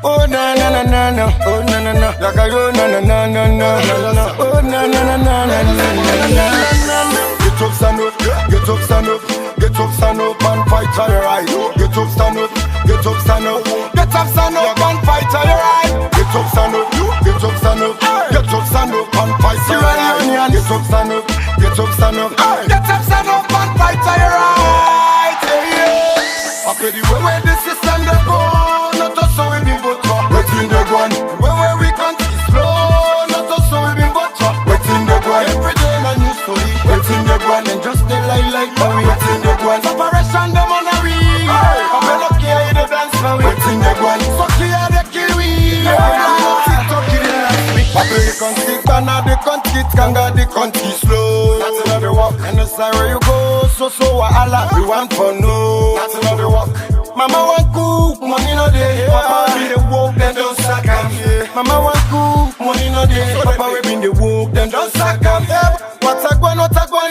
Oh na na na na na, oh na na na, like I go na na na na na, oh na na na na na na. Get up, stand up, get up, stand up, get up, stand up and fight for your right. Get up, stand up, get up, stand up, get up, stand up and fight for your right. Get up, stand up, get up, stand up, get up, stand up and fight for your right. Get up, stand up, get up, stand up, get up, stand up and fight for your right. I pay the way where the system they go. So we been vote for waiting the one where we can't see slow. Not so we been vote for waiting the one every day a new story. Waiting the one and just they like but we waiting the one separation them on a we. I'm lucky I the dance for waiting the one so here they kill we. TikTok killing last week. Papa the country banner the country kanga the country slow. That's another walk and the side where you go so wahala we want for no. That's another walk. Mama want cook, money no day. Papa be the woke, then don't sack him. Mama want cook, money no day. Papa we been the woke, then don't sack him. What a gwan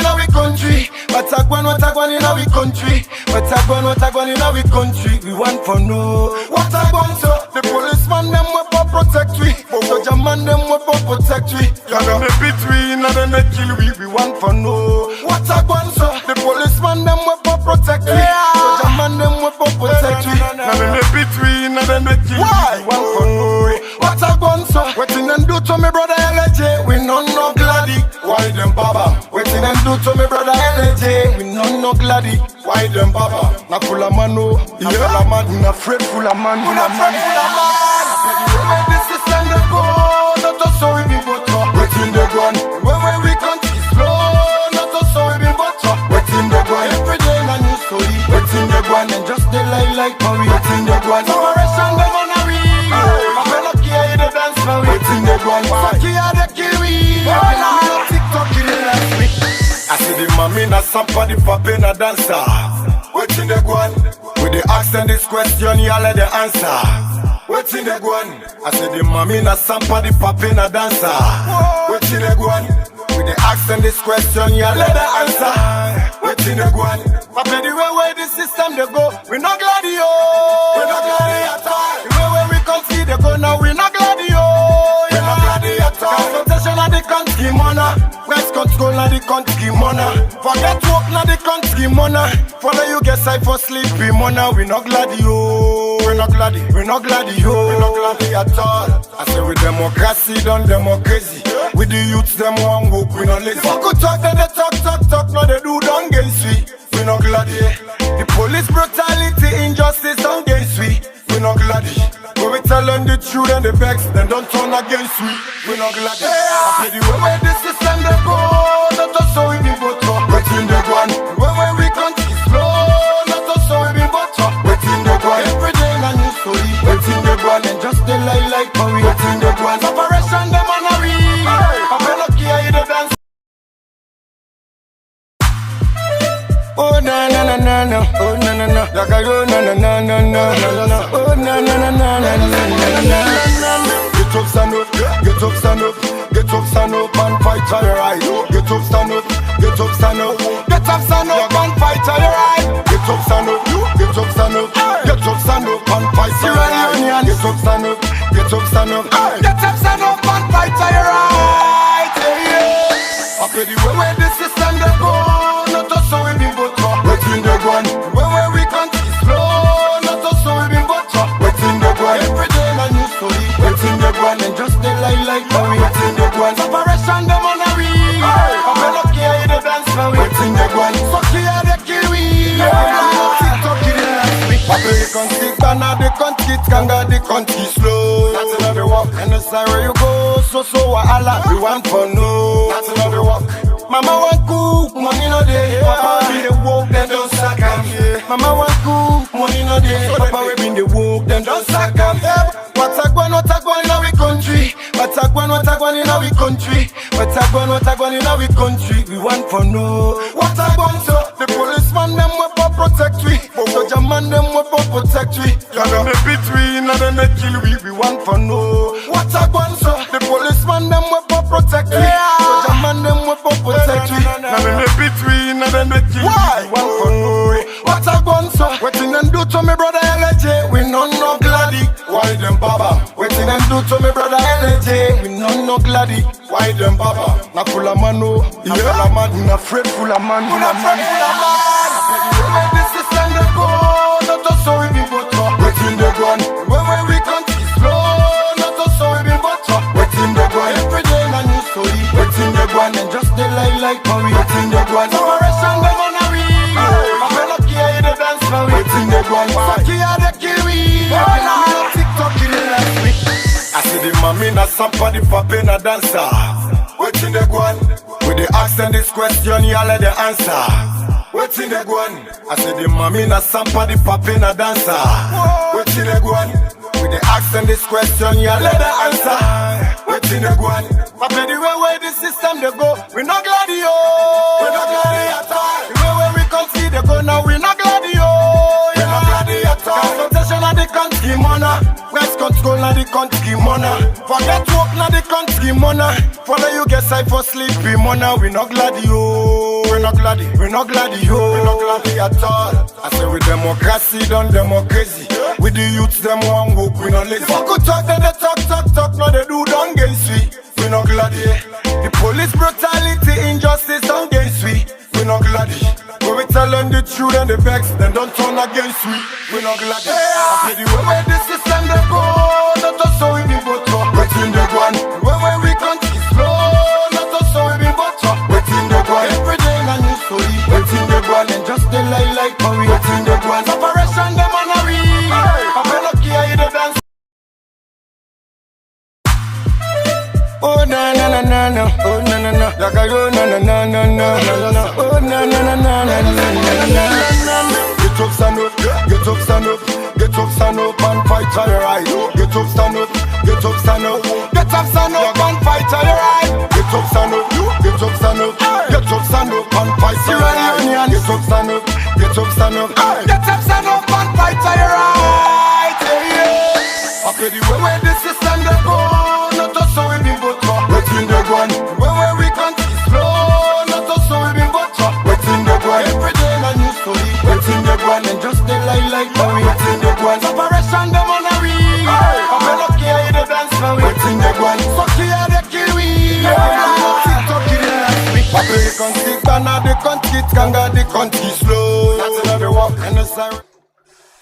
in our country. What a gwan in our country. What a gwan in our country. We want for no. What a gwan so the policeman them will protect we. The man them will protect we. Them they beat we, and then they kill we. We want for no. What a gwan so the policeman them will protect we. The man them will protect we. Now then they beat we, and then they kill we. We want for no. What a gwan so waiting and do to me brother LJ. We no gladdy. Why them baba? Waiting and do to me brother LJ. We no gladdy. Why them baba? Na full of man no. Na full of man. Na afraid full of man. Full of man. Where the system they go. Not so we been vote for waiting the gun. Where we can't see slow. Not so we been vote for waiting the gun. Every day a new story. Waiting the gun and just they like how we waiting the gun. Separation them on a we. I'm lucky I the dance for waiting the gun. So here they kill we. TikTok killing last week. I see the mommy na somebody popping a dancer. Waiting the gun. With the ask and this question y'all let the answer. Waiting the gun. I see the mommy na somebody popping a dancer. Waiting the gun. With the ask and this question y'all let the answer. Waiting the gun. But the way the system they go, we not glad yo. We not glad at all. The way we can't see they go now, we not glad yo. We not glad at all. Consultation of the country money. West control of the country money. Forget work na the country money. Follow you get side for sleepy money. We not glad yo. We not glad yo. We not glad at all. I say with democracy done democracy. With the youths them one work we not lazy. Fuck talk then they talk. Now they do don't get sweet. We not glad the police brutality, injustice don't get sweet. We not glad when we tell them the truth and the facts, then don't turn against we. We not glad I pay the way where the system they go. Not so we been vote for waiting the gun. Where we can't see slow. Not so we been vote for waiting the gun. Every day a new story. Waiting the gun and just they like how we waiting the gun. Separation them on a we. I'm lucky I the dance. Oh na na na na na, oh na na na, like I go na na na na na, oh na na na na na na. Get up, stand up, get up, stand up, get up, stand up and fight for your right. Get up, stand up, get up, stand up, get up, stand up and fight for your right. Get up, stand up, get up, stand up, get up, stand up and fight for your right. Get up, stand up, get up, stand up, get up, stand up and fight for your right. I pay the way where the system they go. So we been vote for waiting the gun. Where we can't see slow. Not so we been vote for waiting the gun. Every day a new story. Waiting the gun and just they like how we waiting the gun. Separation them on a we. I'm lucky I the dance for waiting the gun. So here they kill we. TikTok killing last week. Papa the country banner the country kanga the country slow. That's another walk and the side where you go. So wahala we want for no. That's another walk. Mama want cook, money no day. Papa be the woke, then don't sack him. Mama want cook, money no day. Papa we been the woke, then don't sack him. What a gwan in our country. What a gwan in our country. What a gwan in our country. We want for no. What a gwan so the policeman them will protect we. The man them will protect we. Them they beat we, and then they kill we. We want for no. What a gwan so the policeman them will protect we. The man them will protect we. Now then they beat we, and then they kill we. We want for no. What a gwan so waiting and do to me brother LJ. We no gladdy. Why them baba? Waiting them do to me brother LJ. We no gladdy. Why them baba? Na full of man no. Yeah. Full of man. Na afraid full of man. Full of man. Full of man. When this system they go, not us so we be butter. Waiting they go on. When we can't see slow, not us so we be butter. Waiting they go on. Every day na new story. Waiting they go on and just they lie like Mary. Waiting they go on. Separation them on a we. I feel like yeah they dance for we. Waiting they go on. Fuck yeah they kill we. TikTok killing last week. I see the mommy na somebody popping a dancer. Waiting they go on. With the ask them this question, y'all let the answer. Waiting they go on. I see the mommy na somebody popping a dancer. Waiting they go on. With the ask them this question, y'all let the answer. Waiting they go on. But the way the system they go, we not glad yo. We not glad at all. The way we can see they go now, we not glad yo. We not glad at all. Consultation of the country money. West control na the country money. Forget work na the country money. Follow you get side for sleepy money. We not glad yo. We not glad. We not glad yo. We not glad at all. I say with democracy done democracy. With the youths them one work we not lazy. Fuck good talk then they talk. Now they do done against we. We not glad The police brutality injustice done against we. We not glad When we tell them the truth and the vex, then don't turn against we. We not glad I say the way the system they go, not us so we be butter. Waiting they go on. When we can't see slow, not us so we be butter. Waiting they go on. Every day na new story. Waiting they go on and just they lie like Mary. Waiting they go on. Separation them on a we. I feel like yeah they dance. Oh na na na na na, oh na na na, like I go na na na na na, oh na na na na na na. Get up, stand up, get up, stand up, get up, stand up and fight for your right. Get up, stand up, get up, stand up, get up, stand up and fight for your right. Get up, stand up, get up, stand up, get up, stand up and fight for your right. Get up, stand up, get up, stand up, get up, stand up and fight for your right. I pay the way the system they go, not us so we be butter. Waiting they go on. When we can't see slow, not us so we be butter. Waiting they go on. Every day na new story. Waiting they go on and just they lie like Mary. Waiting they go on. Separation them on a we. I feel like yeah they dance for we. Waiting they go on. So yeah they kill we. TikTok killing last week. I pay the country, Ghana the country, Kanga the country slow. That's another walk and a siren.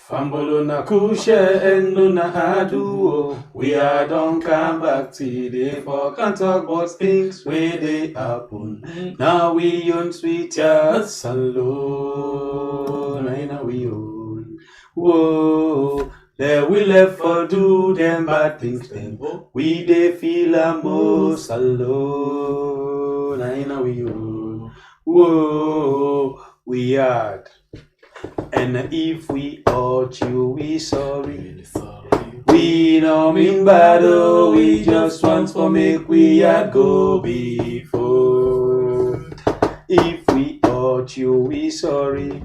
Fambolo na kushe endo na aduo. We are don't come back today for can't talk about things where they happen. Now we own sweet yes alone. Now we own. Whoa, there we left for do them bad things them. We they feel a most alone. Now we own. Whoa, we are. And if we hurt you, we sorry. We no mean battle, we just want to make we had go before. If we hurt you, we sorry.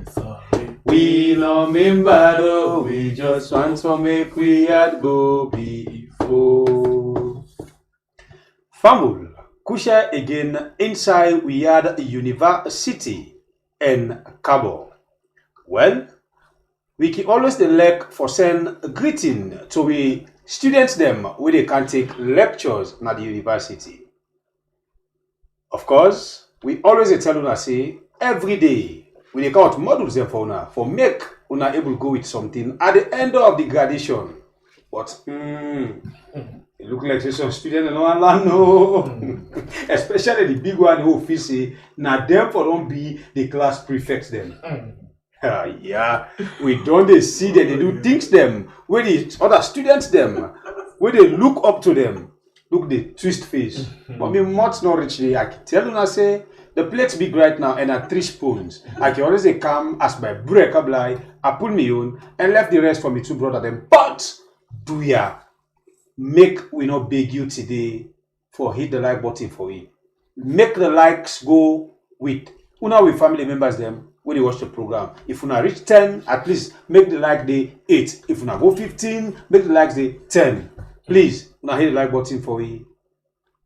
We no mean battle, we just want to make we had go before. Famul, Kusha again inside we had University in Cabo. Well, we can always elect for send greeting to we students them where they can take lectures at the university. Of course, we always tell una say every day we they count modules them for una for make una able to go with something at the end of the graduation. But it look like some students and no one no. Especially the big one who feel say now them for don't be the class prefects them. Yeah, we don't they see that they do things them where the other students them where they look up to them, look the twist face. But me much not rich day. I can tell you I say the plate's big right now and at 3 spoons. I can always come as my break up lie, I put me on and left the rest for me 2 brother them. But do ya make we not beg you today for hit the like button for it. Make the likes go with una with family members them. When you watch the program, if you not reach 10, at least make the like the 8. If you not go 15, make the likes the 10. Please, now hit the like button for you.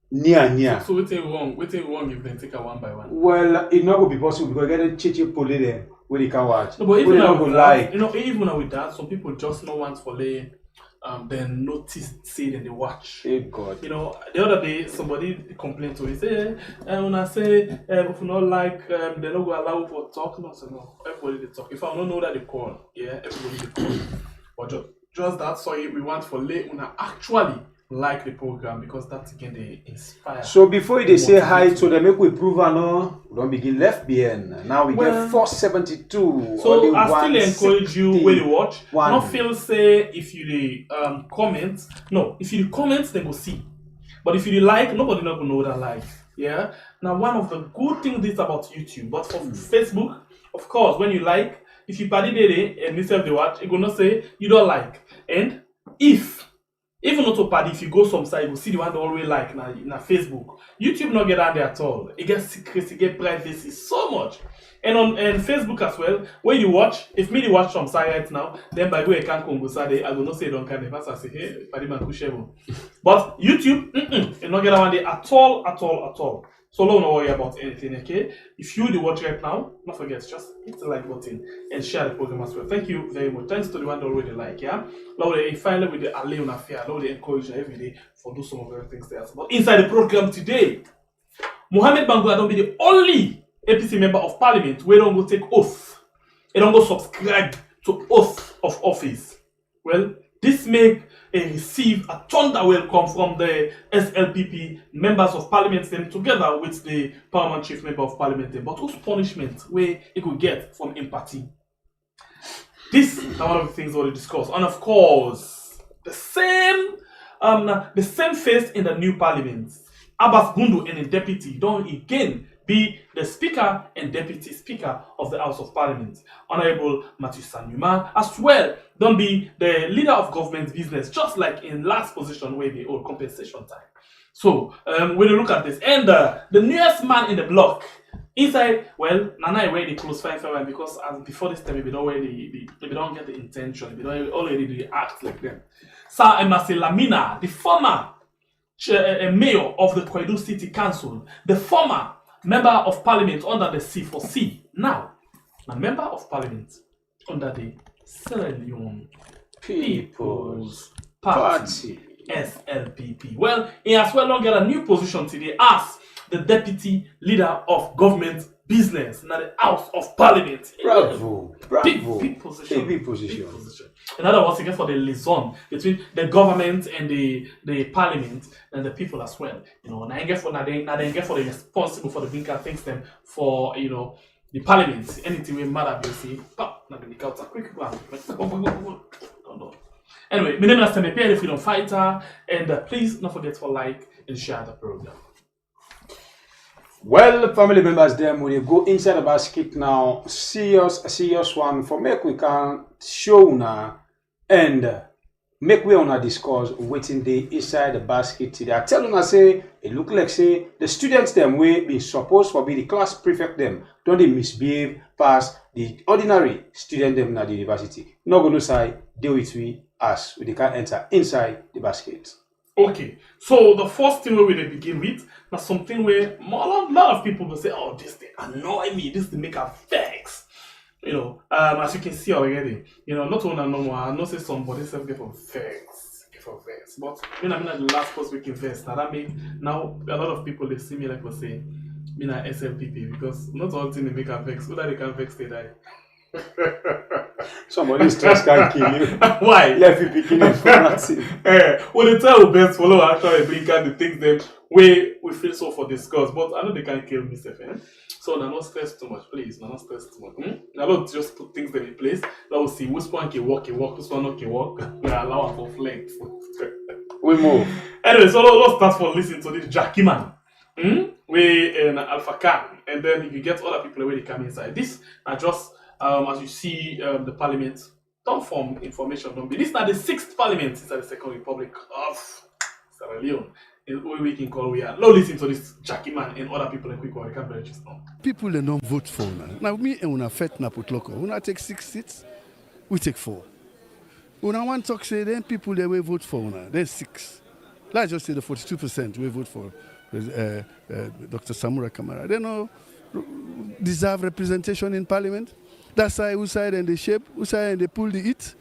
Near. So what's wrong if they take a one by one? Well, it not going to be possible because get a chichi pulley there where they can watch. No, but even not with like. even with that, some people just not want for lay then notice, say, then they watch. Hey God. You know, the other day somebody complained to me, say, when I say if you not like, they don't go allow for talk. No, so no, everybody they talk. If I don't know that they call, yeah, everybody they call. But just that, so we want for late when I actually like the program because that's again they inspire. So before they say hi to them, make we prove no, we don't begin left behind. Now we get 472. So I still encourage you when you watch. Not feel say if you comment. No, if you comment, they go see. But if you like, nobody not gonna know that like. Yeah. Now one of the good things is about YouTube, but for Facebook, of course, when you like, if you party there and instead of the watch, it gonna say you don't like. And even not to party, if you go some side, you will see the one that always like na Facebook. YouTube not get out there at all. It gets secrecy, it gets privacy so much. And on Facebook as well, when you watch, if me watch some side right now, then by the way I can't come go side, I will not say don't can never say hey, party man kushebo. But YouTube, it not get out there at all. So don't worry about anything, okay? If you do watch right now, don't forget, just hit the like button and share the program as well. Thank you very much. Thanks to the one that already like, yeah? Lord, if I with the alley on affair, Lord, they encourage you every day for do some of the things there. But inside the program today, Mohamed Bangura don't be the only APC member of Parliament where don't go take oath. They don't go subscribe to oath of office. Well, this make receive a thunder welcome from the SLPP members of Parliament then together with the Paramount Chief Member of Parliament then. But whose punishment where it could get from empathy? This is one of the things we discuss. And of course, the same face in the new Parliament. Abbas Gundu and the deputy don't again be the Speaker and Deputy Speaker of the House of Parliament. Honorable Matthew Sanyuma, as well, don't be the leader of government business, just like in last position where they hold compensation time. So, when you look at this, and the newest man in the block, inside, well, Nana wear the close fine because as before this time, they don't wear they don't get the intention, they don't already act like them. Sir Emasi Lamina, the former mayor of the Kwedu City Council, the former member of Parliament under the C4C, now a member of Parliament under the Sierra Leone People's Party, SLPP. Well, he has well long got a new position today as the deputy leader of government business in the House of Parliament. Bravo. Big position. Big position. In other words, again for the liaison between the government and the parliament and the people as well. You know, now they get for the responsible for the bigger things them for the parliament. Anything we matter, you see. Now the make out a quick one. Anyway, my name is SLPP, the freedom fighter, and please don't forget to like and share the program. Well, family members, then we go inside the basket now. Serious one for make we can show now and make we on discuss waiting the inside the basket today. I tell you, say it look like say the students them we be supposed to be the class prefect them. Don't they misbehave past the ordinary student them at the university? Not gonna say deal with we as we can enter inside the basket. Okay, so the first thing we will begin with is something where a lot of people will say, oh, this thing annoy me, this thing make a vex. As you can see already, not only normal, I know say somebody self get for vex. But I'm the last post we can vex. Now that make now a lot of people they see me like we say, me na SLPP because not all things they make a vex. Whether they can vex they die. Somebody's stress can kill you. Why? Left you picking it for nothing. When they tell we best follow actually bring out the things them we feel so for discuss, but I know they can't kill me, so now not stress too much, please. Not stress too much. Now don't just put things them in place. Now we'll see which one can walk, which one not can walk. We allow for flex. We move. Anyway, so let's start for listening to this Jackie man. We in Alpha Khan, and then you get other people where they come inside. This are just as you see the parliament don't form information don't be. This is not the 6th parliament inside the Second Republic of Sierra Leone. We can call we are. Now listen to this Jackie man and other people in quick one. I can't register now. People they don't vote for now. Now me and una fet na put local. Una take 6 seats, we take 4. Una want talk say then people they will vote for una. There's 6. Let's just say the 42% we vote for Dr. Samura Kamara. They don't deserve representation in parliament. That's why who side and they shape, who side and they pull the it.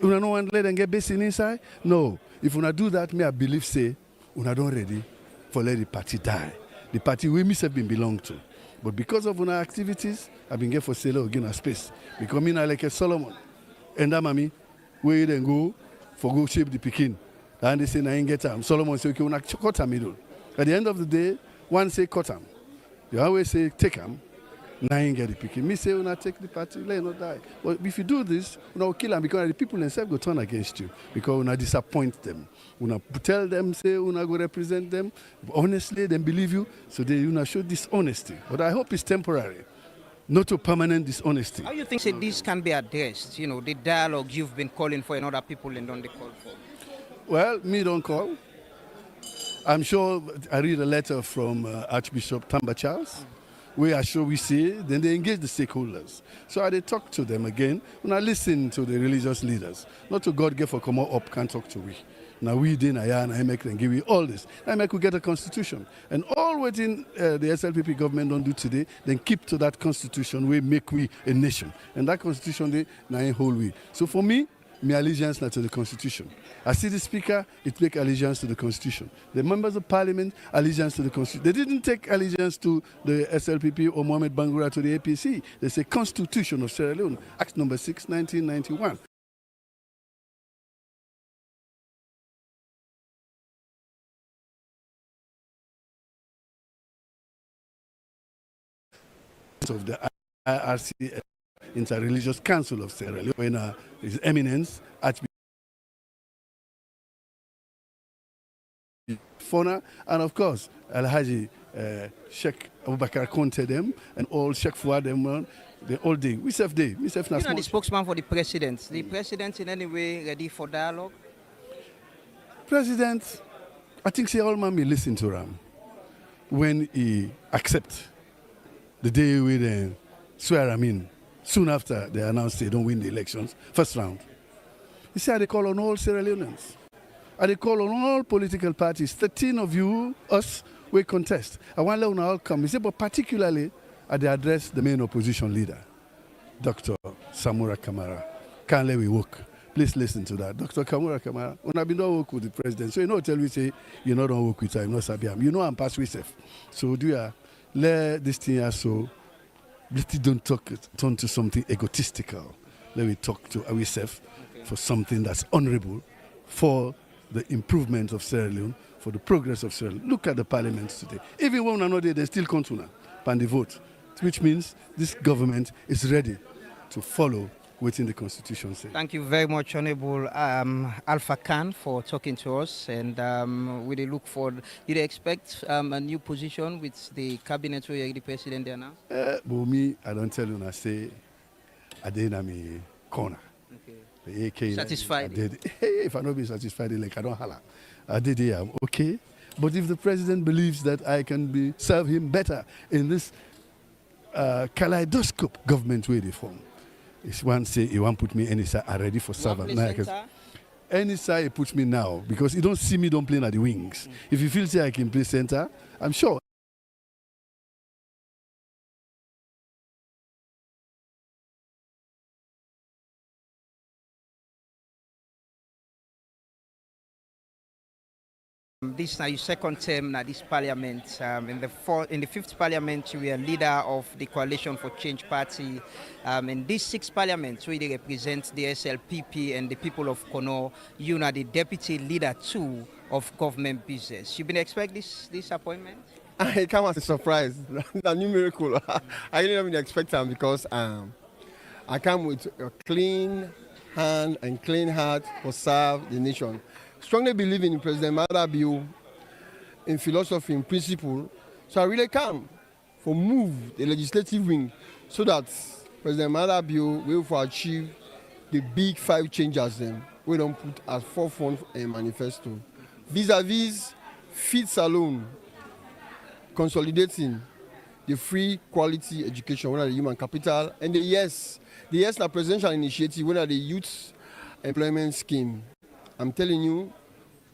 Una no want let them get basin inside? No. If una do that, me I believe say, una don't ready for let the party die. The party we myself been belong to. But because of una activities, I've been get for sale again a space. Because me like a Solomon. And that mommy, where you then go for go shape the Pekin. And they say, I ain't get them. Solomon say, okay, una cut them middle. At the end of the day, one say cut them. You always say take them. Now ain't get the picking. Me say, una take the party, let not die. But if you do this, una will kill them because the people themselves go turn against you because una disappoint them. Una tell them, say, una go represent them. Honestly, then believe you. So they una show dishonesty. But I hope it's temporary, not to permanent dishonesty. How do you think say, this can be addressed? You know, the dialogue you've been calling for and other people and don't they call for? Well, me don't call. I'm sure I read a letter from Archbishop Tamba Charles. Where I show we see, then they engage the stakeholders. So I they talk to them again. When I listen to the religious leaders, not to God give for come up, can't talk to we. Now we did and I make them give you all this. I make we get a constitution. And all within the SLPP government don't do today, then keep to that constitution we make we a nation. And that constitution they now ain't whole we. So for me, my allegiance now to the Constitution. I see the Speaker, it make allegiance to the Constitution. The members of Parliament, allegiance to the Constitution. They didn't take allegiance to the SLPP or Mohamed Bangura to the APC. They say Constitution of Sierra Leone, Act number 6, 1991. Of the IRC, Inter-Religious Council of Sierra Leone, when His Eminence, Archbishop Fona, and of course, Alhaji Sheikh Abubakar Conte them, and all Sheikh Fuad them, the all day. We serve day. We serve You're not the spokesman for the president. The president in any way ready for dialogue? President, I think say all man may listen to him when he accept the day we then swear him in. Soon after they announced they don't win the elections, first round. He said, they call on all Sierra Leoneans. And they call on all political parties. 13 of you, us, we contest. I want to all come. He said, but particularly, they address the main opposition leader, Dr. Samura Kamara. Can't let we work. Please listen to that. Dr. Kamara Kamara, when I've been don't work with the president, so you know, tell me, say, you know, don't work with him, not Sabiam. You know, I'm past with self. So do you let this thing also. Let's don't turn to something egotistical. Let me talk to ourselves for something that's honorable for the improvement of Sierra Leone, for the progress of Sierra Leone. Look at the parliaments today. Even when we're not there, they still continue and they vote, which means this government is ready to follow within the Constitution says. Thank you very much, Honorable Alpha Khan, for talking to us. And we look forward. Did you expect a new position with the cabinet where the president there now? But me, I don't tell you, I say, I did in my corner. Okay. AK, satisfied? I did. Hey, if I don't be satisfied, like I don't holler. I did it, I'm okay. But if the president believes that I can serve him better in this kaleidoscope government way they form, it's one say he won't put me any side. I'm ready for servant. Any side he puts me now because he don't see me don't play at the wings. If you feel say I can play center, I'm sure. This is now your second term at this parliament. In the fifth parliament, you were leader of the Coalition for Change Party. In this sixth parliament, where they represent the SLPP and the people of Kono, you are the deputy leader too of government business. You been expect this appointment? It came as a surprise, a new miracle. I didn't even expect them because I come with a clean hand and clean heart to serve the nation. Strongly believe in President Madabio, in philosophy, in principle. So I really come for move the legislative wing so that President Madabio will achieve the big 5 changes them we don't put as forefront a manifesto. Vis-a-vis feeds alone, consolidating the free quality education, one of the human capital, and the yes presidential initiative, one of the youth employment scheme. I'm telling you,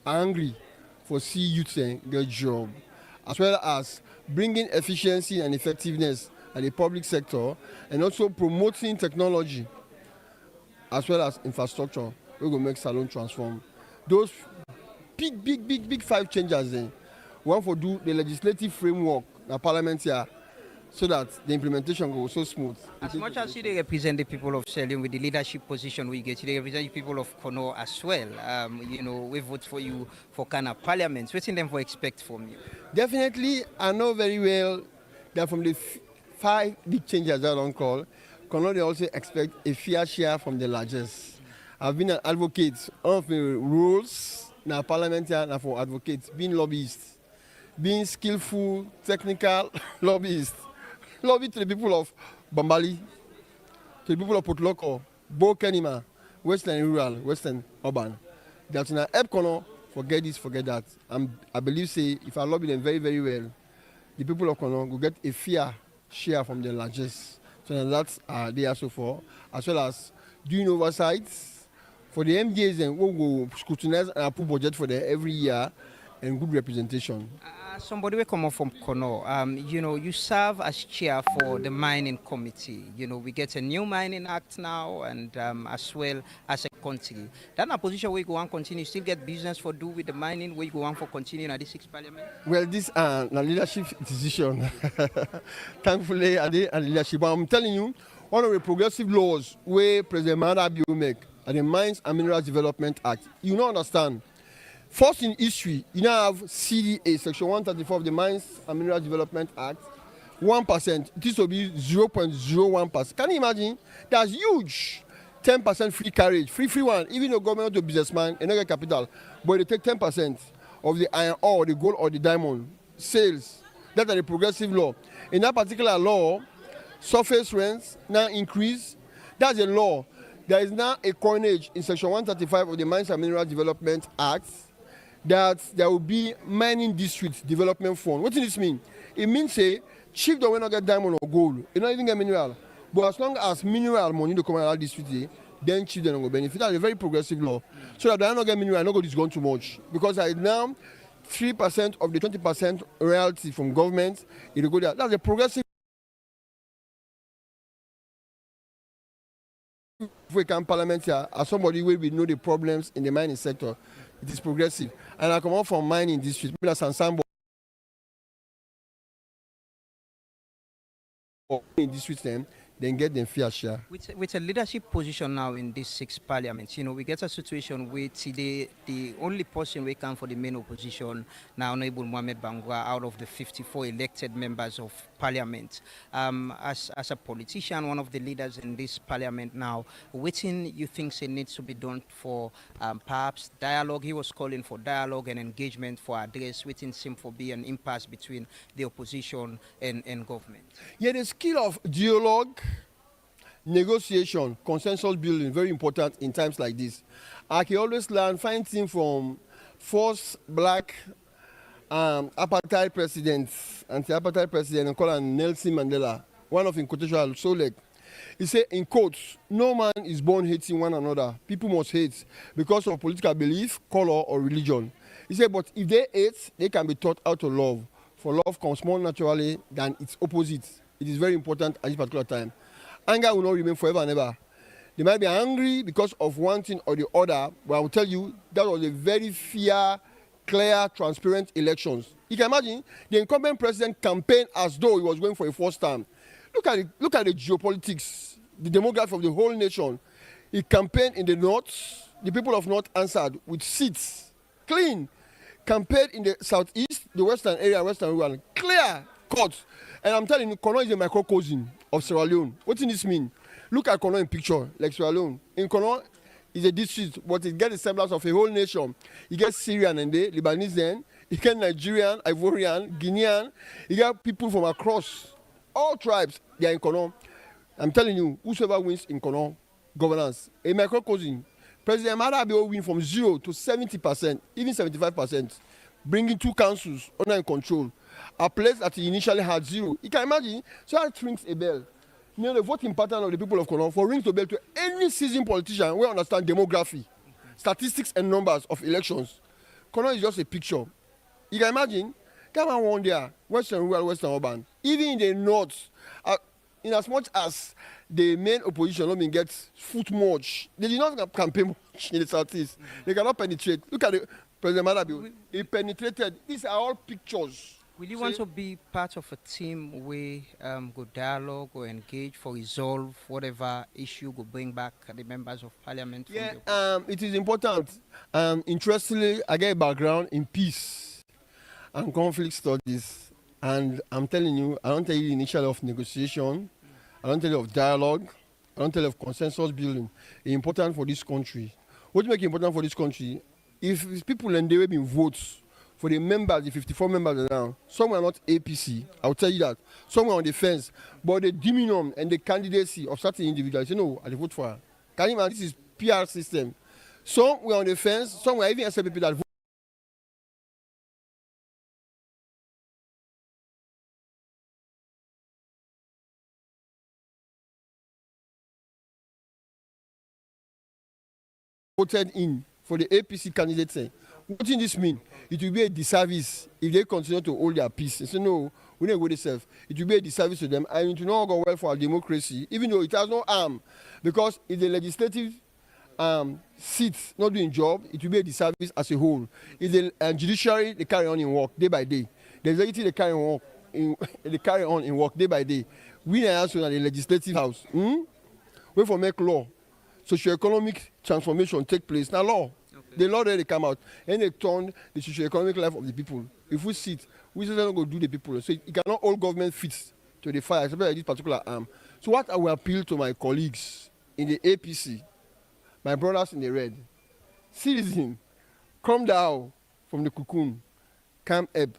I'm angry for see youth get job, as well as bringing efficiency and effectiveness at the public sector, and also promoting technology, as well as infrastructure. we go make Salone transform. Those big 5 changes then. One for do the legislative framework, the parliament here, so that the implementation goes so smooth. As much as they represent the people of Selium with the leadership position we get, they represent the people of Kono as well. We vote for you for kind of parliament. What's in them for expect from you? Definitely, I know very well that from the 5 big changes that I don't call, Kono they also expect a fair share from the largest. I've been an advocate of the rules, now parliament here, now for advocates, being lobbyists, being skillful, technical lobbyists. Lobby to the people of Bambali, to the people of Potloko, Bo Kenima, Western Rural, Western Urban. That's in a help Kono, forget this, forget that. I believe, say, if I lobby them very, very well, the people of Kono will get a fair share from the largest. So that's they are so for, as well as doing oversights for the MDAs and we will scrutinize and approve budget for them every year and good representation. Somebody will come up from Kono. You serve as chair for the mining committee. We get a new mining act now, and as well as a country. That's a position where you go and continue, still get business for do with the mining, where you go on for continuing at the 6th parliament? Well, this is a leadership decision. Thankfully, I did a leadership. But I'm telling you, one of the progressive laws where President Mohamed Bangura make are the Mines and Minerals Development Act. You don't understand. First in history, you now have CDA, Section 134 of the Mines and Minerals Development Act, 1%. This will be 0.01%. Can you imagine? That's huge. 10% free carriage, free one. Even the government to businessman, and not get capital, but they take 10% of the iron ore, the gold, or the diamond sales. That's a progressive law. In that particular law, surface rents now increase. That's a law. There is now a coinage in Section 135 of the Mines and Minerals Development Act that there will be mining district development fund. What does this mean? It means say chief don't not get diamond or gold, you don't even get mineral. But as long as mineral money to come out of district, then chief don't go benefit. That's a very progressive law. So that they don't get mineral, not go discount too much. Because right now 3% of the 20% royalty from government, it will go there. That's a progressive. If we can parliament here, as somebody where we know the problems in the mining sector, it is progressive. And I come out from mining district, in district then get them fair share. With a leadership position now in this 6th parliament, we get a situation where today the only person we can for the main opposition, now Honorable Mohamed Bangura, out of the 54 elected members of parliament. As a politician, one of the leaders in this parliament now, what you think needs to be done for perhaps dialogue? He was calling for dialogue and engagement for address, waiting seem for be an impasse between the opposition and government. Yeah, the skill of dialogue, negotiation, consensus building, very important in times like this. I can always learn, find things from first black apartheid president, anti-apartheid president, and call him Nelson Mandela, one of in quotation, Solek. He said, in quotes, no man is born hating one another. People must hate because of political belief, color, or religion. He said, but if they hate, they can be taught how to love. For love comes more naturally than its opposite. It is very important at this particular time. Anger will not remain forever and ever. They might be angry because of one thing or the other, but I will tell you, that was a very fair, clear, transparent elections. You can imagine the incumbent president campaigned as though he was going for a first term. Look at the geopolitics, the demography of the whole nation. He campaigned in the north. The people of north answered with seats, clean. Campaigned in the southeast, the western area, western rural, clear cut. And I'm telling you, Kono is a microcosm of Sierra Leone. What does this mean? Look at Kono in picture, like Sierra Leone. In Kono is a district, but it gets the semblance of a whole nation. You get Syrian and they, Lebanese, you get Nigerian, Ivorian, Guinean, you get people from across all tribes, they are in Kono. I'm telling you, whosoever wins in Kono governance, a microcosm, President Mohamed Bangura win from 0 to 70%, even 75%, bringing 2 councils under control. A place that he initially had 0. You can imagine, so that rings a bell. The voting pattern of the people of Kono for rings the bell to any seasoned politician will understand demography, statistics and numbers of elections. Kono is just a picture. You can imagine, come on one there, western rural, western urban, even in the north, in as much as the main opposition not get foot much. They did not campaign much in the southeast. They cannot penetrate. Look at the President Madabi. He penetrated. These are all pictures. Will you want to be part of a team where go dialogue or engage for resolve whatever issue go bring back the members of parliament? Yeah, it is important. Interestingly, I get a background in peace and conflict studies, and I'm telling you, I don't tell you the initial of negotiation, I don't tell you of dialogue, I don't tell you of consensus building. It's important for this country. What make it important for this country? If people and they will be votes for the members, the 54 members now, some are not APC, I'll tell you that. Some are on the fence, but the dominion and the candidacy of certain individuals, you know, I vote for her. Can you imagine this is PR system? Some were on the fence, some were even SLPP that voted in for the APC candidates. What does this mean? It will be a disservice if they continue to hold their peace. They say, no, we don't go themselves. It will be a disservice to them, and it will not go well for our democracy, even though it has no harm. Because if the legislative seats not doing job, it will be a disservice as a whole. If the judiciary, they carry on in work day by day. The executive, they carry on in work day by day. We are also at the legislative house. Wait for make law. Socio-economic transformation take place. Now law. The law there they come out and they turn the socio-economic life of the people. If we sit, we just not go do the people. So it cannot all government fits to the fire, especially this particular arm. So what I will appeal to my colleagues in the APC, my brothers in the red, citizen, come down from the cocoon, come up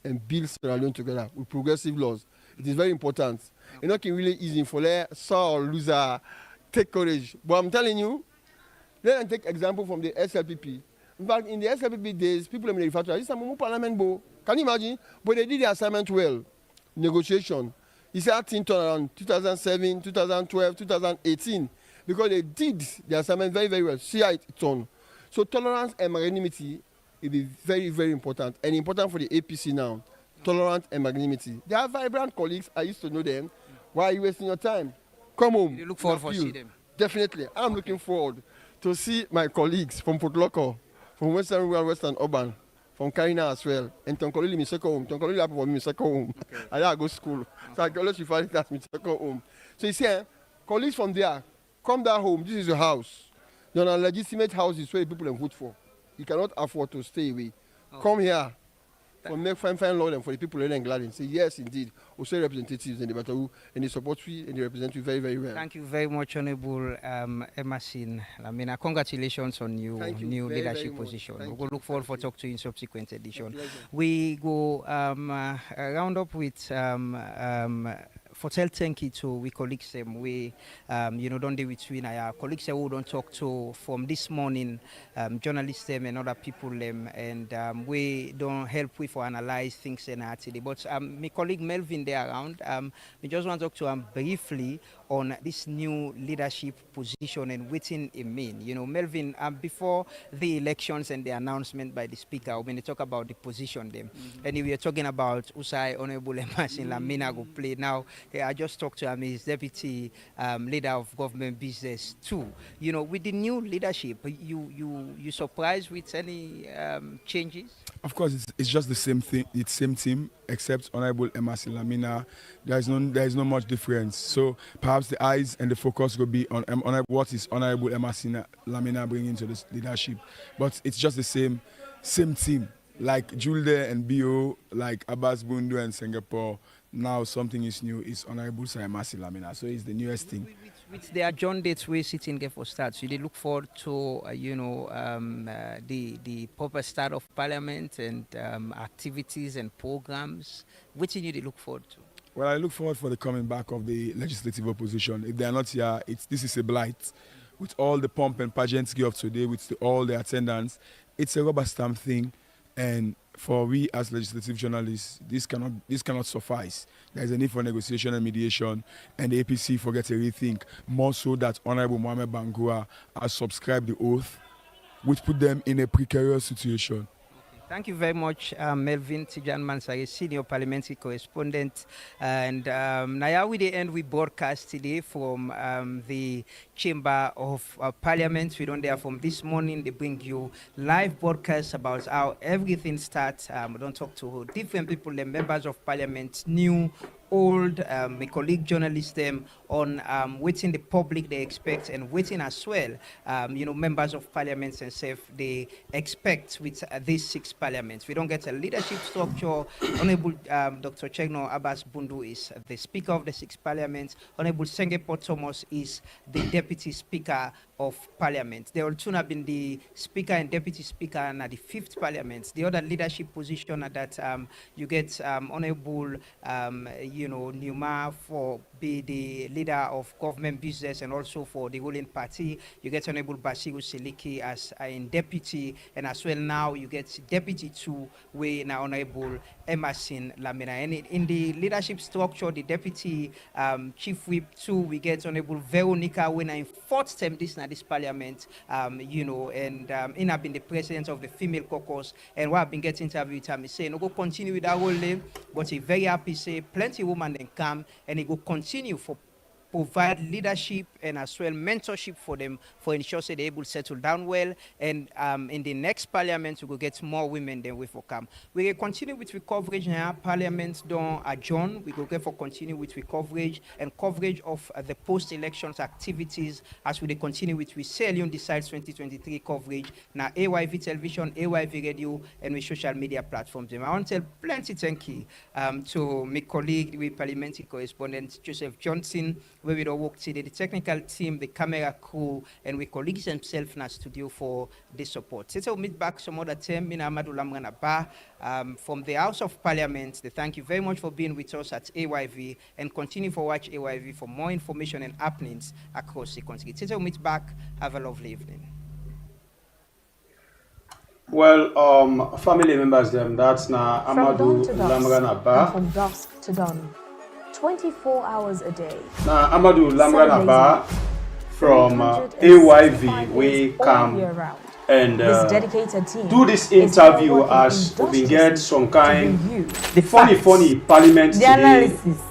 and build Sierra Leone together with progressive laws. It is very important. It's not really easy for or loser, take courage. But I'm telling you, let me take example from the SLPP. In fact, in the SLPP days, people in the refer to this is a parliament bow. Can you imagine? But they did the assignment well. Negotiation. It's had thing turn around 2007, 2012, 2018. Because they did the assignment very, very well. See how it turned. So tolerance and magnanimity will be very, very important. And important for the APC now. Tolerance and magnanimity. They are vibrant colleagues. I used to know them. Why are you wasting your time? Come home. You look forward to see them. Definitely. I'm looking forward to see my colleagues from Port Loco, from Western Rural, Western Urban, from Karina as well, and Tonkolili, my second home. Tonkolili happened for me, my second home. Okay. I go to school. So I always refer to it as my second home. So you see, colleagues from there, come down home. This is your house. There are legitimate houses where people can vote for. You cannot afford to stay away. Okay. Come here. For make fine law and for the people in England and say yes indeed. Also representatives in the Batawu and they support you and they represent you very, very well. Thank you very much, Honorable Emerson. Congratulations on your new very, leadership very position. We'll go look forward for talk to you in subsequent edition. We go round up with for tell thank you to we colleagues them we don't deal between our colleagues who don't talk to from this morning journalists them and other people them and we don't help with for analyze things and actually but my colleague Melvin there around we just want to talk to him briefly on this new leadership position and waiting it mean. Melvin, before the elections and the announcement by the speaker, when they talk about the position them, and we are talking about Usai Honorable Emerson Lamina go play now. I just talked to him, he's deputy leader of government business too. With the new leadership, you surprised with any changes? Of course, it's just the same thing. It's same team, except Honorable Emerson Lamina. There is no much difference. So perhaps the eyes and the focus will be on what is Honorable Emerson Lamina bringing to this leadership. But it's just the same team. Like Julde and Bio, like Abbas Bundu and Singapore. Now something is new. It's Honorable Sir Emerson Lamina. So it's the newest thing. With their John dates we're sitting there for start, so they look forward to the proper start of Parliament and activities and programs. Which do you look forward to? Well, I look forward for the coming back of the legislative opposition. If they are not here, this is a blight. With all the pomp and pageantry of today, with all the attendance, it's a rubber stamp thing, and for we as legislative journalists, this cannot suffice. There is a need for negotiation and mediation, and the APC forget to rethink, more so that Honorable Mohamed Bangura has subscribed the oath, which put them in a precarious situation. Thank you very much, Melvin Tijan Mansari, Senior Parliamentary Correspondent. And now we the end we broadcast today from the Chamber of Parliament. We don't there from this morning. They bring you live broadcasts about how everything starts. We don't talk to different people, the members of Parliament, new, old, my colleague journalists them on waiting the public they expect and waiting as well, members of parliament and self they expect with these 6 parliaments. We don't get a leadership structure. Honorable Dr. Chegno Abbas Bundu is the Speaker of the 6 parliaments. Honorable Sengepo Thomas is the Deputy Speaker of Parliament. They all two have been the Speaker and Deputy Speaker and at the 5th Parliament. The other leadership position at that you get Honorable Numa for be the leader of government business and also for the ruling party. You get Honorable Basiru Siliki as in deputy, and as well now you get deputy 2 where now Honorable Emerson Lamina. And in the leadership structure, the deputy chief whip 2, we get Honorable Veronica when in 4th term this parliament, and in have been the president of the female caucus, and what I've been getting interviewed with him saying no go continue with that role, but he very happy say plenty women then come and he go continue for provide leadership and as well mentorship for them for ensure say they're able to settle down well, and in the next parliament we will get more women than we for come. We will continue with coverage now. Parliament don't adjourn. We will get for continue with coverage and coverage of the post-elections activities as we continue with Salion Decides 2023 coverage now AYV television, AYV radio, and with social media platforms. I want to tell plenty thank you to my colleague, the parliamentary correspondent Joseph Johnson, where we don't work today, the technical team, the camera crew, and we colleagues themselves in our studio for the support. So we'll meet back some other time. Mina Amadou Lamrana Ba from the House of Parliament. They thank you very much for being with us at AYV and continue to watch AYV for more information and happenings across the country. So we'll meet back. Have a lovely evening. Well, family members, that's now Amadou Lamrana Ba. From dusk to dawn. 24 hours a day. Now, Amadou Lamrana Ba from AYV, we come and dedicated team do this interview as we get some kind funny parliament the today. analysis,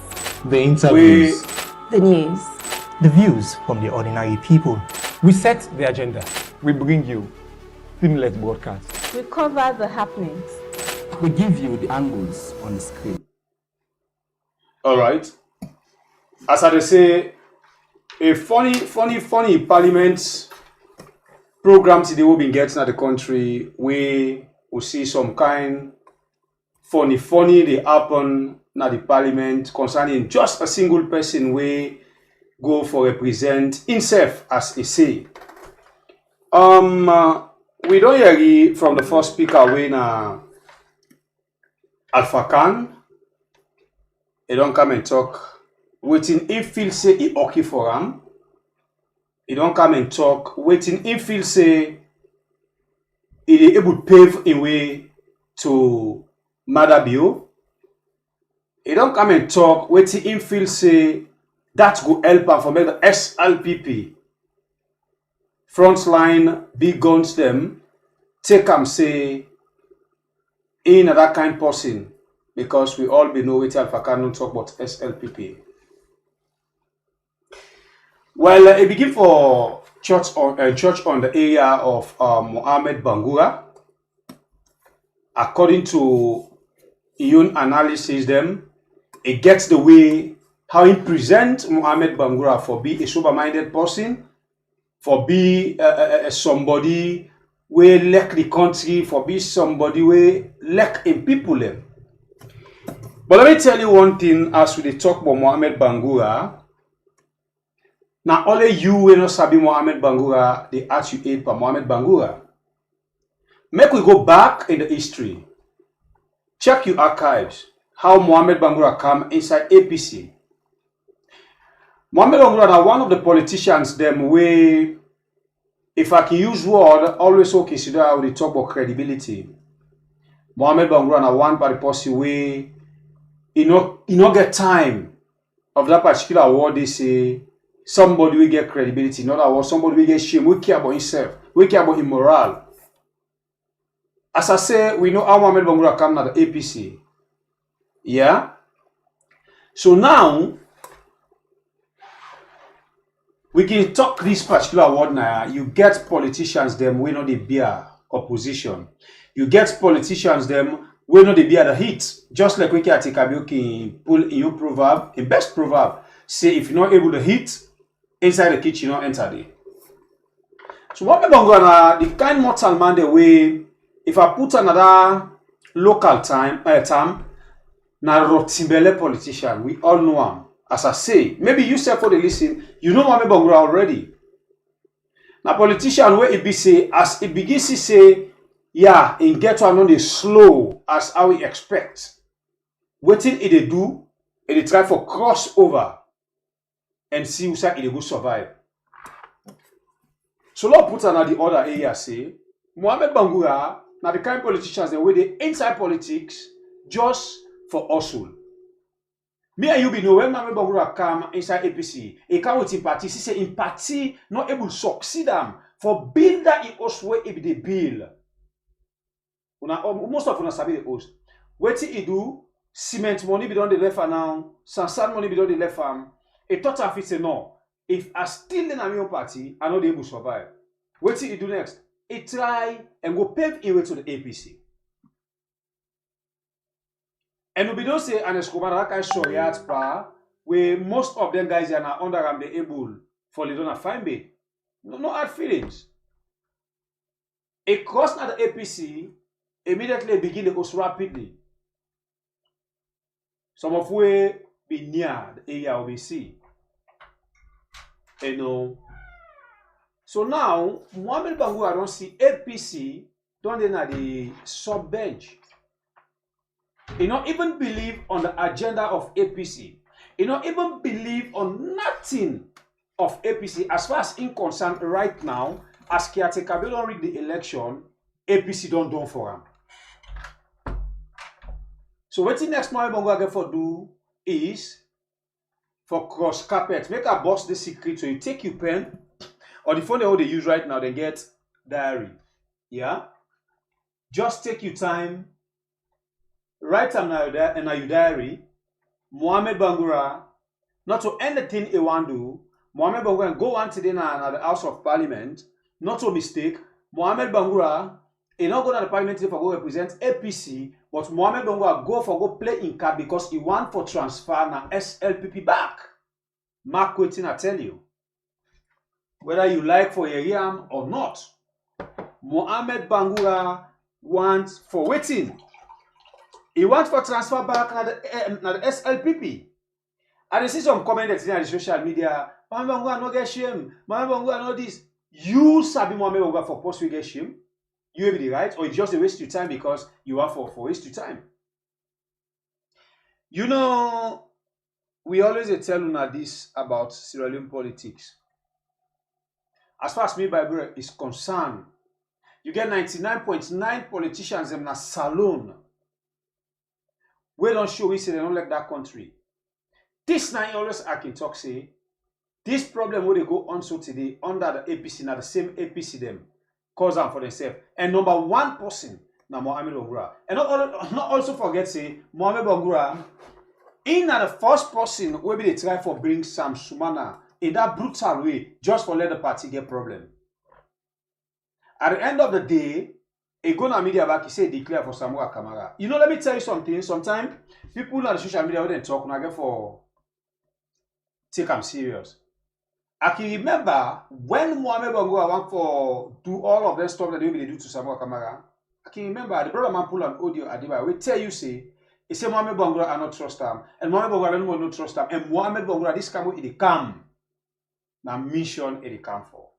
the interviews, the news, the views from the ordinary people. We set the agenda. We bring you seamless broadcast. We cover the happenings. We give you the angles on the screen. All right. As I say, a funny parliament program today we've been getting at the country. We will see some kind funny they happen at the parliament concerning just a single person we go for represent himself as a say. We don't hear from the first speaker when Alpha Khan. He don't come and talk. Waiting if feel say he okay for him. He don't come and talk. Waiting if feel say he able to pave a way to Madabio. He don't come and talk. Waiting if feel say that go help him for make the SLPP frontline big guns them take him say in that kind person. Because we all be know it Alpha Khan talk about SLPP. Well, I begin for church on the area of Mohamed Bangura. According to Ion analysis, them it gets the way how he present Mohamed Bangura for be a sober-minded person, for be somebody we like the country, for be somebody we like in people them. But let me tell you one thing as we talk about Mohamed Bangura. Now only you will not sabi Mohamed Bangura, they ask you aid for Mohamed Bangura. Make we go back in the history. Check your archives. How Mohamed Bangura come inside APC. Mohamed Bangura are one of the politicians them way, if I can use word, always so consider how they talk about credibility. Mohamed Bangura are one by the policy way. You know get time of that particular word they say somebody will get credibility, not that word somebody will get shame, we care about himself, we care about his moral. as I say, we know how Mohamed Bangura come to the APC. Yeah? So now, we can talk this particular word now. You get politicians, them, we know they bear opposition. You get politicians, them, we know they bear the heat. Just like we can take a pull in your proverb, in best proverb, say if you're not able to heat, inside the kitchen, you don't enter there. So what me Bangura, the kind mortal man the way, if I put another local term, na rotimbele politician, we all know him. As I say, maybe you say for the listen, you know Mohamed Bangura already. Now politician where it be say, as it begins to say, yeah, in get to know the slow as how we expect. Waiting it they do, and they try for crossover and see who say it go survive. So Lord put another other area say, Mohamed Bangura, now the kind of politicians the way they inside politics just for hustle. Me and you be know when Mohamed Bangura come inside APC, he come with him party. He say in party not able to succeed them for build that in host where it be the bill. Most of us sabi the host. What he do? Cement money be done the left now. Sand money be done the left arm. A thought of it say no. If I still in a new party, I know they able to survive. What he do next? He try and go pave a way to the APC. And we don't say an Escobar that show yard pa where most of them guys are now under them they able for little na fine bait. No hard feelings. A cross at the APC immediately begin to go rapidly. Some of we be near the area we see. You know. So now Mohamed Bangura don't see APC don't they na the sub bench. He not even believe on the agenda of APC. He not even believe on nothing of APC as far as in concern right now. As caretaker we don't rig the election, APC don't do for him. So what the next Mohamed Bangura get for do is for cross carpet. Make a boss the secret so you take your pen or the phone they use right now, they get diary. Yeah? Just take your time. Write in your diary, Mohamed Bangura, not to anything he want do. Mohamed Bangura go on today now the House of Parliament. Not to mistake, Mohamed Bangura, he not go to the Parliament for go represent APC, but Mohamed Bangura go for go play in card because he want for transfer na SLPP back. Mark waiting, I tell you. Whether you like for a yam or not, Mohamed Bangura wants for waiting. He wants for transfer back na the SLPP. And I see some comments in the social media. Mohamed Bangura no get shame. Mohamed Bangura no this. You sabi Mohamed Bangura for post we get shame. You have the right, or it's just a waste of time because you are for waste of time. You know, we always tell Una this about Sierra Leone politics. As far as me Bible is concerned, you get 99.9 politicians in a salon. We don't show we say they don't like that country. This now always I can talk say this problem where they go on so today under the APC, now the same APC them cause them for themselves. And number one person now Mohamed Bangura. And not also forget say Mohamed Bangura in the first person where they try for bring Sam Sumana in that brutal way just for let the party get problem. At the end of the day, he go na media back, he say declare for Samuel Kamara. You know, let me tell you something. Sometimes people on the social media when they talk, now get for take them serious. I can remember when Mohamed Bangura want for do all of that stuff that they will do to Samuel Kamara. I can remember the brother man pull an audio at the way tell you say he say Mohamed Bangura I not trust him, and Mohamed Bangura no not trust him, and Mohamed Bangura this come with the come. Now mission it come for.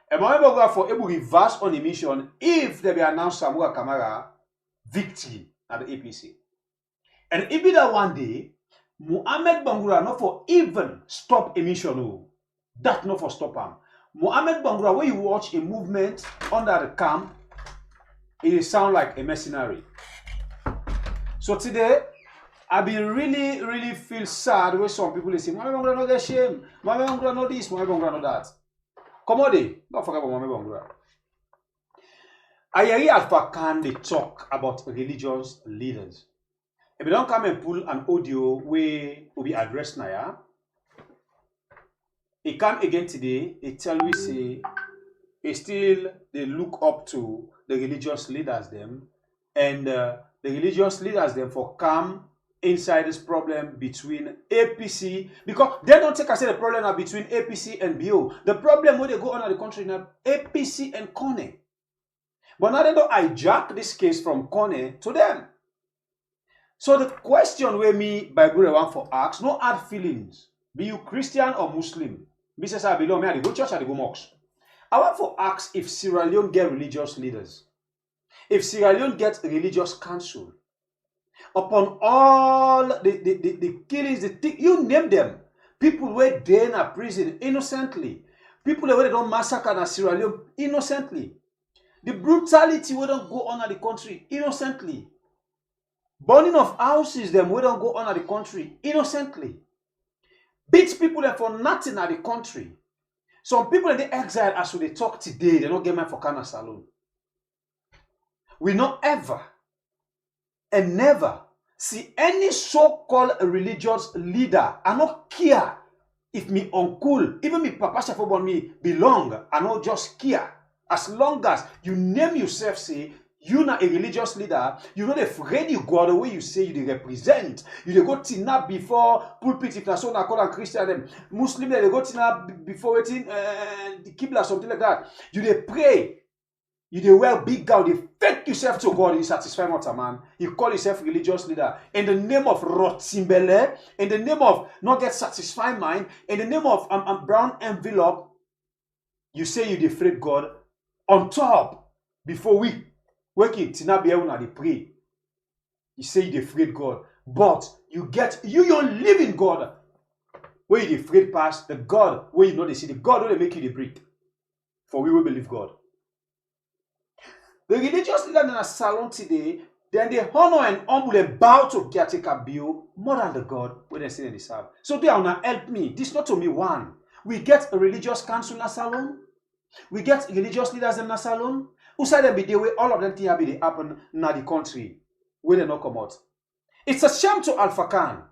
And Mohamed Bangura for able to reverse on the mission if they be announced Samuel Kamara victory at the APC. And if be that one day, Mohamed Bangura not for even stop a mission. No. That not for stop him. Mohamed Bangura, when you watch a movement under the camp, it sound like a mercenary. So today, I been really feel sad when some people say, Mohamed Bangura not get shame, Mohamed Bangura not this, Mohamed Bangura not that. Come on, don't forget about Mohamed Bangura. I hear Alpha Khan they talk about religious leaders. If you don't come and pull an audio where will be addressed now, yeah? He come again today, he tell we say he still they look up to the religious leaders them, and the religious leaders them for come inside this problem between APC, because they don't take us say the problem are between APC and BO. The problem where they go on in the country now, APC and Kone. But now they don't hijack this case from Kone to them. So the question where me Bangura want for ask, no hard feelings. Be you Christian or Muslim? Me says I belong, me I go church, I go mosque. I want for ask if Sierra Leone get religious leaders. If Sierra Leone gets religious council. Upon all the killings, you name them. People were dead in prison innocently. People where they don't massacre in Sierra Leone innocently. The brutality we don't go on in the country innocently. Burning of houses, them we don't go on in the country innocently. Beat people for nothing at the country. Some people in the exile, as we talk today, they don't get money for Kana Salon. We not ever and never see any so-called religious leader. I not care if me uncle, even me papa Shafobon me belong. I not just care. As long as you name yourself, say, you not a religious leader, you not afraid you God the way you say you represent. You go tina before pulpit if na so na call and Christian them. Muslim they go tina before waiting the Qibla something like that. You they pray. You they wear big gown, you fake yourself to God, you satisfy what a man. You call yourself religious leader. In the name of Rotsimbele, in the name of not get satisfied mind, in the name of brown envelope, you say you defraid God. On top, before we wake it, Tina be able to pray. You say you defraid God. But you live in God. Where you defraid past the God, where you know they see the God where they make you the breathe. For we will believe God. The religious leader in a salon today, then they honor and humble and bow to caretaker bill more than the God when they say in the serve. So they are not help me. This not to me one. We get a religious council in a salon. We get religious leaders in a salon. Who said them be the way all of them things be happen in the country where they not come out. It's a shame to Alpha Khan.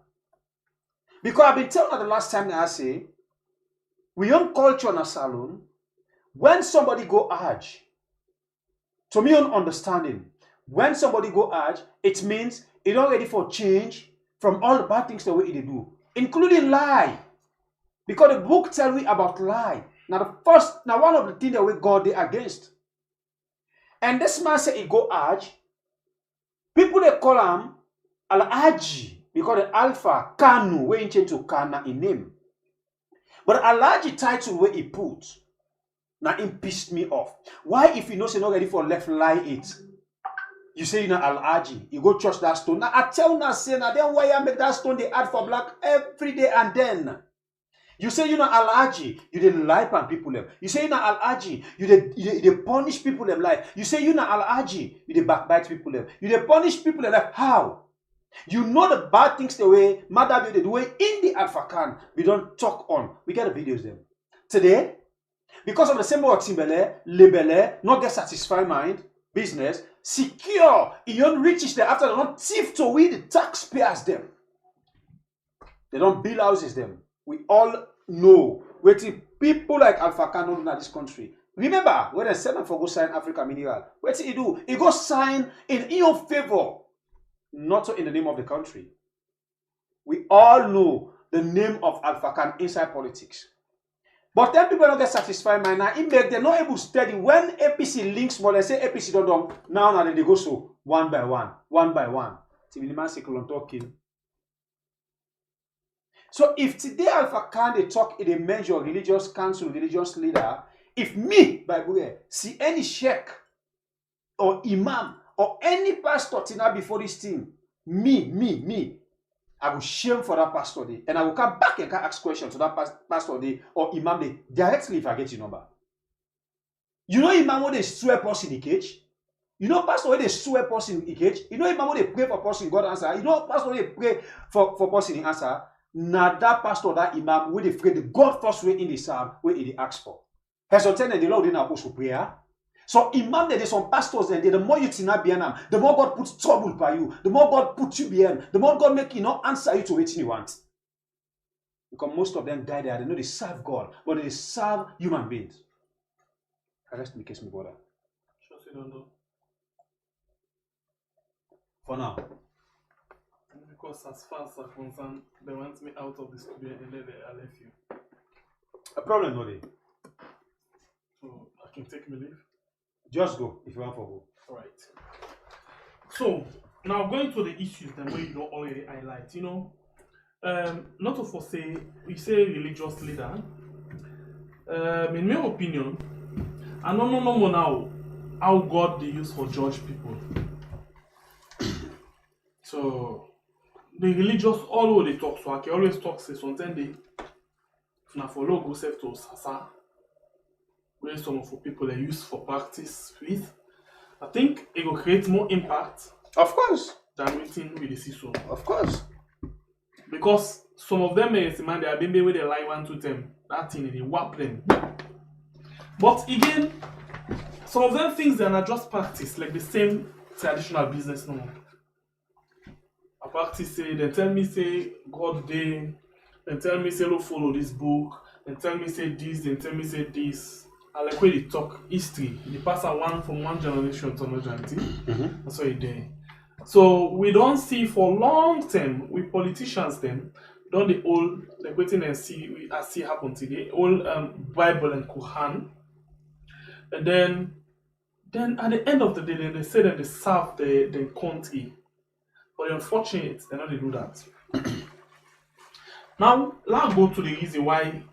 Because I've been telling her the last time that I say, we own culture in a salon. When somebody go Hajj, to me, on understanding, when somebody go Hajj, it means it's not ready for change from all the bad things the way they do, including lie. Because the book tells me about lie. Now one of the things that we God they against. And this man said he go Hajj. People they call him Al-Haji because the Alpha Kanu where he change to Kana in name. But Al-Haji title where he put. Now it pissed me off. Why if you know you're not ready for left lie it? You say you know Al-Haji, you go trust that stone. Now I tell now say now then why I make that stone they add for black every day and then. You say you know Al-Haji, you didn't lie on people them. You say you know Al-Haji, you did punish people them life. You say you know Al-Haji, you did backbite people them. You did punish people them life. How? You know the bad things the way Mother did the way in the Alpha Khan we don't talk on. We get the videos them. Today, because of the same work Timbele, Lebele, not get satisfied mind, business, secure in your riches there after they don't thief to we the taxpayers them. They don't build houses them. We all know waiting people like Alpha Khan in this country. Remember when they send them for go sign Africa Mineral, what did he do? He go sign in your favor, not in the name of the country. We all know the name of Alpha Khan inside politics. But then people don't get satisfied mind now. It make them not able to study when APC links more. They say APC don't now they go so one by one. Talking. So if today Alpha Khan they talk in a major religious council, religious leader, if me, Bangura, see any sheikh or imam or any pastor tina before this thing, me, I will shame for that pastor day. And I will come back and ask questions to that pastor day or imam day directly if I get your number. You know imam when they swear person in the cage? You know pastor when they swear person in the cage? You know imam when they pray for person God answer? You know pastor when they pray for person in answer? Now that pastor, that imam, when they pray the God first way in the psalm, where he ask for. Has obtained the Lord in our post prayer. So imam there, there's some pastors and the more you tina behind, the more God puts trouble by you, the more God puts you behind, the more God make answer you to what you want. Because most of them die there, they know they serve God, but they serve human beings. I rest my case, my brother. For now. Because as far as I'm concerned, they want me out of the studio and then I left you. A problem, no day. So I can take me leave? Just go if you want for go. Alright. So now going to the issues that we don't already highlight, not to foresay, we say religious leader. In my opinion, I don't know now how God they use for judge people. So the religious all they talk, so I can always talk say something they if na follow go self to sasa. Where some of the people they use for practice with, I think it will create more impact. Of course. Than waiting with the CISO. Of course. Because some of them may man they are being with the lie one to them. That thing they whap them. But again, some of them things that are just practice, like the same traditional business no. I practice say, they tell me say God day, they tell me say follow this book, they tell me say this, they tell me say this. I like when they talk history, they pass from one generation to another generation. That's what it did. So we don't see for long term with politicians them, don't the old like waiting and see I see happen today, old Bible and Quran. And then at the end of the day they say that they serve the country. But unfortunately, they don't do that. Now, let's go to the reason why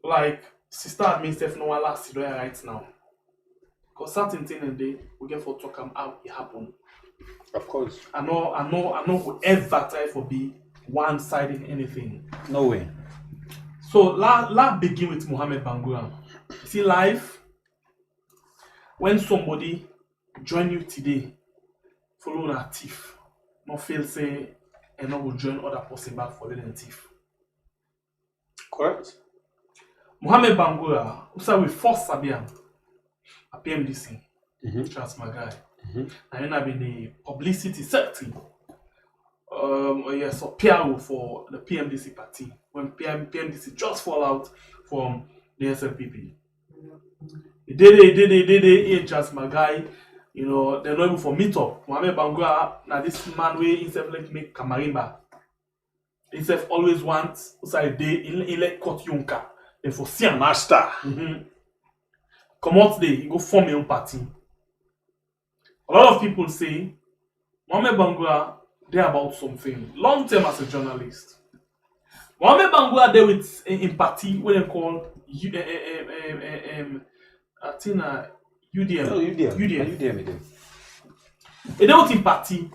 like sister admin self no one last right now. Because certain thing and they we get for talk how it happened. Of course. I know whoever try for be one side in anything. No way. So let's begin with Mohamed Bangura. See life when somebody join you today, follow a thief, not feel say and not will join other person back for letting thief. Correct. Mohamed Bangura, who said we first Sabian at PMDC, Charles Magai. And then I've been the publicity secretary. So PRO for the PMDC party when PMDC just fall out from the SLPP. He did it, Charles Magai, they're not able for meet up. Mohamed Bangura, now this man way himself like make Kamarimba. Himself always wants, say he like cut Yunka. Then for see a master. Come out there, he go form your own party. A lot of people say Mohamed Bangura they're about something long term as a journalist. Mohamed Bangura there with in party what they call I think UDM. UDM. They don't in party.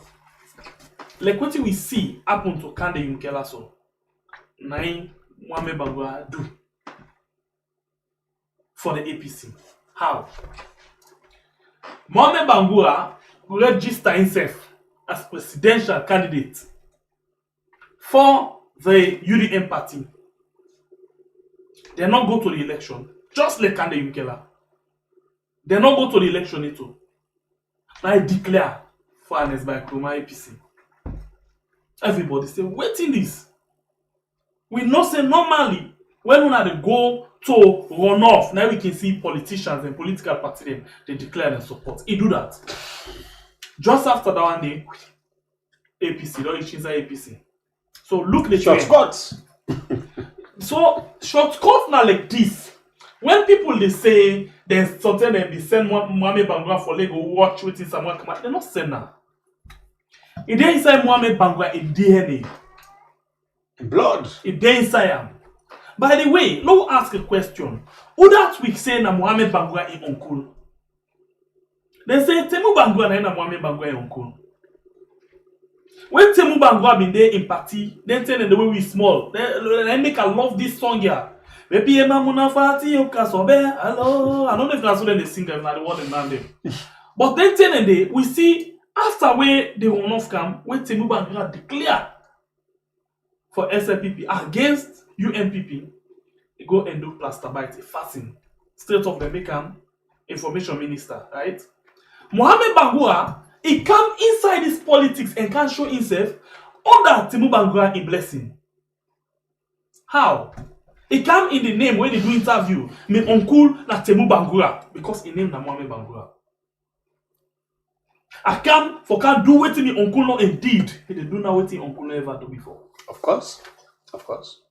Like what we see happen to Kande Yunkela so. Nine Mohamed Bangura do for the APC. How? Mohamed Bangura register himself as presidential candidate for the UDM party. They not go to the election, just like Kande Yunkela. They not go to the election at all. Now I declare fairness by Kroma APC. Everybody say, waiting this. We know say normally when we have to go to run off, now we can see politicians and political parties they declare their support. He do that. Just after that one day, APC, don't you change APC. So look the shortcuts. So shortcuts now like this. When people they say there's something they be send Mohamed Bangura for Lego watch waiting someone come out, they're not saying that. It dey inside Mohamed Bangura in DNA. In blood. It dey inside him. By the way, let me ask a question. Who that week say na Mohamed Bangura is uncle? They say Temu Bangura na Mohamed Bangura is uncle. When Temu Bangura been there in party, then tell them the way we small. They make I love this song here. Maybe Emma Munafati Okasobe. Hello. I don't know if that's what they sing them, not the one and them. But then tell them we see after where they run off camp, when Temu Bangura declare for SLPP against UNPP, they go and do plaster bite, fasting. Straight off the make information minister, right? Mohamed Bangura, he come inside this politics and can show himself under Temu Bangura in blessing. How? He come in the name when they do interview, me uncle na Temu Bangura because he name na Mohamed Bangura. I come for can do what me uncle no indeed. He dey do now what uncle never do before. Of course. Of course.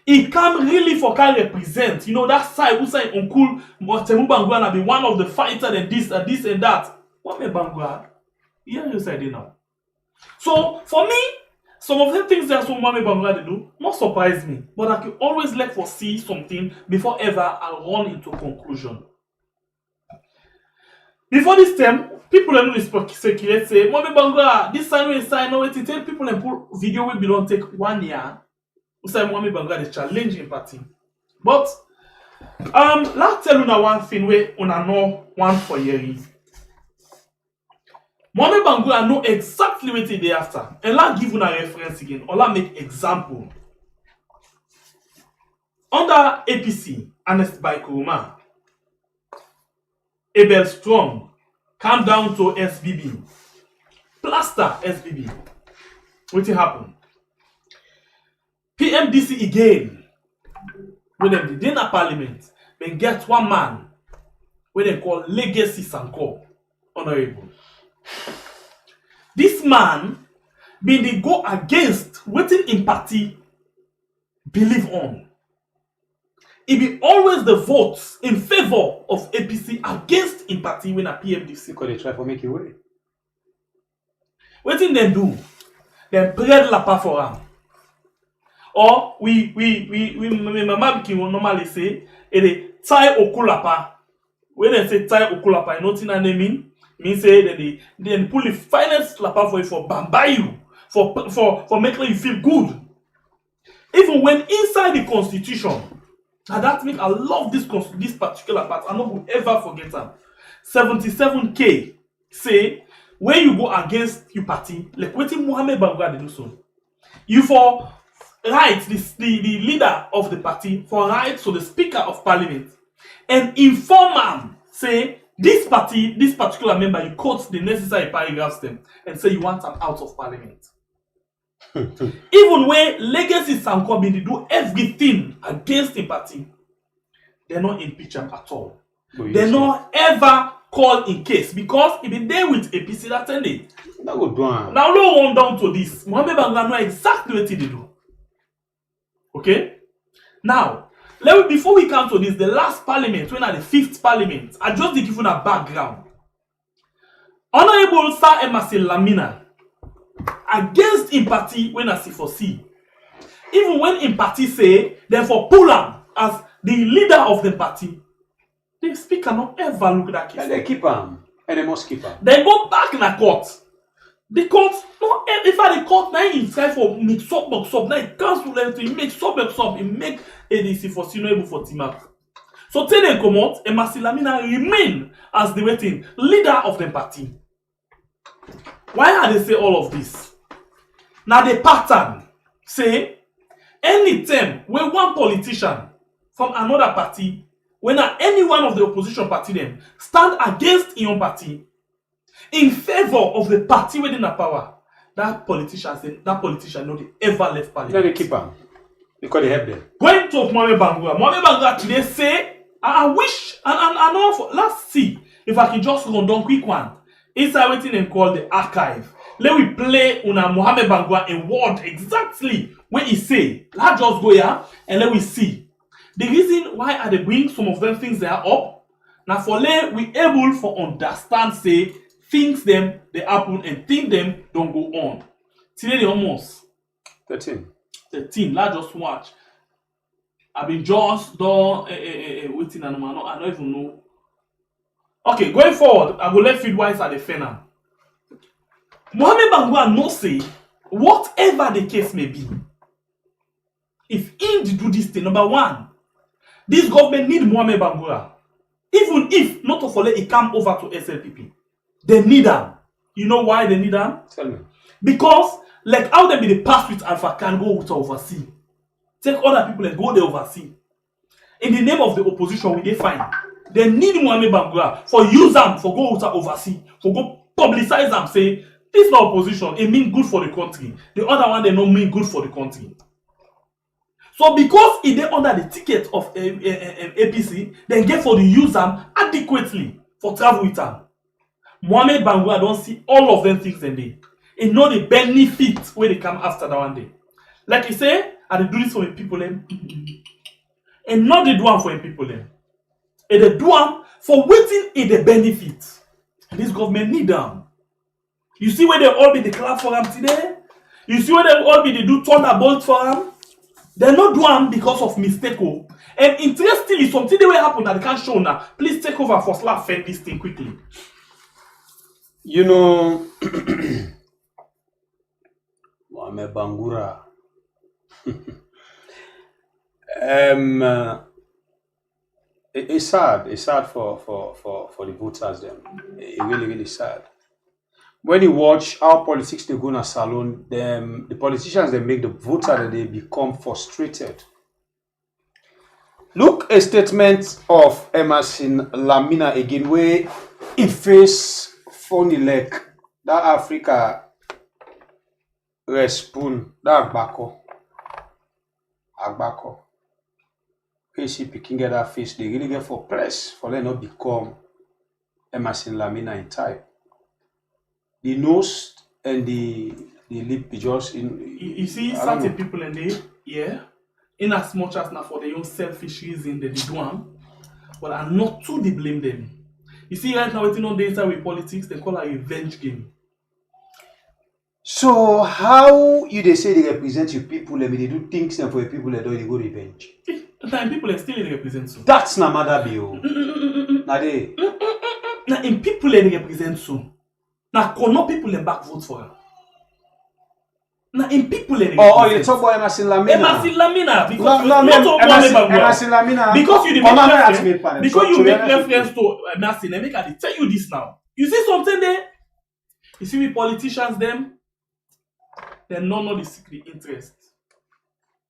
He come really for can represent, you know, that side who say uncle Temu Bangura na be one of the fighters and this and that. Mohamed Bangura, yeah, you said it now. So for me, some of the things that Mohamed Bangura they do not surprise me, but I can always like for see something before ever I run into conclusion. Before this time, people don't speculate say Mohamed Bangura this sign will sign no waiting. Tell people and put video will be don't take 1 year. We say Mohamed Bangura the challenging party, but let's tell you now one thing where una know one for years. Mohamed Bangura know exactly what they after. And let's give you a reference again. Or let's make example. Under APC, Ernest Bai Koroma, Abel Strong, come down to SBB. Plaster SBB. What happened? PMDC again. When they did in parliament, they get one man where they call Legacy Sanko, honorable. This man been they go against waiting in party believe on. It be always the votes in favor of APC against in party when a PMDC. Because they try to make it way. What thing they do? They spread la part for him. Or we mama qui will normally say it is tie okulapa. When they say tie okulapa, you know what I mean? Mean say that they pull the finest slapper for you for bamba you for making you feel good. Even when inside the constitution, and that means I love this particular part. I don't will ever forget them. 77K say when you go against your party, like what Mohamed Bangura they do so. You for right the leader of the party for right to the speaker of parliament and inform him say. This party, this particular member, you quote the necessary paragraphs them and say you want them out of parliament. Even when Legacy Sanko they do everything against the party, they're not impeach him at all. They're not ever call in case because if they with APC that ended. Now no one down to this. Mohamed Bangura know exactly what they do. Okay? Now before we come to this, the last parliament, when at the 5th parliament, I just give you a background. Honorable Sir Emerson Lamina against in party when I see for C. Even when in party say, therefore pull him as the leader of the party, the speaker not ever look at that case. And they keep him. And they must keep him. They go back in a court. The court, no, if I the court, now he try for mix up, now he cancel everything, he makes up, he make ADC for able for team up. So tell them come out, and Masilamina remain as the waiting leader of the party. Why are they say all of this? Now the pattern say anytime when one politician from another party, when any one of the opposition party them stand against your party in favor of the party within the power, that politician know they ever left parliament. Then they keep him. Because they help them. Going to Mohamed Bangura. Mohamed Bangura today say, I wish, and I know, let's see if I can just run down quick one. Inside waiting and call the archive. Let we play una Mohamed Bangura a word exactly what he say. Let's just go here and let we see. The reason why I they bring some of them things they are up, now for let we able for understand say things them they happen and think them don't go on. Today they almost 13. Let's just watch. I've been just done waiting and I don't even know. Okay, going forward, I will let Feedwise at the final. Mohamed Bangura no say whatever the case may be. If he do this thing, number one, this government need Mohamed Bangura. Even if not to follow it come over to SLPP. They need them. You know why they need them? Tell me. Because like how they be the pass with Alpha can go to oversee. Take other people and go there oversee. In the name of the opposition, we they find. They need Mohamed Bangura for use them for go out oversee, for go publicize them, say this not opposition, it mean good for the country. The other one they don't mean good for the country. So because it they under the ticket of APC, then get for the use them adequately for travel with them. Mohamed Bangura don't see all of them things in there. It know the benefits where they come after that one day. Like you say, and they do this for the people them. And not they do one for the people them. And they do one for waiting in the benefits. And this government need them. You see where they all be declared for them today? You see where they all be they do thunderbolt for them? They not do them because of mistake. And interestingly, something that will happen that they can't show now. Please take over for slap fend this thing quickly. You know, Mohamed Bangura. It's sad. It's sad for the voters. Them, it really sad. When you watch how politics they go in a salon, the politicians they make the voter that they become frustrated. Look a statement of Emerson Lamina again, where he face funny leg that Africa respond that Agbako. PC picking get that face, they really get for press for them not become Emerson Lamina in type. The nose and the lip just in. You see, certain people in there, yeah, in as much as now for their own selfish reason they do them, but I'm not too to blame them. You see, right now, waiting on the inside with politics, they call it a revenge game. So, how you they say they represent your people, they do things and for the people that don't go revenge? Now, people are still represent so. That's not matter, Bio. Now, they. Now, in people they represent so. Now, no people they back vote for them. Now, in people they represent. Oh, you talk about Emerson Lamina. Emerson Lamina, because Emerson Lamina. Because you make reference to Emerson, I make tell you this now. You see something there? You see we politicians them, they none know the secret interest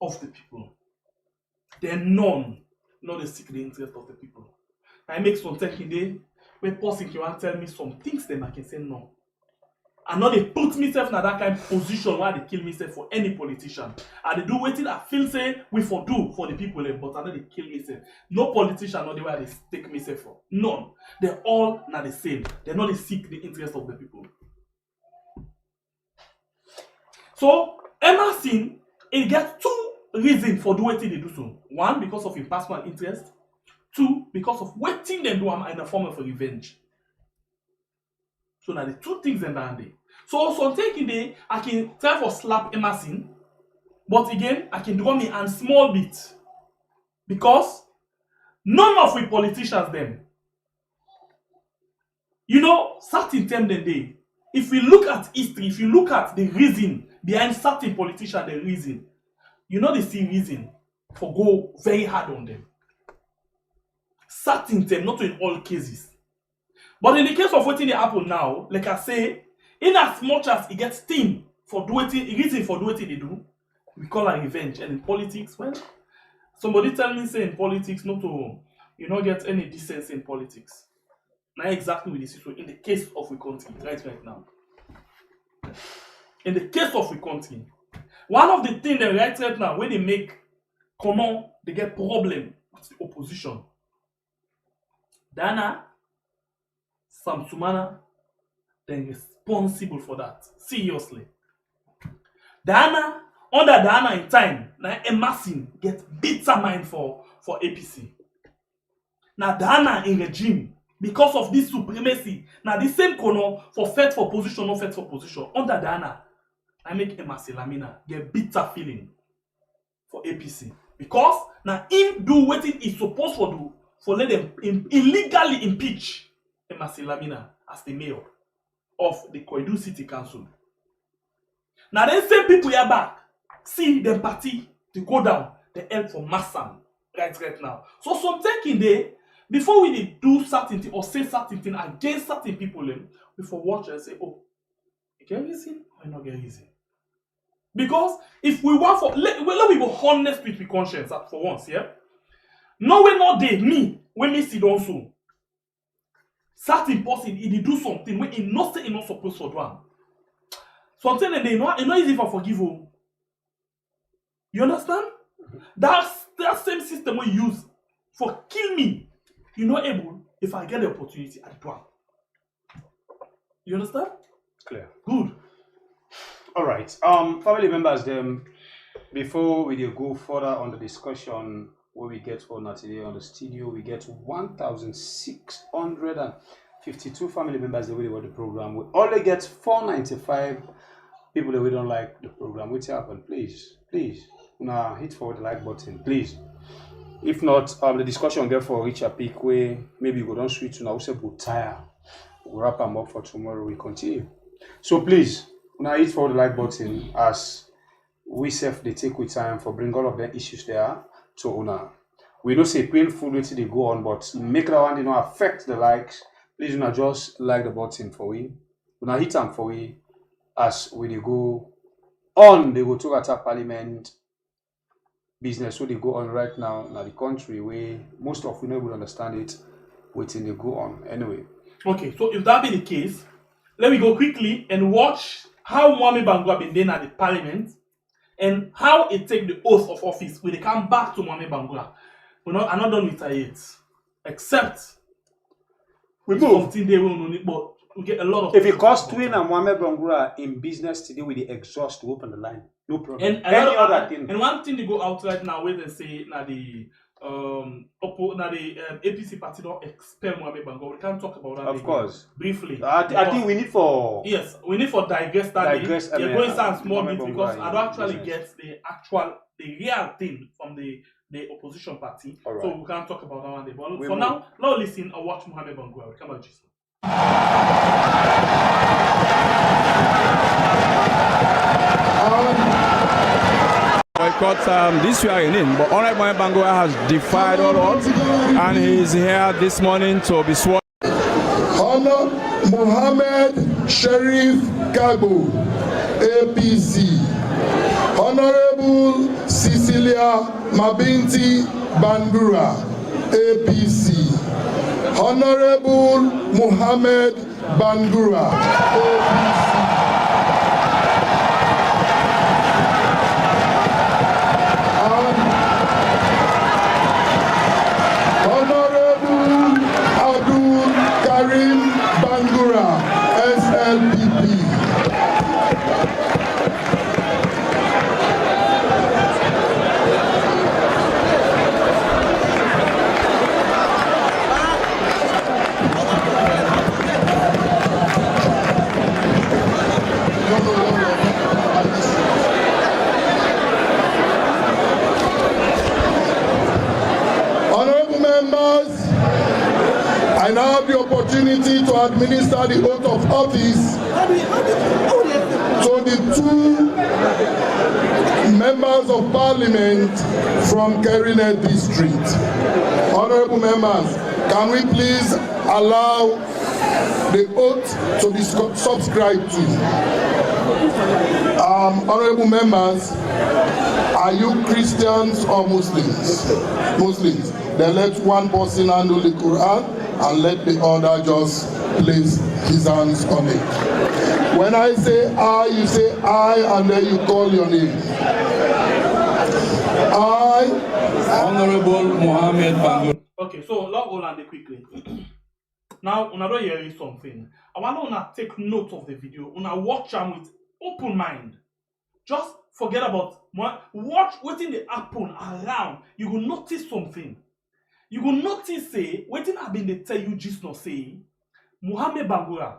of the people. They none know the secret interest of the people. I make some thinking there, where person can tell me some things them I can say no. And now they put myself in that kind of position where they kill myself for any politician. And they do waiting I feel say we for do for the people, but I know they kill myself. No politician know the way they take myself for. None. They're all not the same. They're not the seek the interest of the people. So Emerson, it gets two reasons for doing what they do so. One, because of his personal interest. Two, because of waiting they do in the form of a revenge. So now the two things in that day. So taking day, I can try for slap Emerson, but again, I can draw me a small bit. Because none of we politicians them. You know, certain time the day. If we look at history, if you look at the reason behind certain politicians, the reason, you know they see reason for go very hard on them. Certain time, not in all cases. But in the case of what they happen now, like I say, in as much as it gets thing for doing reason for doing what they do, we call it revenge. And in politics, well, somebody tell me say in politics not to you not get any decency in politics. Now exactly with this situation in the case of we country right now. In the case of we country, one of the things they right now when they make comment, they get problem with the opposition. Dana Samsumana, they're responsible for that. Seriously. Under Dana in time, now Emerson get bitter mind for APC. Now Dana in regime, because of this supremacy, now the same kono for fight for position, no fight for position. Under Dana, I make Emerson Lamina get bitter feeling for APC. Because now him do what he's supposed to do for let them illegally impeach Emerson Lamina as the mayor of the Koidu City Council. Now then same people here back see the party to go down, the help for Massam right now. So some taking there, before we do certain thing or say certain thing against certain people, before watch and say, oh, you get reason or not get reason? Because if we want for let me be honest with my conscience for once, yeah. No way, not they, me, when me sit down so. Certain person, he did do something when he not say he not supposed to do. Something that they know, it's not easy for forgive you. You understand? That same system we use for kill me, you're not able, if I get the opportunity, I do. You understand? Clear. Good. All right. Family members, then, before we go further on the discussion, where we get for today on the studio, we get 1,652 family members that really want the program. We only get 495 people that we don't like the program. What's happen? Please, now hit for the like button, please. If not, the discussion therefore reach a peak where maybe we don't switch to now. We tire. We'll wrap them up for tomorrow. We continue. So please, now hit for the like button as we self they take with time for bring all of the issues there to Una. We don't say painful way they go on, but make that one affect the likes. Please not just like the button for we. Una hit them for we as we they go on. They go to attack Parliament business. So they go on right now in the country where most of we know will understand it. Waiting they go on anyway. Okay, so if that be the case, let me go quickly and watch how Mohamed Bangura been there at the Parliament and how it take the oath of office when they come back to Mohamed Bangura. I'm not done with it yet. Except we move. Something they will know, but we get a lot of. If it costs Twin and Mohamed Bangura in business today with the exhaust to open the line, no problem. And any other thing. And one thing they go out right now where they say now the APC party don't expel Mohamed Bangura. We can't talk about that. Of course. Briefly. I think we need for digress that. You're going some small bit because I don't actually get the real thing from the opposition party. Right. So we can't talk about that one day. But for now, now listen and watch Mohamed Bangura. Come on, Jesus. Boycott this year in, but Honorable Mohamed Bangura has defied all odds, and he is here this morning to be sworn. Honor Mohamed Sharif Kagbo, APC. Honorable Cecilia Mabinti Bangura, APC. Honorable Mohamed Bangura, APC. Honorable Abdul Karim Bangura, SLPP. Honorable members, I now have the opportunity to administer the oath of office to the two members of Parliament from Kerinet District. Honorable members, can we please allow the oath to be subscribed to? Honorable members, are you Christians or Muslims? Muslims. Then let one person handle the Quran and let the other just place his hands on it. When I say I, you say I, and then you call your name. I, Honorable Mohamed Bangura. Okay, so log hold on quickly. Now, una don't hear something. I want to take note of the video. Una watch them with open mind. Just forget about watch waiting the happen around. You will notice something. You will notice say waiting have been they tell you just not say Mohamed Bangura,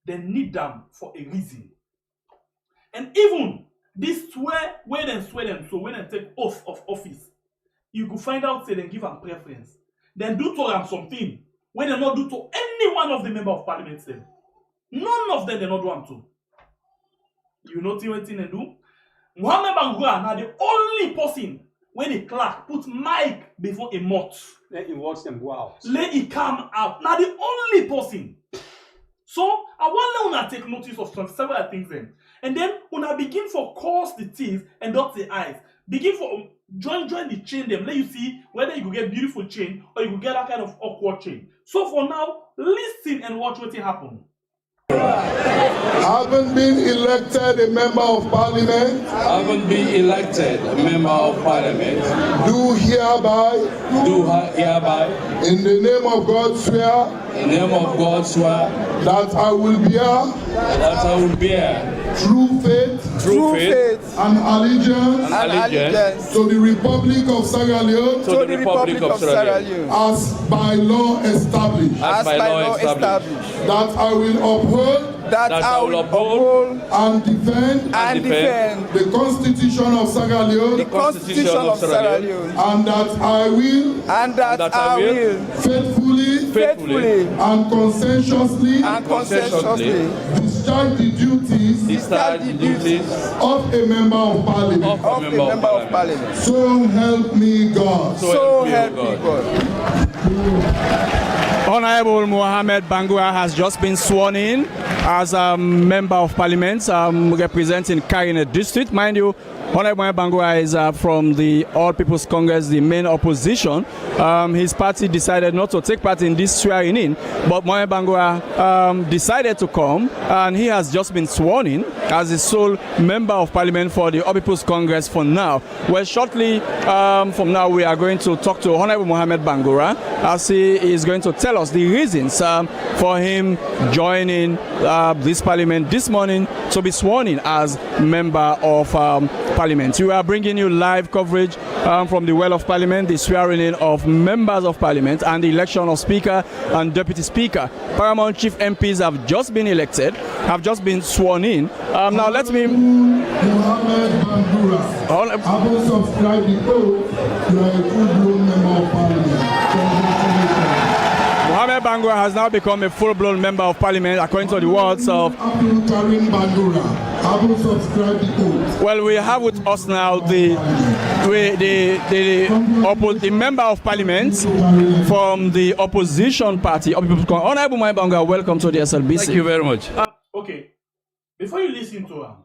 they need them for a reason. And even this swear them so when they take oath of office, you could find out say they give them preference. Then do to them something when they not do to any one of the member of Parliament them. None of them they not do them to. You know what they do? Mohamed Bangura now the only person when the clerk put mic before a mouth. Let him watch them go out. Let it come out. Now the only person. So I want to take notice of some several things then. And then when I begin for cross the teeth and dot the eyes, begin for Join the chain them. Let you see whether you could get beautiful chain or you could get that kind of awkward chain. So for now, listen and watch what will happen. Haven't been elected a member of parliament. Haven't been elected a member of parliament. Do hereby. In the name of God swear. In the name of God swear. That I will bear. That I will bear. True faith. True faith. And allegiance. To the Republic of Sierra Leone. To the Republic of Sierra Leone. As by law established. As by law established. That I will uphold. That I will uphold and defend the Constitution of Sierra Leone. The Constitution of Sierra Leone. And that I will. Faithfully and conscientiously discharge the duties of a member of parliament. So help me God. So help me God. Honorable Mohamed Bangura has just been sworn in as a member of parliament representing Karine district. Mind you, Honorable Mohamed Bangura is from the All People's Congress, the main opposition. His party decided not to take part in this swearing in, but Mohamed Bangura decided to come, and he has just been sworn in as the sole member of parliament for the All People's Congress for now. Well, shortly from now, we are going to talk to Honorable Mohamed Bangura as he is going to tell us the reasons for him joining this parliament this morning to be sworn in as member of Parliament. We are bringing you live coverage from the Well of Parliament, the swearing in of members of Parliament and the election of Speaker and Deputy Speaker. Paramount Chief MPs have just been elected, have just been sworn in. Now let me... Mohamed Bangura, I will subscribe the oath. You are a full-blown member of Parliament. Mohamed Bangura has now become a full-blown member of Parliament according to the words of... Well, we have with us now the member of Parliament from the opposition party. Honorable Mohamed Bangura, welcome to the SLBC. Thank you very much. Okay, before you listen to her,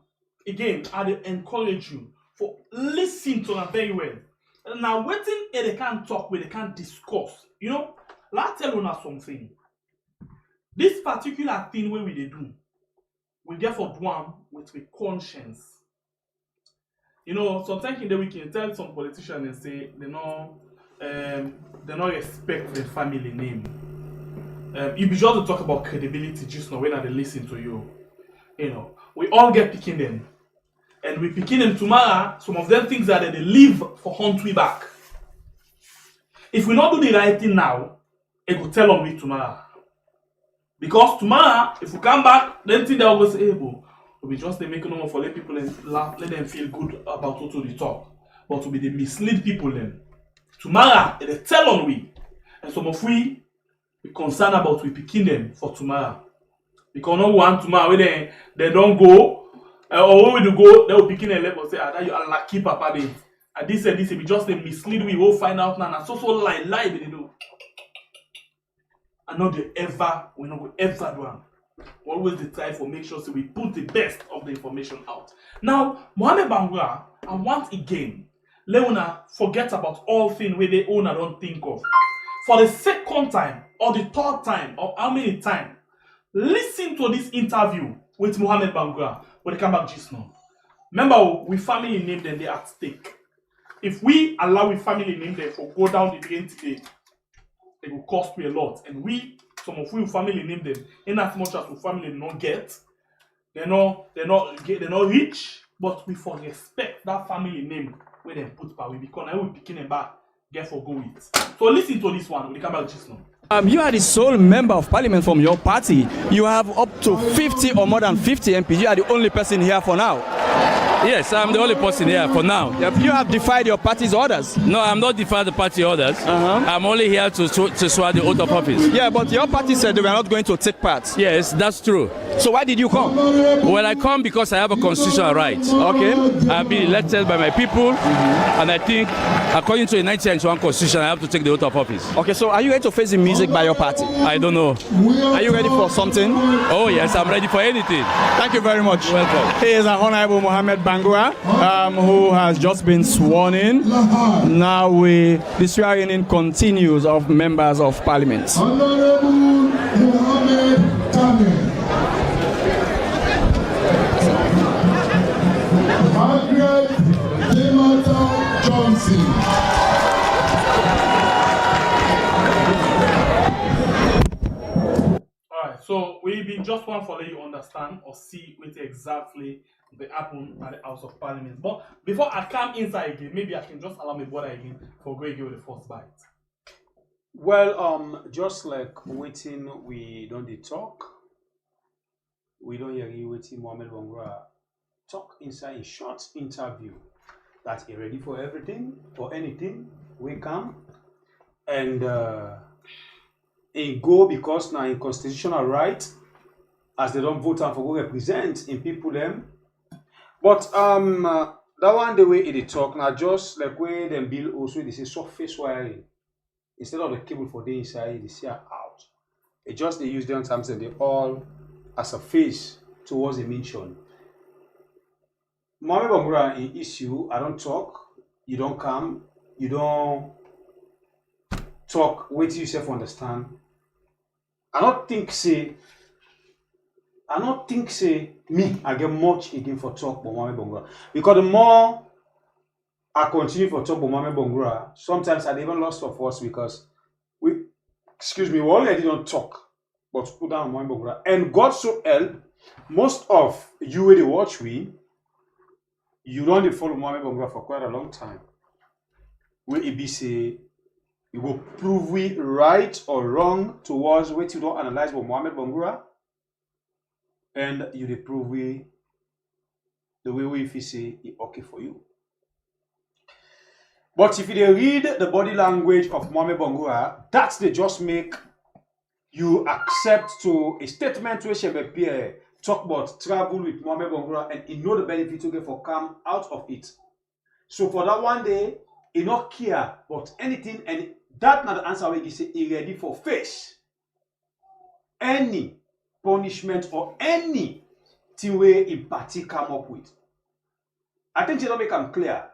again, I encourage you for listen to her very well. Now, waiting, they can't talk with, they can't discuss. You know, let's tell you something. This particular thing where we do, we get for one with conscience. You know, sometimes in the we can tell some politicians and say they not respect the family name. You be sure to talk about credibility just now when they listen to you. You know, we all get picking them, and we picking them tomorrow. Some of them things that they live for hunt we back. If we not do the right thing now, it will tell on we tomorrow. Because tomorrow, if we come back, then think they will say, hey, bro, we just make no more for let people and laugh, let them feel good about what we talk. But to be the mislead people then. Tomorrow, they tell on we. And some of we concerned about we picking them for tomorrow. Because no one tomorrow, when they don't go, or when we do go, they will picking them and say, ah, that you are lucky, papa. They. And this and this, we just they mislead we will find out now. And so lie, they do. And not we not go ever do. Always the try for make sure so we put the best of the information out. Now, Mohamed Bangura, I want again, Leona forget about all things where they own and don't think of. For the second time, or the third time, or how many times, listen to this interview with Mohamed Bangura when they come back just now. Remember, we family name them, they at stake. If we allow we family name them for go down the drain today, it will cost me a lot. And we, some of we family name them, in as much as we family not get, they're not rich, but we for respect that family name where they put power because I will picking them back, get for go with. So listen to this one when we come back just now. You are the sole member of parliament from your party. You have up to 50 or more than 50 MPs. You are the only person here for now. Yes, I'm the only person here for now. You have defied your party's orders. No, I'm not defying the party orders. I'm only here to swear the oath of office. Yeah, but your party said they were not going to take part. Yes, that's true. So why did you come? Well, I come because I have a constitutional right. Okay. I've been elected by my people, and I think, according to the 1991 Constitution, I have to take the oath of office. Okay, so are you going to face the music by your party? I don't know. Are you ready for something? Oh, yes, I'm ready for anything. Thank you very much. Welcome. He is an Honorable Mohamed Bangura. Bangura, who has just been sworn in. Now the swearing in continues of members of Parliament. Honorable Mohamed Bangura, Margaret Demata Johnson. So we be just one for let you understand or see what exactly they happen at the House of Parliament. But before I come inside again, maybe I can just allow me brother again for going give the first bite. Well, just like waiting, we don't talk. We don't hear you waiting. Mohamed Bangura talk inside a short interview that he ready for everything or anything. We come and. A go because now in constitutional right, as they don't vote and for go represent in people them. But that one the way it talk now just like where them bill also they say surface wiring instead of the cable for the inside they say out. It just they use them sometimes they all as a face towards a mission. Mohamed Bangura in issue, I don't talk, you don't come, you don't talk, wait till yourself understand. I don't think say me I get much again for talk about Mohamed Bangura. Because the more I continue for talk about Mohamed Bangura, sometimes I even lost of us because we already don't talk, but put down Mohamed Bangura. And God so help, most of you where they watch you don't follow Mohamed Bangura for quite a long time. Where it be say you will prove we right or wrong towards what you don't analyze with Mohamed Bangura, and you dey prove we the way we if you say it okay for you. But if you read the body language of Mohamed Bangura, that's they just make you accept to a statement where SLPP talk about travel with Mohamed Bangura and you know the benefit you get for come out of it. So for that one day, he not care about anything and that not the answer where he say he ready for face any punishment or any thing where in party come up with. I think they don't make them clear.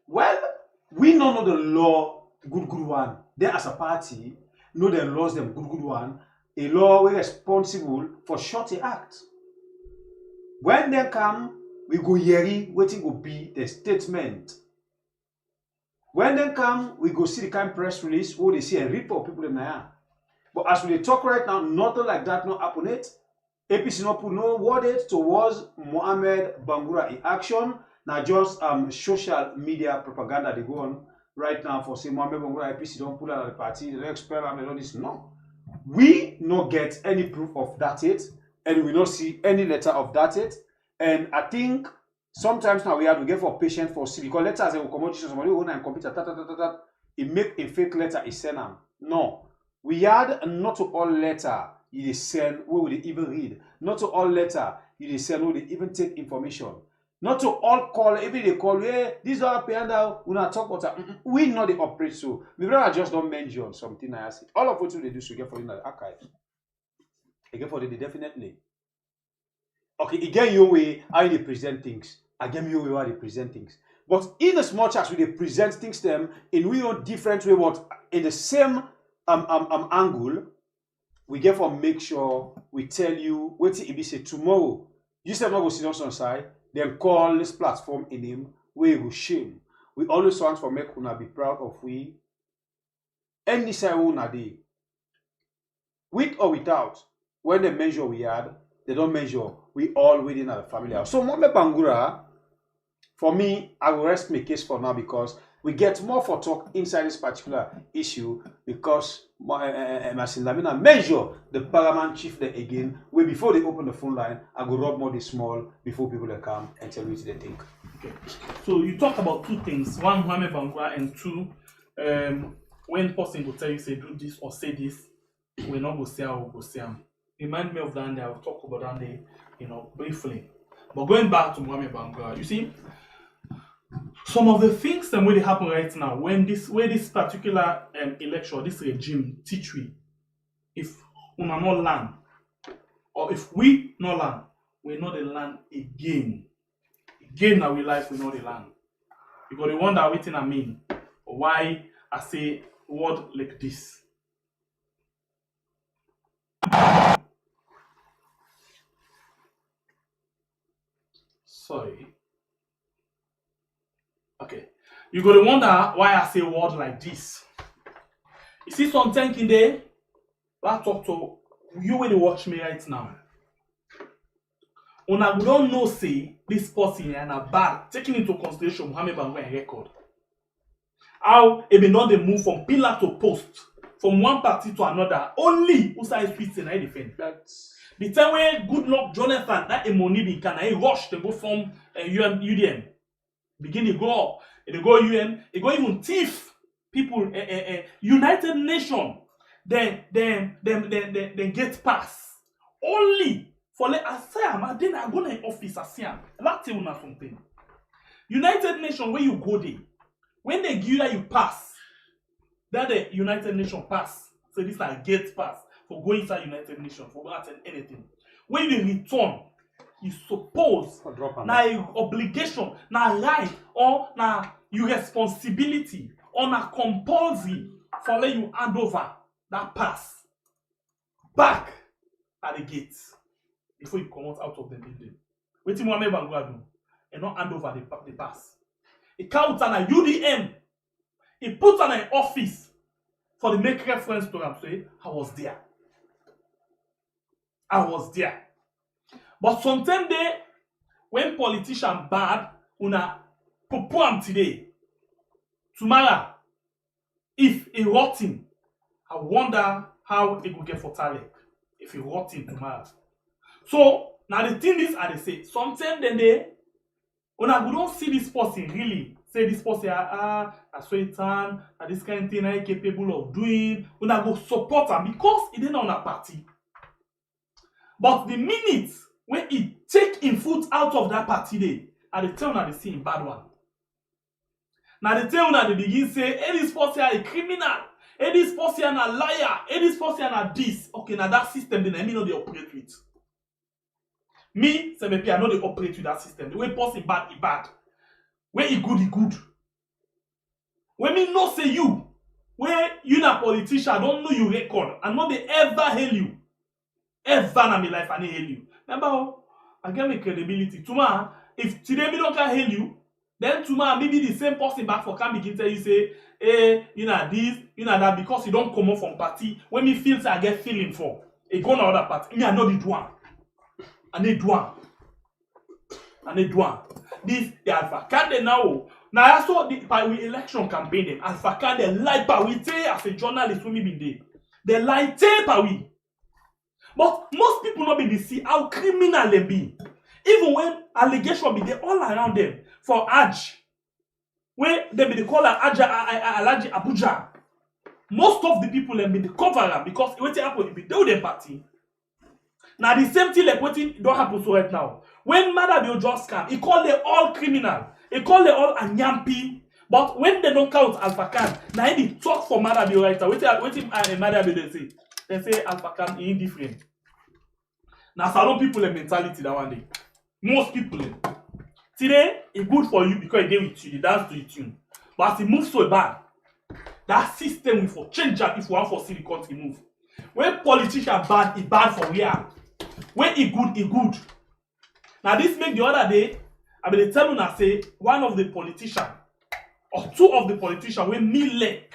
Well, we don't know the law good one. Then as a party, know the laws them good one. A law we responsible for short act. When they come, we go hearing waiting will be the statement. When they come, we go see the kind of press release where they see and read for people in there. But as we talk right now, nothing like that not happen it. APC not put no word towards Mohamed Bangura in action. Now just social media propaganda they go on right now for say Mohamed Bangura APC don't put out of the party, they don't expel and all this. No. We not get any proof of that it, and we not see any letter of that it. And I think sometimes now we have to get for patient for see because letters they will come out somebody who and computer it make a fake letter is send them. No. We had not to all letter you send where would they even read. Not to all letter you send where they even take information. Not to all call, even they call, hey, this is our panda, we not talk about that. We know they operate so. We rather just don't mention something I see. All of what they do so get for in the archives. Again for they definitely. Okay, again your way how they present things. Again your way how they present things. But in as much as we they present things them in we own different way, but in the same angle, we get for make sure we tell you what it be say tomorrow. You said not go sit on side. Then call this platform in him where you shame. We always want for make una be proud of we. Any side una day. With or without, when they measure we had, they don't measure we all within our family house. So Mohamed Bangura, for me, I will rest my case for now because we get more for talk inside this particular issue because Lamina measure the Paramount chief there again, where before they open the phone line, I go rub more this small before people they come and tell me what they think. Okay. So you talk about two things. One, Mohamed Bangura, and two, when person will tell you say do this or say this, we not go say or go say them. Remind me of that day, I'll talk about that day, briefly. But going back to Mohamed Bangura, you see, some of the things that will happen right now when this particular election, this regime teach we, if we not land, or if we not land, we not the land again. gain our life we know the land. You got to wonder what I mean, or why I say word like this. Sorry. Okay. You got to wonder why I say word like this. You see something in there? Let's talk to you when you watch me right now. Una don't know say this person and a bad taking into consideration Mohamed Bangura record. How it may not they move from pillar to post, from one party to another. Only Usai speaks and I defend. That's the time when good luck Jonathan that money be can I rush to go from UDM. Begin to go up, they go UN, they go even thief people United Nations. Then get pass. Only for let asam and then I go to office asam. That's una something. United Nations where you go there, when they give you pass, that the United Nations pass. So this like get pass for going inside United Nations for attend anything. When you return, you suppose na your obligation, na right or na your responsibility or na compulsory for let you hand over that pass back at the gate before you come out of the building. What did Mohamed Bangura do? And not hand over the pass. He counts on a UDM. He puts on an office for the make reference to him. Say, I was there. I was there. But sometimes they, when politicians bad, una perform today, tomorrow, if he rotting, I wonder how it will get for talent if he rotting tomorrow. So now the thing is, I say sometimes then they, una we don't see this person really say this person I sweatan and this kind of thing I capable of doing. Una go support him because he didn't on a party. But the minute when he take him foot out of that party day, at the time that they see him bad one. Now the time that they begin say, hey, this person is a criminal, hey, this person is a liar, hey, this person is this. Okay, now that system then I mean know they operate with. Me, SLPP, I know they operate with that system. The way person bad, he bad. When he good, he good. When me know say you, when you na politician, I don't know you record, I know they ever hail you. Ever in my life, I need hail you. Remember, I get my credibility. Tomorrow, if today me don't can hail you, then tomorrow maybe the same person back for can begin tell you say, hey, you know this, you know that, because you don't come up from party. When me feel say I get feeling for, it go to other party. Me I know the one. I need one. I need one. This the Alpha Cande now. Now I saw the we election campaign them. Alpha Cande lie pa we say as a journalist when me been there. They lie pa we. But most people not be to see how criminal they be. Even when allegations be there all around them for Aj. Where they be the call Alaji Abuja. Most of the people them be the cover because what happen be they them party. Now the same thing like what don't happen so right now. When Madabio just come, he call them all criminal. He call them all anyampi. But when they don't count Alpha Khan, now they talk for Madabio right now. What Madabio they say? They say Alpha Khan is indifferent. Now salon people the mentality that one day. Most people today it's good for you because they with you, they dance to your tune. But as it moves so bad, that system will for change that if you want for see the country move. When politician bad, it bad for real. When it good. Now this make the other day, I mean, they tell you now say one of the politicians or two of the politicians when me like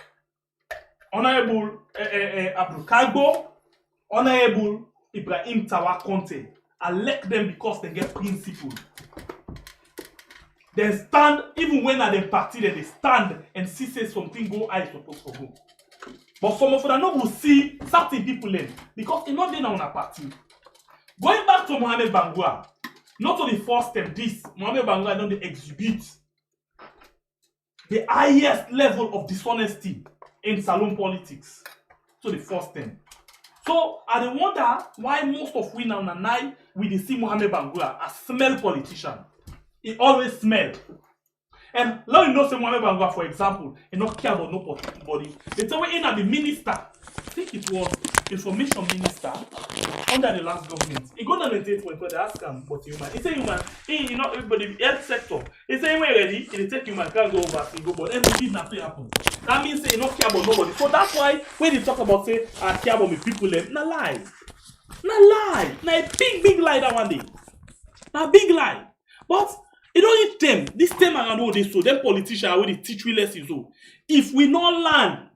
Honorable Abdul Kalbo, Honorable Ibrahim Tawa Conte, I elect them because they get principle. They stand even when at the party they stand and see say something go I supposed to go. But some of them will see certain people in because it's not there on a party. Going back to Mohamed Bangura, not to the first step, this Mohamed Bangura don't exhibit the highest level of dishonesty in salon politics. So the first thing. So I wonder why most of we now we see Mohamed Bangura as smell politician. He always smell. And now you know say Mohamed Bangura, for example, he not care about nobody. They tell me in the minister, I think it was information minister under the last government. He got on the date when they ask him, but human. He say human, you know, everybody, health sector. He say when ready, he take human, can't go over, he go, but everything nothing happen. That means say he don't care about nobody. So that's why when they talk about say I care about me people, na lie. Na lie. Na a big lie that one day. Na big lie. But it don't reach them. This time around all this, so them politicians are they teach we lessons. So if we not learn,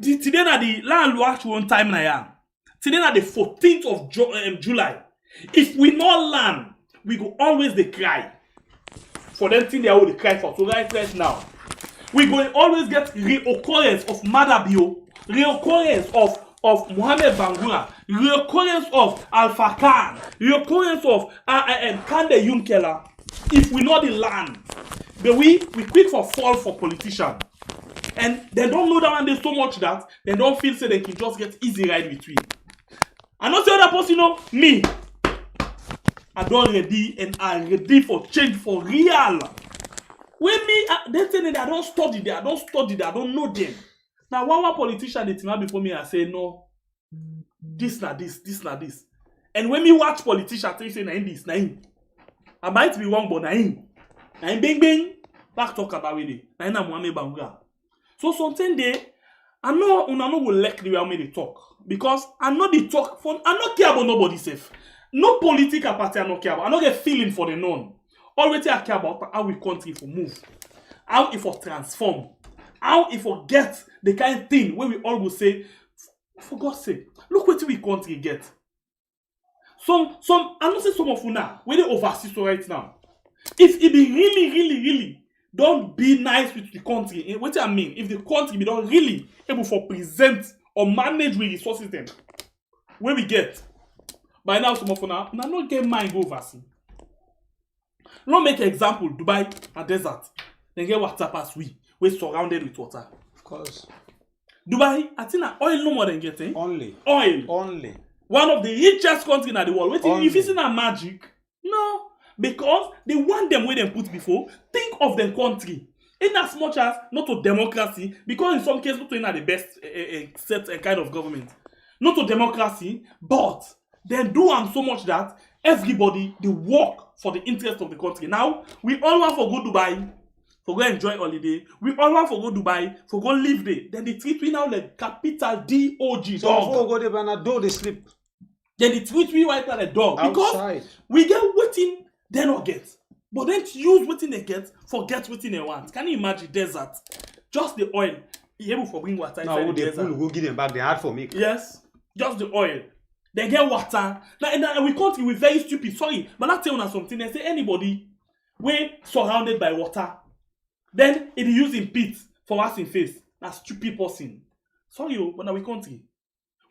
today na the land watch one time na ya. Today na the 14th of July. If we not learn, we go always they cry. For them thing they are all they cry for. So right now, we go always get reoccurrence of Madabio, reoccurrence of Mohamed Bangura, reoccurrence of Alpha Khan, reoccurrence of Kande Yunkela. If we know the land, but we quick for fall for politicians. And they don't know that one day so much that they don't feel say they can just get easy ride with we. And not the other person, you know, me. I don't ready and I'm ready for change for real. When me, they say that I don't study there, I don't know them. Now one politician they tell before me, I say no, this na this. And when me watch politicians, they say na this, na him. I might be wrong, but na him. Na him bing. Back talk about it. Na him na Mohamed Bangura. So something there, I know una no will like the way they talk. Because I know they talk for I not care about nobody safe. No political party I not care about. I not get feeling for the known. Already I care about how we country for move. How it for transform. How it for get the kind of thing where we all will say, for God's sake, look what we country get. Some I don't say some of you now, where they oversee so right now. If it be really don't be nice with the country. What I mean, if the country be don't really able for present or manage with resources then, where we get. By now, some of you now not get mind go oversee. Not make example, Dubai, a desert. Then get water pass we're surrounded with water. Of course. Dubai, I think oil no more than getting. Only. Oil. One of the richest countries in the world. Wait, if it's not magic, no. Because they want them where they put before. Think of the country. In as much as not to democracy, because in some cases not to the best set kind of government. Not to democracy, but they do so much that everybody they work for the interest of the country. Now we all want to go Dubai, for go enjoy holiday. We all want to go Dubai, for go live there. Then they treat we now like capital DOG. So for go there and do they sleep. Then they treat we white like a dog. Outside. Because we get waiting. They not get. But then to use what they get, forget what they want. Can you imagine desert? Just the oil. You able for bring water inside the desert. Now go give them back the hard for me. Yes. Just the oil. They get water. Now we country we very stupid. Sorry. But I tell you something. They say anybody we surrounded by water. Then it using pit for us in face. That's stupid person. Sorry, but now we country.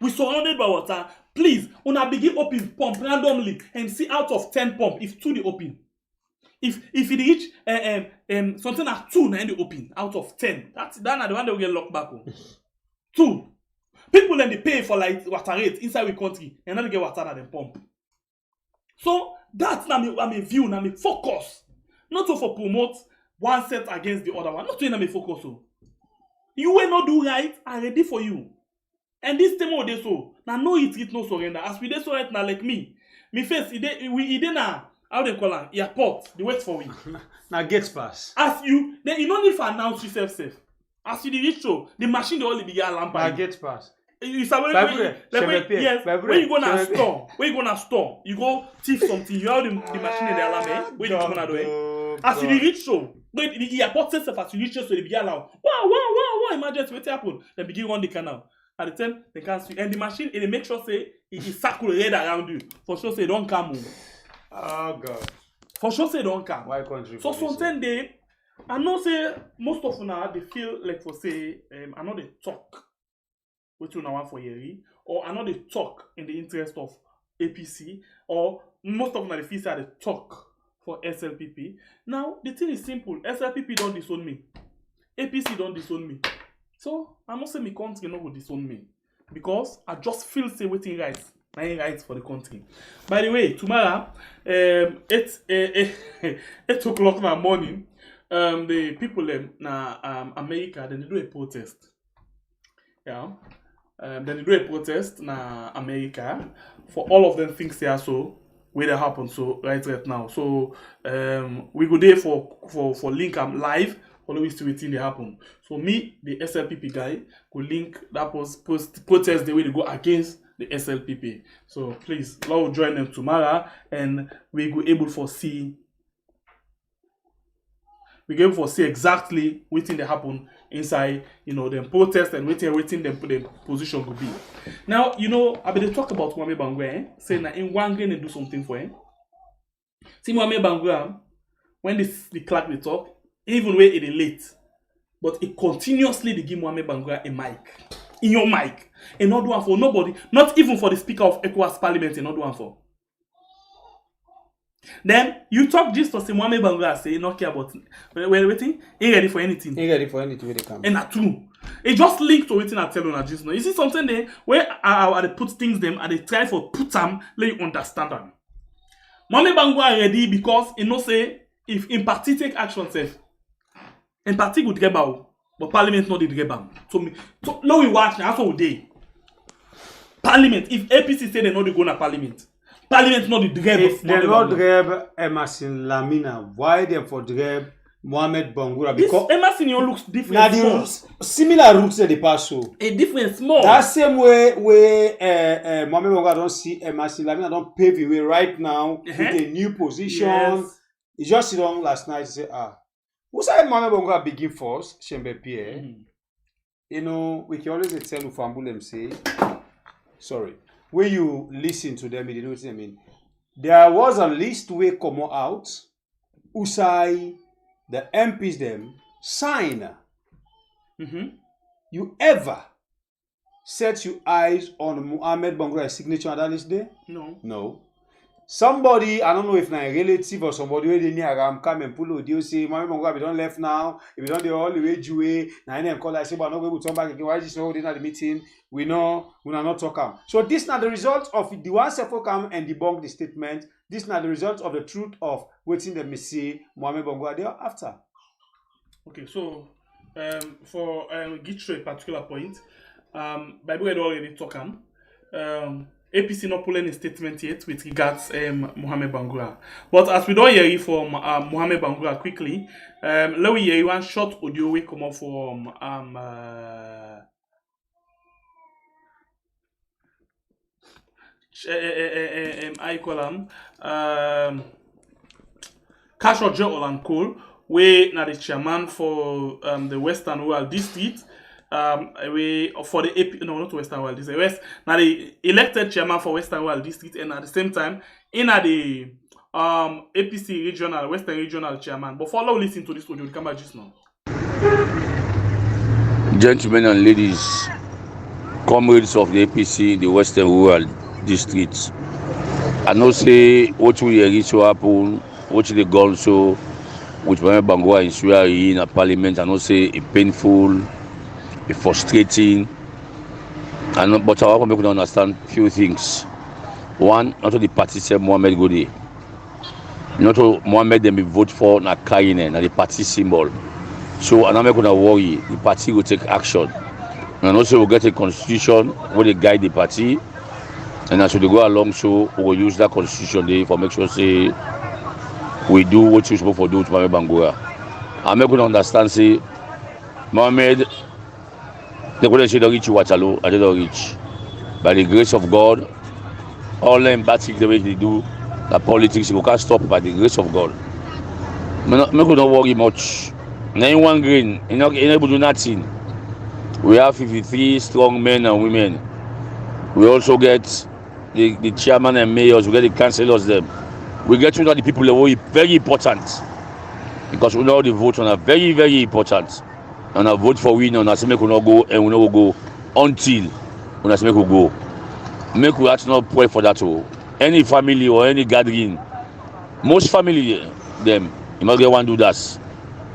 We surrounded by water. Please, when I begin open pump randomly and see out of 10 pump, if 2 they open. If it reach something like 2 na they open out of 10. That's the one that will get locked back. 2. People then they pay for like water rate inside the country and then they get water at the pump. So that's na me view, na me focus. Not to for promote one set against the other one. Not to na me focus. So. You will not do right, I'm ready for you. And this time of so now no it no surrender. As we dey so right now like me face we na how they call am airport. They wait for we. Now gate pass. As you then you don't need to announce yourself safe. As you reach so the machine dey only be your lamp. Now gate pass. You sabi when you go na store, you go thief something. You have the machine in the alarm. When you come on do as you reach so. When the airport says as you reach so they be alarm. Wow! Emergency what happen? They begin run the canal. At the time, they can't see. And the machine, it make sure say it is circle red around you. For sure say don't come. Oh God. For sure say don't come. Why country? So sometimes they, I know say most of now they feel like for say I know they talk which you now want for Yeri, or I know they talk in the interest of APC, or most of them they feel say they talk for SLPP. Now the thing is simple. SLPP don't disown me. APC don't disown me. So I must say my country not go disown me because I just feel say waiting rights, rights for the country. By the way, tomorrow, 8 o'clock in the morning, the people in America they do a protest. Yeah, then they do a protest na America for all of them things they are so where they happen so right now. So we go there for link live always to waiting they happen. So me, the SLPP guy, could link that protest the way they go against the SLPP. So please, Lord join them tomorrow and we go able to see exactly what thing they happen inside, them protest and waiting the position could be. Now, I been talk about Mohamed Bangura, saying that in one game they do something for him. See Mohamed Bangura, when the clerk they talk, even when it is late, but it continuously they give Mohamed Bangura a mic. In your mic. And not one for nobody, not even for the Speaker of ECOWAS Parliament, and not one for. Then you talk just to say Mohamed Bangura say not care about waiting, ain't ready for anything. Ain't ready for anything when they come. And that's true. It just linked to waiting I tell you just now. You see something there where I put things them and they try for put them, let you understand them. Mohamed Bangura ready because say if in party take action safe. In party good get but Parliament not did get bam. So now we watch now for day. Parliament, if APC say they not go na Parliament. Parliament not the dreb. If they not dreb Emerson Lamina, why them for dreb Mohamed Bangura? Because Emerson looks different. Now the roots, similar roots that they pass so. A different small. That same way Mohamed Bangura don't see Emerson Lamina don't pave the way right now with a new position. Yes. He just sit down last night and say who said Mohamed Bangura begin first? Shembe Pierre. We can always tell Ufambulem say sorry. When you listen to them, you know what I mean. There was a list where come out, Usai, the MPs them sign. You ever set your eyes on Mohamed Bangura's signature on that list there? No. Somebody, I don't know if a relative or somebody where they near Aram come and pull out, you say, Mohamed Bangura, we don't left now, if we don't do all the way Jew, now them call I say, but I'm not going to come back again. Why is this not holding at the meeting? We are not talking. So this is not the result of the one Sefo come and debunk the statement. This is not the result of the truth of waiting the Messi Mohamed Bangura there after. Okay, so for get to a particular point, Bible had already talked APC not pulling a statement yet with regards Mohamed Bangura. But as we don't hear it from Mohamed Bangura quickly, let me hear one short audio we come up from I call him Kasho Joe Olan Cole, we now the chairman for the Western Rural District. We for the AP, no, not Western World District. West now the elected chairman for Western World District, and at the same time in the APC regional Western regional chairman. But follow listen to this audio. Come back just now. Gentlemen and ladies, comrades of the APC, the Western Rural District. I know say what we hear to happen, what they gone so with Mohamed Bangura in Syria in a parliament. I know say a painful. Frustrating, but I want to understand few things. One, not to the party say Mohamed Gode, not to Mohamed them be vote for na Kaine na the party symbol. So I'm not going to worry. The party will take action, and also we'll get a constitution where they guide the party, and as we go along, so we will use that constitution there for make sure say we do what we're supposed to do to Mohamed Bangura. I'm not going to understand say Mohamed. They couldn't say the rich Waterloo, I didn't reach. By the grace of God, all them bad things the way they do, the politics, you can't stop by the grace of God. I could not worry much. Now in one green, you're not able to do nothing. We have 53 strong men and women. We also get the chairman and mayors, we get the councillors them. We get to know the people that are very important. Because we know the votes are very, very important. And I vote for we now, and I say make we not go, and we not go until when I say make we go. Make we actually not pray for that. Any family or any gathering, most family them, you must get one do that.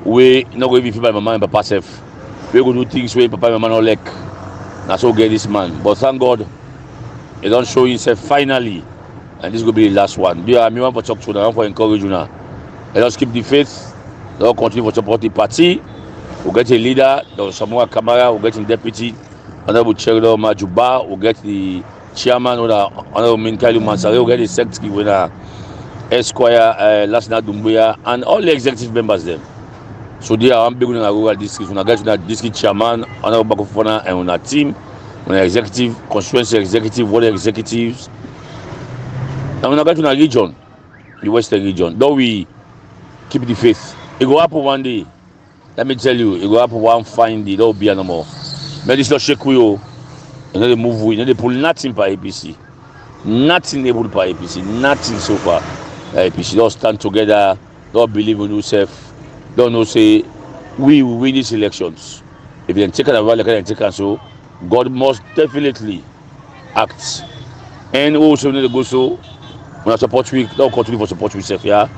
We not going to be by mama and papa self. We go do things where papa and mama not like. That's how get this man. But thank God, he don't show himself finally, and this will be the last one. Do you have me one for talk to now for encourage you now? Let us keep the faith. Let us continue to support the party. We'll get a leader, Samoa Kamara, we'll get a deputy, Honorable Chairman Majuba will get the chairman, Honorable Minkali Mansare will get the secretary, Esquire Lasna Dumbuya, and all the executive members then. So they are big in a rural district. When I get to that district chairman, Honorable Bakofona, and on our team, on our executive, constituency executive, ward executives. And when I get to the region, the Western region, though we keep the faith. It go up one day. Let me tell you, it go up one fine day. There will be no more. But this not shake we you know they move we, you know they pull nothing by APC. Nothing able by APC. Nothing so far. APC don't stand together. Don't believe in yourself. Don't know say we will win these elections. If they take a while, they take so God must definitely act. And also need to go so when I support we don't continue for support we self, yeah.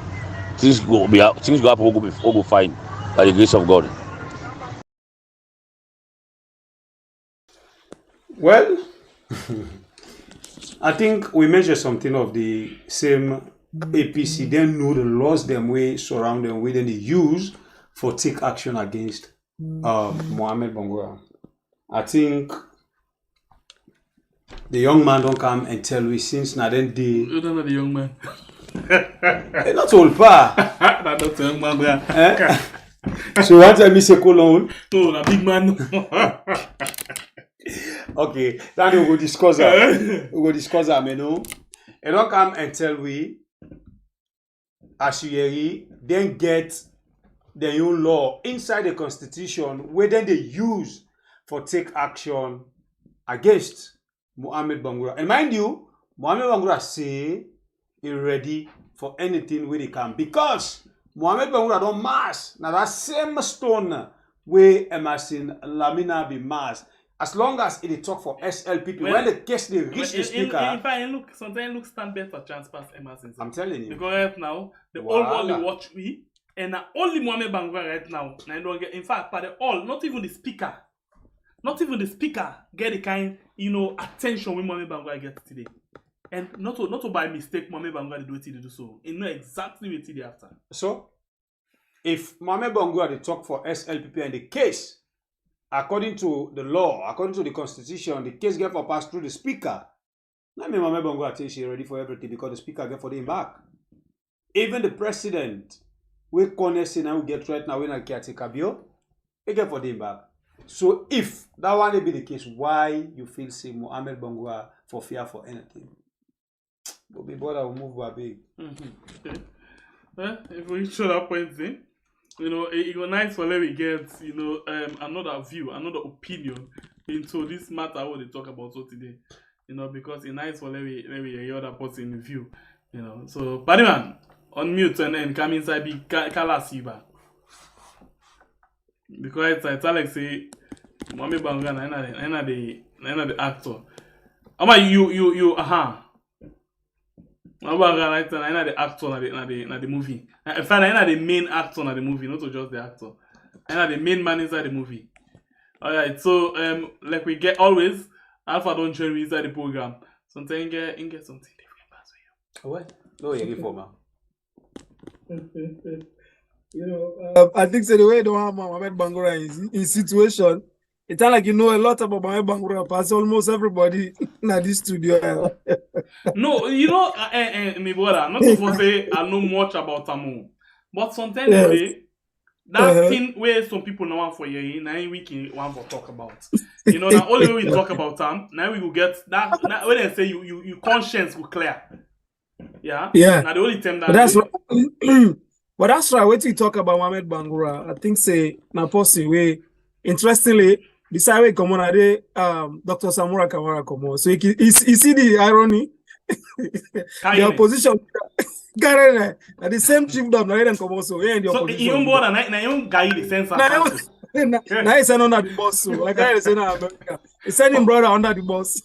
Things go up all go fine by the grace of God. Well, I think we measure something of the same APC. They know the laws them way surround them way then they use for take action against Mohamed Bangura. I think the young man don't come and tell me since now then they. You don't know the young man. Not old pa. Not the young man. So what tell me say Colon? No, the big man. Okay, then we go discuss that. We go discuss that, you know. And don't come and tell we as you then get the new law inside the constitution where then they use for take action against Mohamed Bangura. And mind you, Mohamed Bangura say he ready for anything where they can because Mohamed Bangura don't mass. Now that same stone where Emerson Lamina be mass. As long as it talk for SLPP, when the case they reach the speaker. In fact, look, sometimes look stand better chance pass Emerson. I'm telling you. Because right now, the all they watch me, and only Mohamed Bangura right now. I don't get. In fact, by the all, not even the speaker get the kind attention when Mohamed Bangura gets today. And not to by mistake, Mohamed Bangura do what he do so. He know exactly what he did after. So, if Mohamed Bangura they talk for SLPP and the case. According to the law, according to the constitution, the case get for pass through the speaker. Now me Mohamed Bangura tell she ready for everything because the speaker get for them back. Even the president, we connect now we get right now when I can't take a bill, he get for them back. So if that one be the case, why you feel say Mohamed Bangura for fear for anything? But be brother will move a big. If we show that point thing. It was nice for let me get, another view, another opinion into this matter what they talk about so today. Because it's nice for let me hear other person view. So Parliament, unmute and come inside be Kalasiba. Because it's Alex say Mohamed Bangura the actor. Ama you right now the actor na the movie. In fact, I the main actor na the movie, not just the actor. I the main man inside the movie. Alright, so like we get always, Alpha don't join me inside the program. Sometimes get something different pass for you. What? No, you give for I think so the way don't have Mohamed Bangura in situation. It's like a lot about Mohamed Bangura pass almost everybody in this studio. No, me brother, not to say I know much about Tamu, but sometimes that thing where some people know one for you, now we can one for talk about. Now only way we talk about them, now we will get that when they say you conscience will clear. Yeah. Now the only time that. But that's right. But that's right. When you talk about Mohamed Bangura, I think say na possible way. Interestingly. This way come on Dr. Samura Kamara come on. So you see the irony. The opposition Karen, the same chiefdom na them come also. Yeah, the opposition. So you more than na you guy the sense. Now he's under the boss. Like I say now America. He's sending brother under the boss.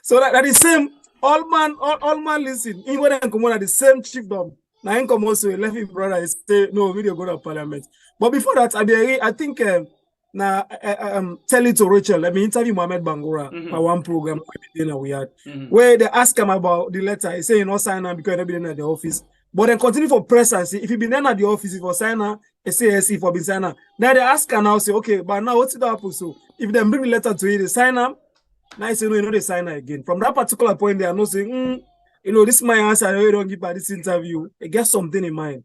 So that the same all man listen. Even when come on the same chiefdom. Now him come also left his brother and say no video go to Parliament. But before that I think now, tell it to Rachel. Let me interview Mohamed Bangura for one program we had, where they ask him about the letter. He say, sign on because he not been in the office. But then continue for press and see if he been there at the office, if you sign on, SASC for Bisana. Now they ask her now, say, okay, but now what's it happen? So if they bring the letter to you, they sign them. Now I say, no, you know, they sign her again. From that particular point, they are not saying, you know, this is my answer. I don't give by this interview. I get something in mind,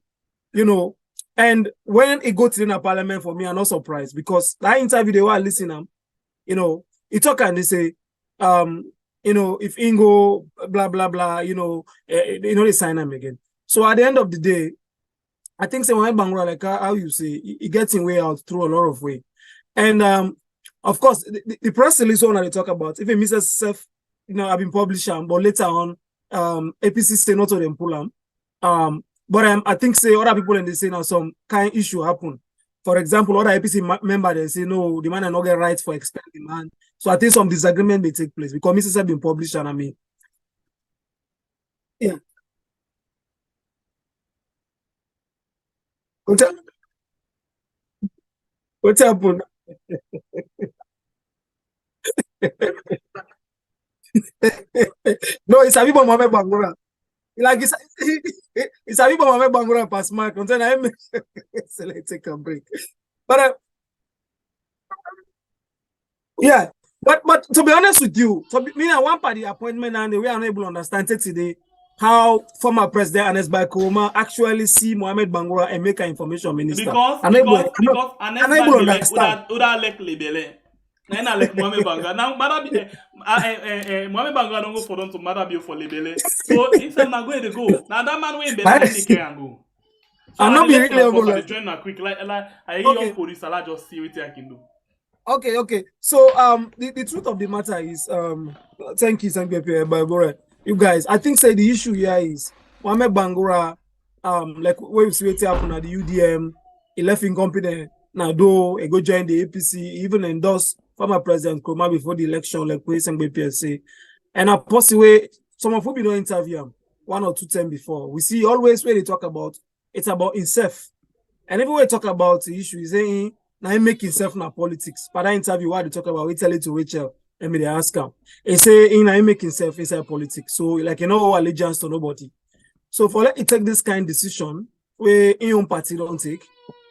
you know. And when it go to the parliament for me, I'm not surprised because that interview they were listening, you know, it talk and they say, you know, if Ingo, blah, blah, blah, you know, they sign them again. So at the end of the day, I think say Mohamed Bangura, like how you say, it gets in way out through a lot of way. And of course, the press release one that they talk about, even Mrs. Self, you know, I've been publishing, but later on, APC say not to them pull them. But I think say other people in the say now some kind of issue happen. For example, other APC member they say no, the man are not get rights for expelling the man. So I think some disagreement may take place because Mrs. have been published and I mean, yeah. What's happened? No, it's a people Mohamed Bangura. Like it's a people Mohamed Bangura pass mark. Until I so let's take a break. But yeah, but to be honest with you, me and one party appointment and we are unable to understand today how former President Anes Baikoma actually see Mohamed Bangura and make an information minister. Because Anes Baikoma would like libele. Nena like Mohamed Bangura. Now Mohamed Bangura don't go for them to Madabi for libele. So instead not going to go. Now that man will be can go. So I'm not being really join quick like I hear your police I just see what I can do. Okay. So the truth of the matter is thank you Bangura. You guys, I think say the issue here is Mohamed Bangura, like where you see it happen at the UDM, he left incompetent. Now though he go join the APC, even endorsed former President Nkrumah before the election, like we say. And I possibly some of who don't interview him 1 or 2 times before. We see always where they talk about it's about himself. And everywhere they talk about the issue, he's saying now he make himself now politics. But that interview what they talk about, we tell it to Rachel. And they ask him. He say he make himself inside politics. So like you know allegiance to nobody. So for let it take this kind of decision where in own party don't take,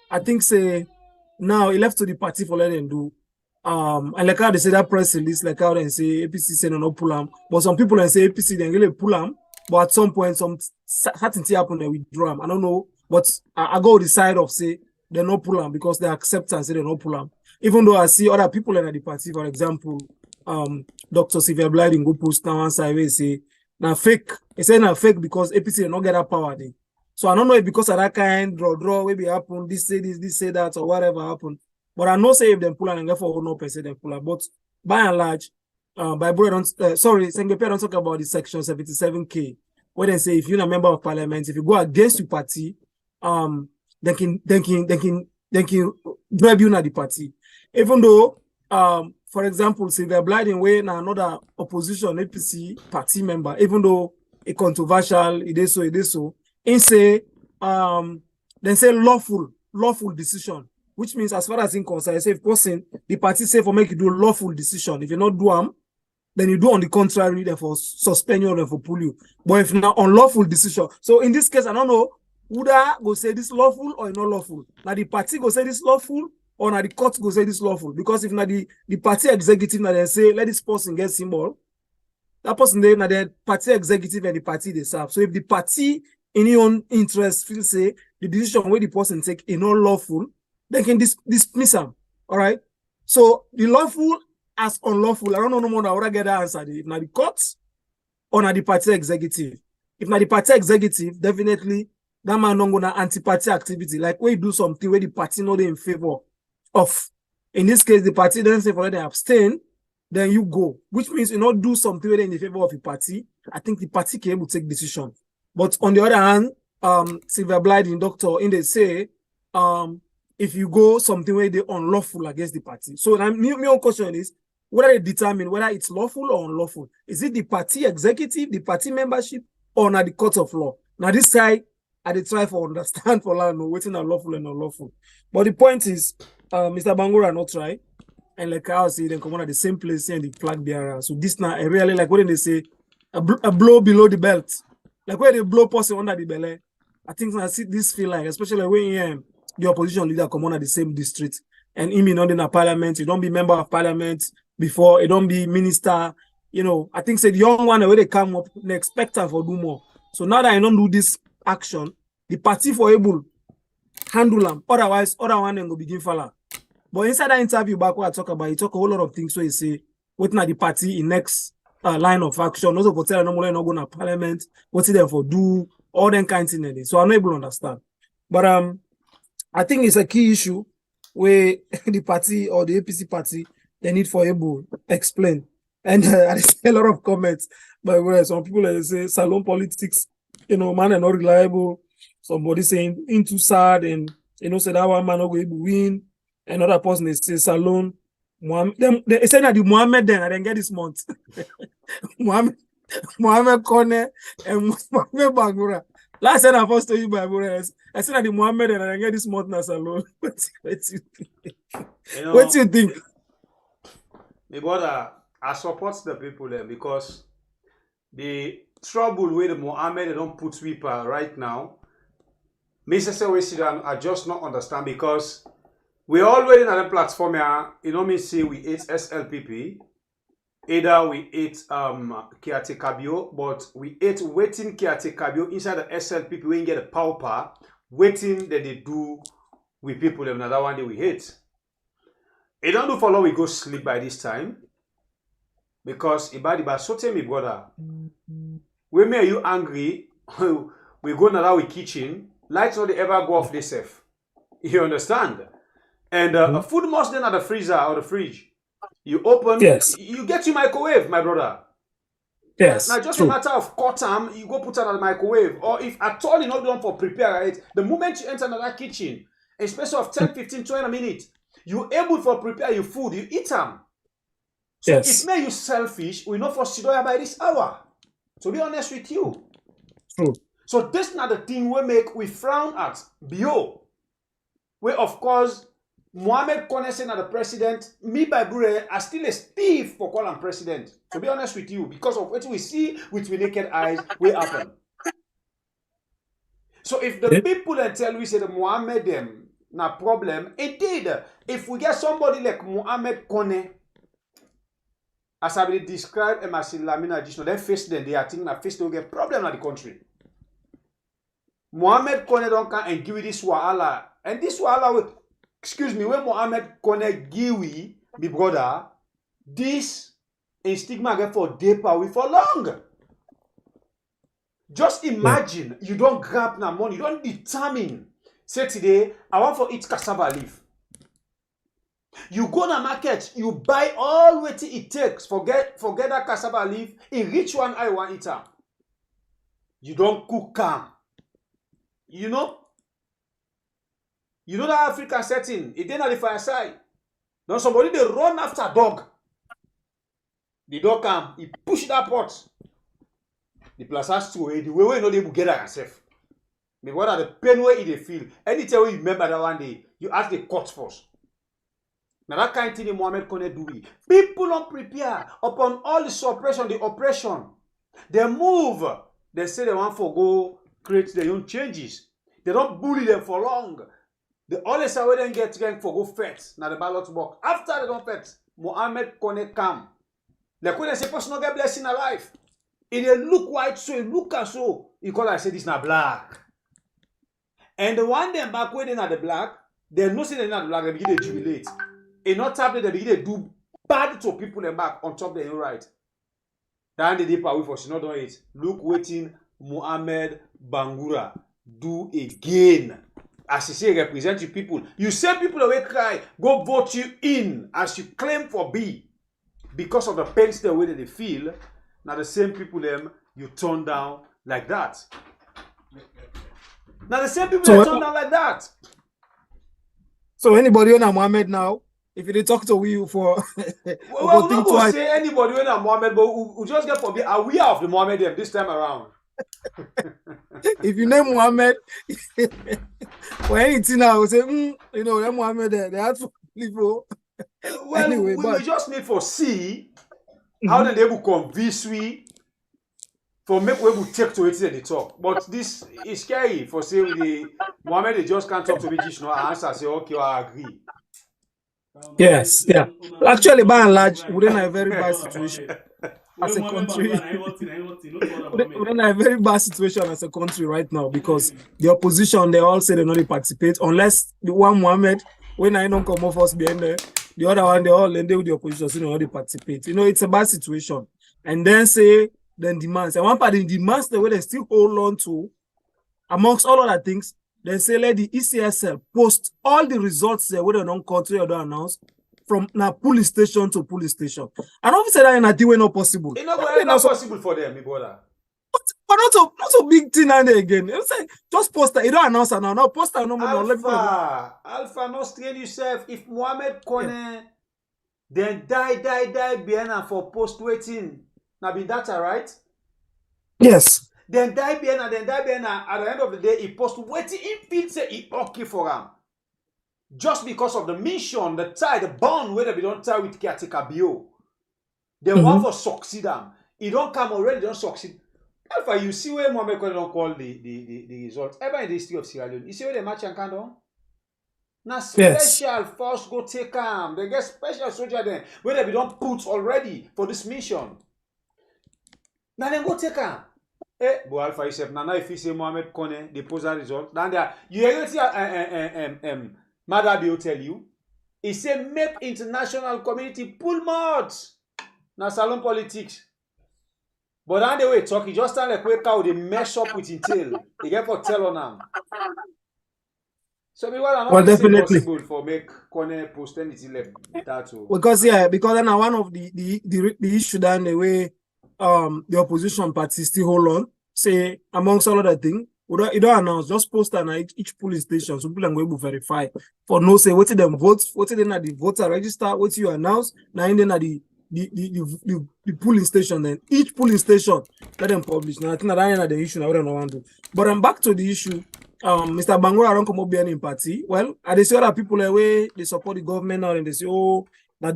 I think say now he left to the party for let them do. And like how they say that press release, like how they say APC say no pull them. But some people they say APC they really pull them. But at some point some certain thing happen they withdraw them. I don't know, but I go the side of say they no pull them because they accept and say they no pull them. Even though I see other people in the party, for example. Dr. Sylvia Blyden go post now and say now fake. He say now fake because APC did not get that power there. So I don't know if because of that kind draw maybe happen, this say this, this say that, or whatever happened. But I know say if them pull and get for no person them pull. But by and large, by don't Sengepe don't talk about the section 77K, where they say if you're a member of parliament, if you go against your party, they can drive you na the party. Even though for example, Sylvia Blyden way now another opposition APC party member, even though it controversial, it is so. And say then say lawful decision, which means as far as in concern, say if person the party say for make you do lawful decision. If you not do them, then you do on the contrary, therefore suspend you or therefore pull you. But if not unlawful decision, so in this case, I don't know would I go say this lawful or not lawful. Now the party go say this lawful. Or now the court go say this lawful because if now the party executive now they say let this person get symbol, that person there now the party executive and the party they serve. So if the party in your own interest feel say the decision where the person take is not lawful, they can dismiss them. All right. So the lawful as unlawful, I don't know no more now what I get that answer. If now the court or now the party executive. If now the party executive, definitely that man not gonna anti-party activity like where you do something where the party not in favor of. In this case, the party then say for them abstain, then you go, which means you not do something in the favor of the party. I think the party can able to take decision. But on the other hand, Sylvia Blyden, doctor, in they say, if you go something where they unlawful against the party. So my own question is, whether they determine whether it's lawful or unlawful. Is it the party executive, the party membership, or not the court of law? Now this side, I did try for understand for land, waiting unlawful and unlawful. But the point is, Mr. Bangura not try, and like I see them come on at the same place and the flag bearer. So this now I really like what they say, a blow below the belt, like where they blow person under the belly. I think I see this feel like, especially when the opposition leader come on at the same district, and him not in a parliament, you don't be member of parliament before, you don't be minister. You know, I think say the young one where they come up, they expect her for do more. So now that I don't do this action, the party for able handle them. Otherwise, other one then go begin fall. But inside that interview back where I talk about, he talk a whole lot of things. So he say, waiting at the party in next line of action. Also, for tell no more not going to parliament. What's it there for do all them kinds of things. So I'm not able to understand. But I think it's a key issue where the party or the APC party they need for able explain. And I see a lot of comments, but where some people say salon politics, you know, man are not reliable. Somebody saying into sad and you know, say that one man not going to win. Another person they say salon. They say that the Mohamed then I didn't get this month. Mohamed Kone and Mohamed Bangura. Last time I first told you by Bangura, I said that the Mohamed and I didn't get this month now salon. What do you think? My brother, I support the people there because the trouble with the Mohammed they don't put people right now. Mr. Wesidan, I just not understand because we already on the platform here, you know me say we hate SLPP, either we hate Kiate Kabio, but we hate waiting Kiate Kabio inside the SLPP when you get a power, waiting that they do with people another one day we hate. It don't do follow we go sleep by this time. Because Ibadiba, so tell me, brother, when are you angry? We go now with kitchen, lights not ever go off this safe. You understand? And food must then at the freezer or the fridge. You open, yes. You get your microwave, my brother. Yes. Now just a matter of cut time, you go put it in the microwave. Or if at all you're not done for prepare it, the moment you enter another kitchen, a space of 10, 15, 20 minutes, you're able to prepare your food, you eat them. So yes. It may you selfish, we know for Sidoya by this hour. To be honest with you. True. So this not the thing we frown at. Bio. Where of course Mohamed Kone saying the president, me by Bure are still a thief for calling president. To be honest with you, because of what we see with the naked eyes will happen. So if the people that tell we say the Mohamed them na problem, indeed, if we get somebody like Mohamed Kone, as I will describe Emerson Lamina additional, then face them, they are thinking that face they will get problem in the country. Mohamed Kone don't come and give you this wahala. And this wahala will, excuse me, when Mohamed Kone give me brother, this is stigma get for deeper we for long. Just imagine you don't grab na money, you don't determine. Say today, I want for eat cassava leaf. You go to market, you buy all what it takes. Forget that cassava leaf. In which one I want it. You don't cook calm. You know that African setting. It didn't at the fireside. Now somebody they run after dog. The dog come, he push that pot. The plus has to the way not able to get yourself. But what are the pain way they feel? Anytime you remember that one day, you ask the court first. Now that kind of thing Mohamed Kone do we. People don't prepare upon all the suppression, the oppression. They move. They say they want to go create their own changes. They don't bully them for long. They always say when they get going for go fet. Now the ballot box. After they don't fet, Mohamed Kone come. Like when they say person not get blessing in life. If they look white so, it look as so. You call I say this na black. And the one them back when they not the black, they know say they not the black, they begin to jubilate. And not tablet, they begin to do bad to people them back on top of their right. Then the deeper way for she not done it. Look waiting Mohamed Bangura do again. As you say, represent you people. You send people away cry, go vote you in as you claim for be. Because of the pains the way that they feel, now the same people them you turn down like that. Now the same people turn down like that. So anybody on Mohammed now, if they talk to you for well, we don't say anybody when I'm Mohammed, but we just get for be aware of the Mohammed them this time around. If you name Mohammed or anything now, say you know that Mohammed they have to leave. Well, anyway, we just need to see how they able convince we for make we will take to it at the talk. But this is scary for say with the Mohammed they just can't talk to me, just no answer, say okay, I agree. Yes, yeah. Actually, by and large, we're in a very bad situation as a country. We're in a very bad situation as a country right now because the opposition, they all say they not participate unless the one Mohammed, when I don't come off us behind there, the other one, they all end with the opposition, so they not participate. You know, it's a bad situation. And then say, then demands. And one part, the demands, the way they still hold on to, amongst all other things, they say let the ECSL post all the results there whether non-country or don't announce from now police station to police station. I don't say that in a way not possible. It's not possible for them, my brother. But not so big thing and again. You say just poster, you don't announce now. No poster no more. Alpha, not strain yourself. If Mohammed Kone then die behind for post waiting. Now be that right? Yes. Then die behind at the end of the day, he post waiting, he feels say he okay for him. Just because of the mission, the tie, the bond where they don't tie with caretaker bio. They want for succeed them. He don't come already, don't succeed. Alpha, you see where Mohammed Kone don't call the results. Ever in the history of Sierra Leone, you see where the match and can do? Now special force go take them. They get special soldier then where they don't put already for this mission. Now they go take them. But Alpha yourself, now if you say Mohammed Kone, the post result, then there you hear what Mother will tell you. He said make international community pull mouths. Now salon politics. But on the way talk, he just stand like wake out, they mess up with his tail. He get for tell on them. So well, definitely possible for make Kone post anything like that too. Because now one of the issue that the way the opposition party still hold on, say amongst all other things, you don't announce, just post on each polling station so people are going to verify for no say what them vote, what they na the voter register, what you announce, now in the polling station, then each polling station let them publish. Now I think that the issue I don't want to do. But I'm back to the issue. Mr. Bangura don't come up being in party. Well, they see other people away, they support the government now and they say, oh, that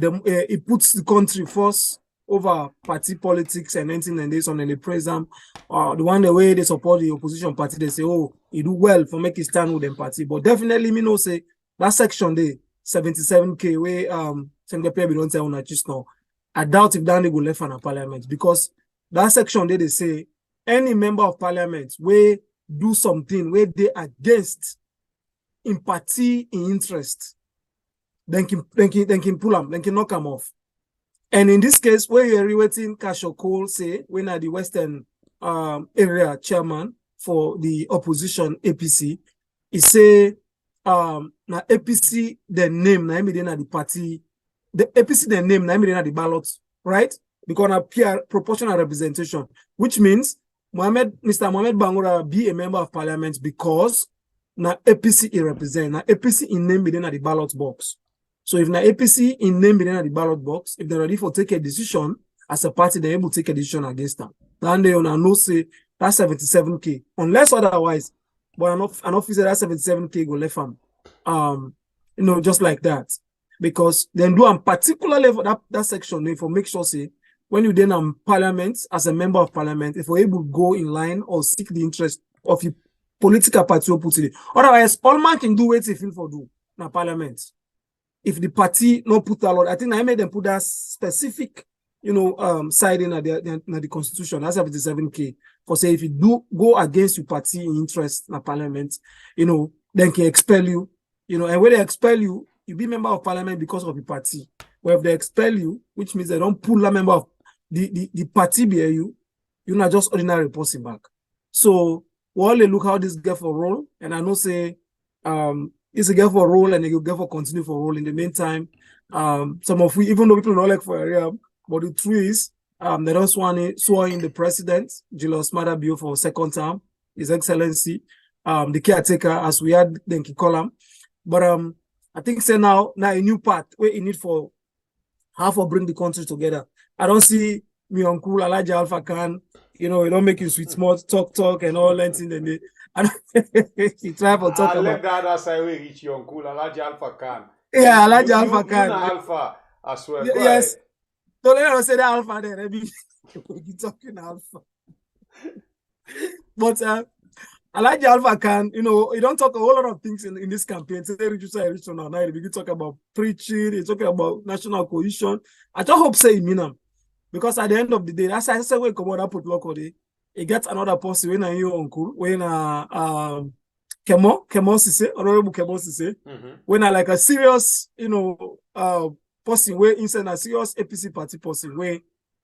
it puts the country first over party politics and anything and this on the praise them. The one the way they support the opposition party, they say, oh, he do well for make it stand with them party. But definitely me know say that section there, 77K where we don't tell on just now. I doubt if Danny will left on a parliament because that section there they say any member of parliament where do something where they against in party in interest, then can pull them, then can knock them off. And in this case, where you're waiting Kashoko say when at the Western area chairman for the opposition APC, he say na APC the name na immediate at the party, the APC the name na immediate at the ballot, right? Because appear proportional representation, which means Mr. Mohamed Bangura be a member of parliament because na APC he represent, na APC in name within at the ballot box. So if na APC in name within at the ballot box, if they're ready for take a decision as a party, they're able to take a decision against them. Then they no say that's 77K, unless otherwise. But an officer that 77K go left them, just like that, because then do a particular level that section for make sure say when you then parliament as a member of parliament, if we're able to go in line or seek the interest of your political party or put it. Otherwise, all man can do what they feel for do na parliament. If the party not put a lot, I think I made them put that specific, side in the constitution. That's 77K. For say if you do go against your party interest in parliament, then can expel you, and when they expel you, you be member of parliament because of the party. Well, if they expel you, which means they don't pull a member of the party bear you're not just ordinary person back. So we all look how this get for role, and I know say it's a get for role and they will get for continue for role. In the meantime, some of we, even though people don't like for area, but the truth is they don't swear in the president, Julius Maada Bio for second term, His Excellency, the caretaker, as we had then call him. But I think say now a new path where you need for how for bring the country together. I don't see me uncle Elijah Alpha Khan, it don't make you sweet smart talk and all that thing. He try for talk about. Let that aside we reach your uncle Elijah Alpha Khan. Yeah, Elijah Alpha Khan. Alpha as well. Yes. Don't let us say that Alpha there. You talking Alpha. But Elijah Alpha can, you know, you don't talk a whole lot of things in this campaign. Today, now they begin to talk about preaching, he's talking about national cohesion. I just hope say him, because at the end of the day, that's I say when come out put local day, he gets another person when your uncle, when Kemo Sise, Honorable Kemo Sise, when I like a serious, you know, person where inside a serious APC party person where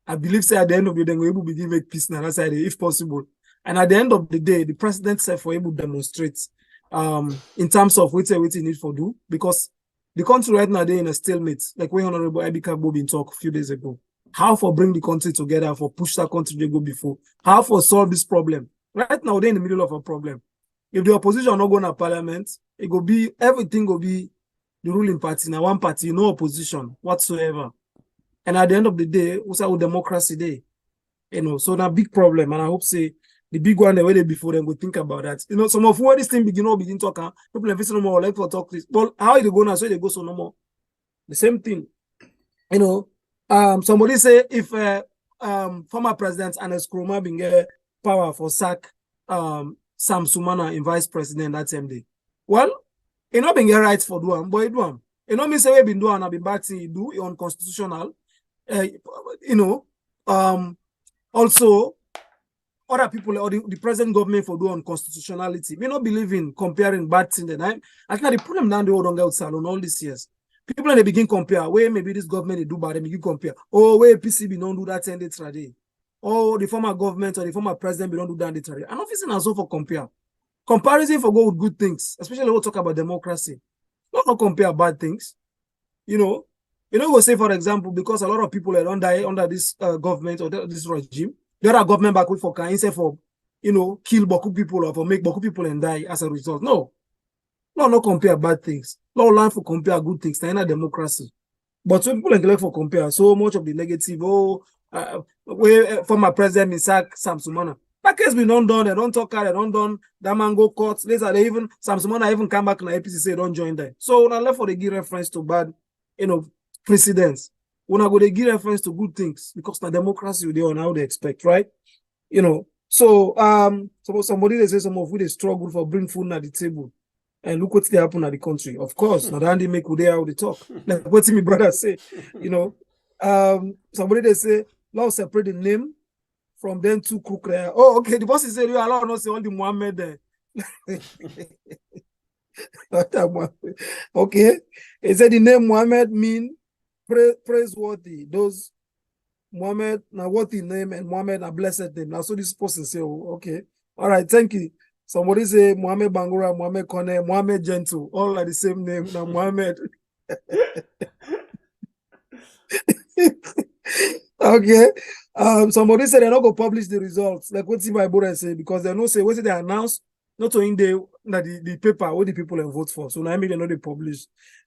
I believe say at the end of the day, we will be giving peace now, that's if possible. And at the end of the day, the president said for able to demonstrate in terms of what he need for do, because the country right now they're in a stalemate, like when Honorable Abika Bobin talked a few days ago. How for bring the country together, for push that country they go before, how for solve this problem. Right now they're in the middle of a problem. If the opposition not going to parliament, it will be everything will be the ruling party, now one party, no opposition whatsoever. And at the end of the day, what's our democracy day? You know, so that's a big problem, and I hope say the big one the way they before them will think about that. You know, some of where this thing begin talking, people invest no more like for talk this. But how they go now, so they go so no more. The same thing. You know, somebody say if former president Anes Kroma been get power for sack Sam Sumana in vice president that same day. Well, it not been get rights for doing, but it do. It not mean say we been doing and been bad thing you do unconstitutional. You know, also other people or the present government for doing unconstitutionality. We not believe in comparing bad things. Then I think the problem now they don't get salon all these years. People they begin compare where maybe this government they do bad, they begin compare. Oh, where PCB don't do that 10 days today. Oh, the former government or the former president we don't do that today. And officers also for compare. Comparison for go with good things, especially when we talk about democracy. Not compare bad things. You know, we'll say for example, because a lot of people don't die under this government or this regime, the other government back with for can for, you know, kill Boku people or for make Boku people and die as a result. No, not compare bad things. No learn for compare good things. It's not democracy. But some people like for compare so much of the negative. Oh, where former president Isaac Samsumana. That case been done. They don't talk. They don't done. That man go court. Later they even Samsumana even come back and APC say don't join them. So now left for the give reference to bad, you know, precedents. When I go they give reference to good things because the democracy they on how they expect, right? You know. So somebody they say some of who they struggle for bring food at the table. And look what's happen at the country. Of course, not only make they how they talk. Like what my brother say, you know. Somebody they say, now separate the name from them two crook there. Oh, okay. The boss is saying you allow not say all the Mohammed there. Okay. He said the name Mohammed mean praiseworthy. Those Mohammed now worthy name and Mohammed a blessed name. Now so this person say, oh, okay. All right, thank you. Somebody say Mohamed Bangura, Mohamed Kone, Mohamed Gentle, all are the same name. Now Mohamed. Okay. Somebody said they're not gonna publish the results. Like what's my brother say, because they don't say what they announce, not to in the paper what the people can vote for. So now maybe they know they publish.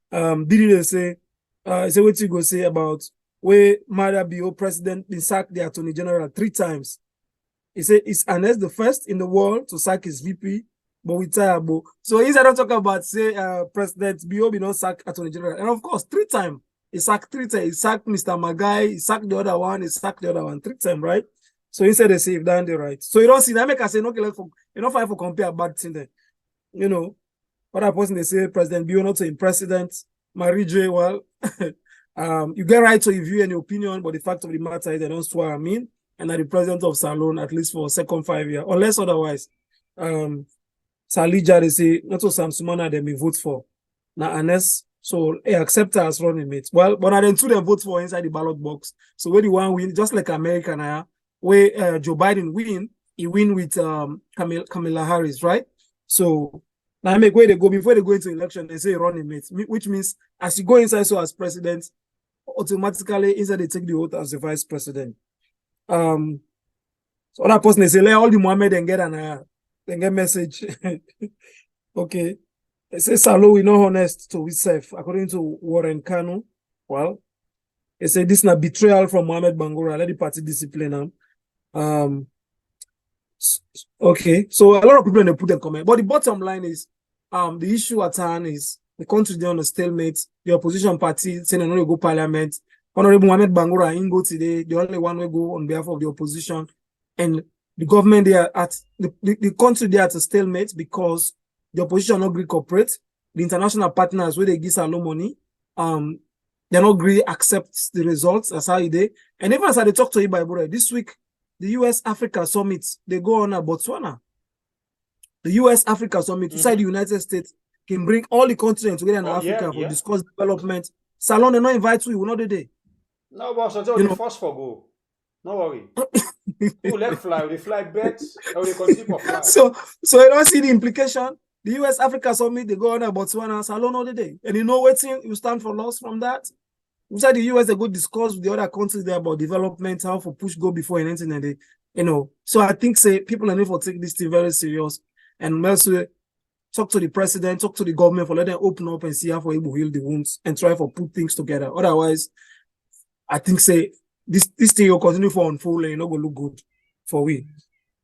Did they say what you go say about where Maria Bio president been sacked the attorney general 3 times. He said it's Anes the first in the world to sack his VP, but we terrible. So instead of talking about say President Bio be not sack attorney general, and of course 3 times he sacked 3 times. He sacked Mr. Magai, he sacked the other one, he sacked the other one 3 times, right? So instead they say if done the right. So you don't see that make us say no like for you know for compare bad thing there. You know, other person they say President Bio not saying president Marie J. Well, you get right to view any opinion, but the fact of the matter is they don't swear. I mean. And at the president of Salon, at least for the second 5 years, unless otherwise, Salija, they say, not so Sam Sumana, they may vote for. Now, Anes, so they accept her as running mate. Well, but I then two them vote for inside the ballot box. So where the one win, just like America now, where Joe Biden win, he win with Kamala Harris, right? So now I make where they go before they go into election, they say running mate, which means as you go inside, so as president, automatically inside they take the vote as the vice president. So other person they say let all the Mohammed and get message. Okay. They say Salo we not honest to himself according to Warren Kanu. Well, they say this is a betrayal from Mohamed Bangura. Let the party discipline him. Okay, so a lot of people they put a comment, but the bottom line is the issue at hand is the country is on a stalemate. The opposition party saying they don't go parliament. Honorable Mohamed Bangura in go today, the only one will go on behalf of the opposition. And the government they are at the country they are at a stalemate because the opposition not agree cooperate. The international partners where they give Salon money, they not agree accept the results as how they. And even as I talk to you by this week, the US Africa Summit, they go on Botswana. The US Africa Summit inside the United States can bring all the continents together in Africa for discuss development. Salon they not invite you, not the day. No, but so the first for go. No worry. Who let fly? They fly bets or they continue for fly. So you don't see the implication. The US Africa Summit, they go on Botswana, Salon all the day. And you know what you stand for loss from that? Inside the US, they go discuss with the other countries there about development, how for push go before anything, and they, you know. So I think say people are need for take this thing very serious and also talk to the president, talk to the government for let them open up and see how for able to heal the wounds and try for put things together. Otherwise, I think say this thing will continue for unfold and it's not gonna look good for we.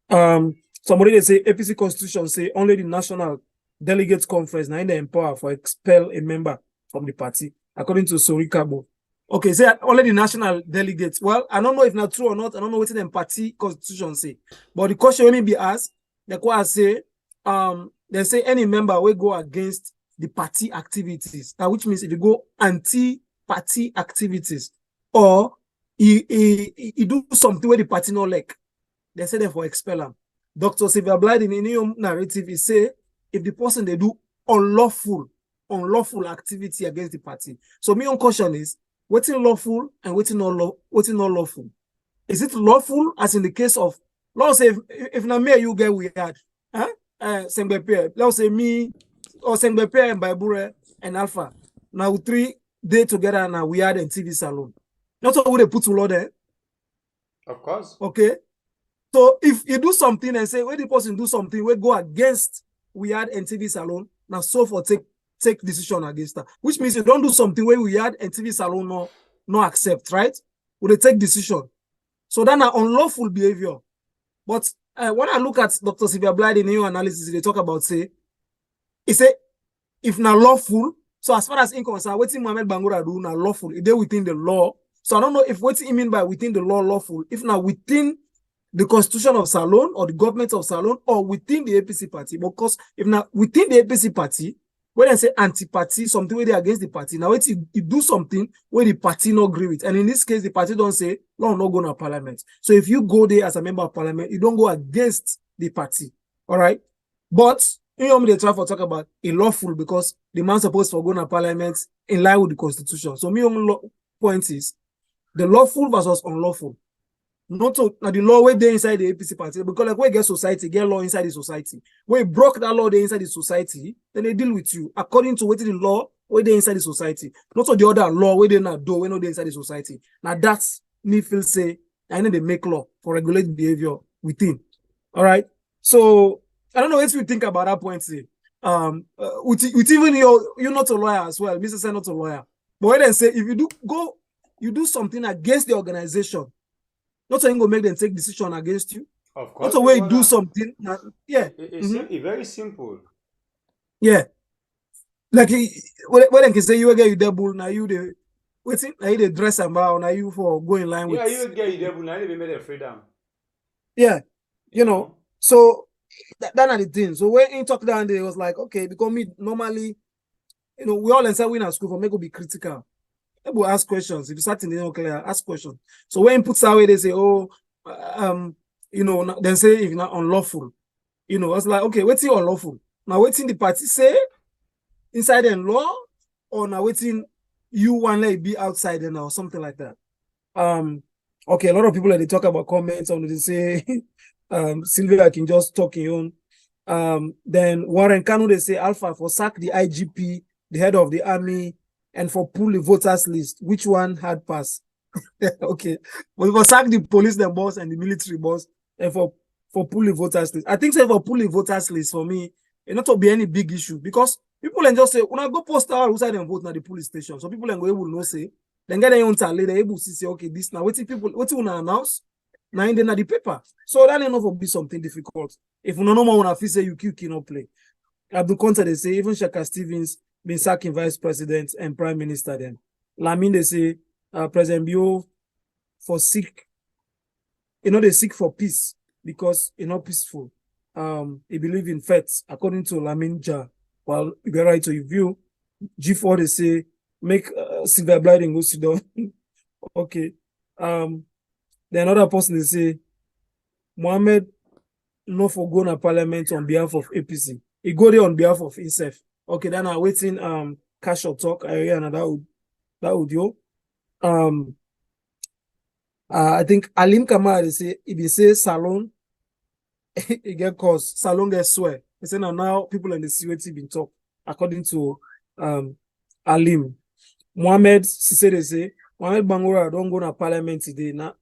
Somebody they say APC constitution say only the national delegates conference now in the empower for expel a member from the party, according to Sorikabo. Okay, say only the national delegates. Well, I don't know if not true or not. I don't know what the party constitution say. But the question may be asked, the what say, they say any member will go against the party activities. Now, which means if you go anti-party activities or he do something where the party not like, they say therefore expel him. Dr. Sylvia Blythe in the narrative, he say if the person they do unlawful activity against the party. So my own question is, what's lawful and what's not lawful? Is it lawful as in the case of, let's say if not me you get weird, huh? Let's say me or Sengbepe and Bangura and Alpha. Now 3 days together and we had in TV salon. Not all they put to law there. Of course. Okay. So if you do something and say when the person do something, we go against we had in TV salon. Now so for take decision against that. Which means you don't do something where we had in TV salon no accept, right? Will they take decision? So then unlawful behavior. But when I look at Dr. Sylvia Blythe in your analysis, they talk about say, he say if not lawful, so as far as in concern, what Mohamed Bangura do now lawful, if they within the law. So I don't know if what he mean by within the law lawful, if now within the constitution of Salon or the government of Salon or within the APC party. Because if now within the APC party, when I say anti-party, something where they against the party, now it's you do something where the party not agree with. And in this case, the party don't say, no, I'm not going to parliament. So if you go there as a member of parliament, you don't go against the party. All right. But you know, they try to talk about a lawful because the man supposed to go to parliament in line with the constitution. So my own point is the lawful versus unlawful. Not to now the law where they inside the APC party because like we get society, get law inside the society. When you broke that law they inside the society, then they deal with you according to what the law where they inside the society. Not to the other law where they not do when they inside the society. Now that's me feel say I know they make law for regulate behavior within. All right. So I don't know what you think about that point. Say, with even you're not a lawyer as well. Mr. Say not a lawyer, but when they say if you do something against the organization. Not saying go make them take decision against you. Of course. Not a way you do something. Yeah. It's very simple. Yeah. Like when they can say you get you double, now you the waiting, now you the dress about, now you for go in line with. Yeah, you get you double, now you made a freedom. Yeah. You know, so that are the thing. So when in talk down there, it was like, okay, because me normally, you know, we all inside we in school for make go be critical. People ask questions. If you start in the clear, ask questions. So when puts away, they say, oh, you know, then say if not unlawful. You know, it's like, okay, what's unlawful? Now waiting the party say inside the law, or now waiting you want to be outside and or something like that. Okay, a lot of people they talk about comments on they say Sylvia can just talk in own. Then Warren Kanu they say Alpha for sack the IGP, the head of the army. And for pull the voters list, which one had passed? Okay, but for sack the police the boss and the military boss, and for pull the voters list. I think say for pull the voters list for me, it not to be any big issue because people can just say when I go post out outside and vote na the police station, so people can go able to know say then get their own tally, they able to say okay this now what people what you wanna announce now in the paper. So that ain't not for be something difficult. If you no more wanna feel say you cannot play. Abdul Conte they say even Shaka Stevens been sacking vice president and prime minister then. Lamine they say President Bio for seek, you know, they seek for peace. because it's not peaceful. He believe in faith, according to Lamin Jah. While you get right to your view, G4 they say make silver blind and go sit down. Okay. Then another person they say Mohamed no for go to parliament on behalf of APC. He go there on behalf of himself. Okay, then I'm waiting cash or talk. I hear another that would yo. I think Alim Kamara they say if he say salon, it get cause salon get swear. They say now people in the CWT been talk according to Alim. Mohamed Sise they say Mohamed Bangura don't go to parliament today. Now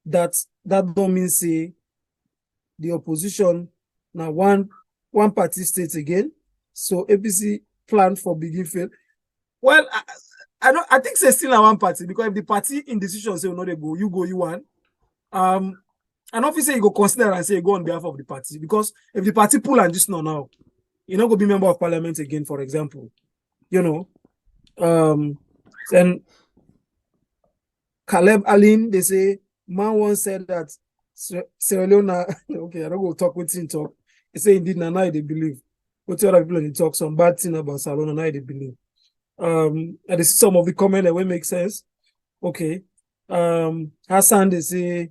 that don't mean say the opposition now one party state again. So APC plan for begin fail. Well, I think say still one party because if the party in decision say no they go, you want. And obviously you go consider and say you go on behalf of the party because if the party pull and just now, you're not gonna be member of parliament again, for example. You know. Then Caleb Alim, they say man once said that Sierra Leone, okay, I don't go talk with him talk. He say indeed now they believe. What other people in talk some bad thing about Salon now they believe. And they see some of the comment that will make sense. Okay. Hassan they say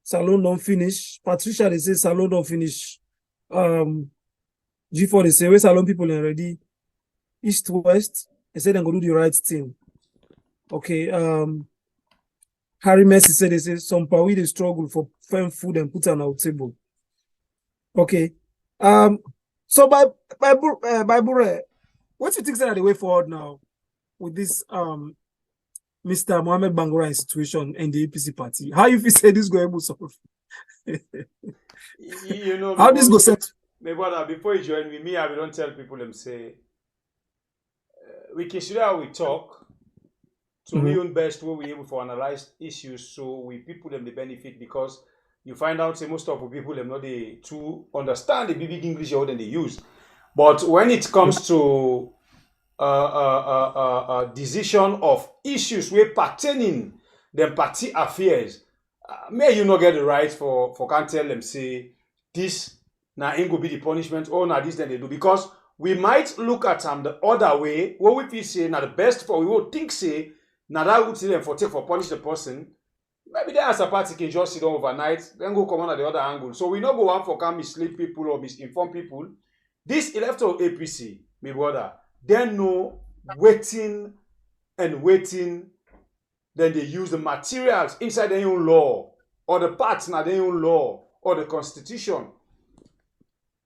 Salon don't finish. Patricia they say Salon don't finish. G4 they say where Salon people are ready. East West, they say they're gonna do the right thing. Okay. Harry Messi said they say some power they struggle for firm food and put on our table. Okay. So by Bure, what do you think is the way forward now with this Mr. Mohamed Bangura situation and the APC party? How you feel say this go able to solve? You know, how this go set? My brother, before you join with me, I will don't tell people them say we consider how we talk to we own best where we able to analyze issues so we people them the benefit because you find out say most of the people them not they to understand the big English more than they use. But when it comes to decision of issues where pertaining them party affairs, may you not get the right for can't tell them say this now ain't go be the punishment or now this then they do because we might look at the other way what we feel say now the best for we will think say now that would see them for punish the person. Maybe they as a party can just sit down overnight, then go come on at the other angle. So we not go out for can mislead people or misinform people. This electoral APC, my brother, they know waiting, then they use the materials inside their own law, or the parts in their own law, or the constitution,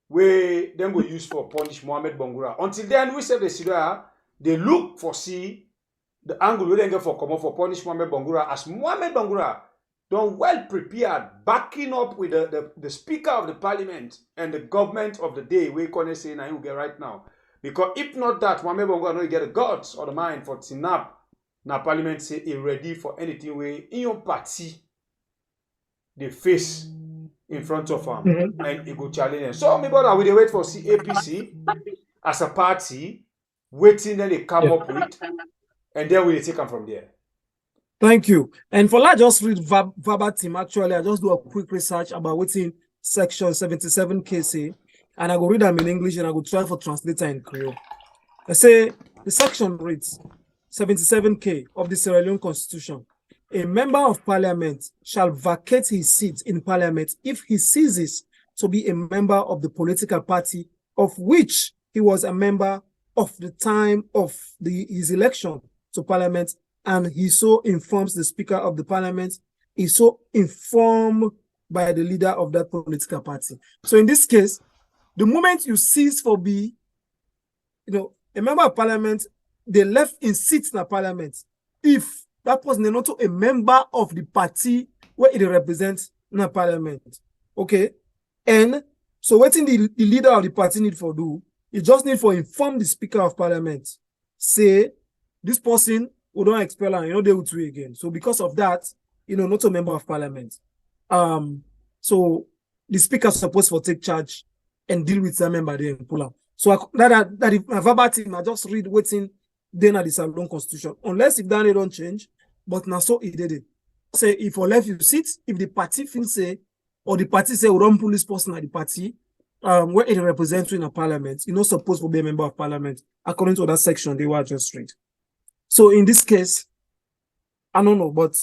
where then go use for punish Mohamed Bangura. Until then, we say they look for see the angle we then get for come up for punish Mohamed Bangura as Mohamed Bangura done well prepared, backing up with the Speaker of the Parliament and the government of the day we can say now you get right now. Because if not that, Mohamed Bangura no get the guts or the mind for tinap na Parliament say he ready for anything way in your party they face in front of him and he go challenge them. So my brother we dey wait for APC as a party waiting then they come up with. And then we'll take them from there. Thank you. And for that, just read verbatim. Actually, I just do a quick research about what's in section 77K say, and I go read them in English and I go try for translator in Creole. I say the section reads 77K of the Sierra Leone Constitution. A member of Parliament shall vacate his seat in Parliament if he ceases to be a member of the political party of which he was a member of the time of his election to Parliament, and he so informs the Speaker of the Parliament, is so informed by the leader of that political party. So in this case, the moment you cease for be, a member of Parliament, they left in seats in the Parliament, if that person is not a member of the party where it represents in the Parliament. Okay? And so what the leader of the party need for do, you just need for inform the Speaker of Parliament, say, this person will not expel and they will do it again. So because of that, not a member of Parliament. So the Speaker is supposed to take charge and deal with that member there and pull out. So that is verbatim, I just read what's in then at the Sierra Leone Constitution. Unless if that they don't change, but now so it did it. Say if you left you sit, if the party feels say or the party say we don't pull this person at the party, where it represents in a parliament, you're not supposed to be a member of parliament, according to that section they were just read. So in this case, I don't know, but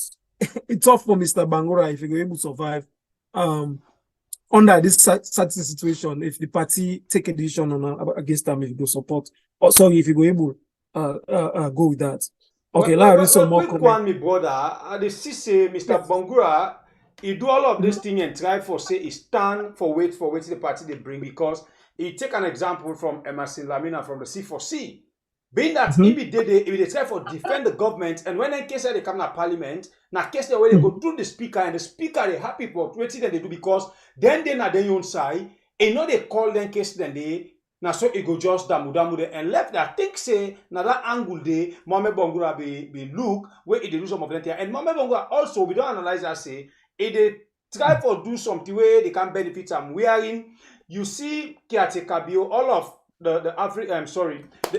it's tough for Mr. Bangura if you're able to survive under this certain situation, if the party take a decision on against them, if you go support, or sorry, if you go able go with that. Okay, well, read some more quick comment. one, me brother. They say Mr. Bangura, he do all of this thing and try for say he stand for wait the party they bring, because he take an example from Emerson Lamina from the C4C. Being that if they try for defend the government, and when in case they come to parliament, now case the way they go through the speaker, and the speaker they happy for waiting that they do, because then they na their own side, and know they call them case then they now so it go just damu and left that think say now that angle they Mohamed Bangura be look where it do some of them here. And Mohamed Bangura also we don't analyze that say it they try for do something where they can benefit some wearing. You see caretaker bill, all of the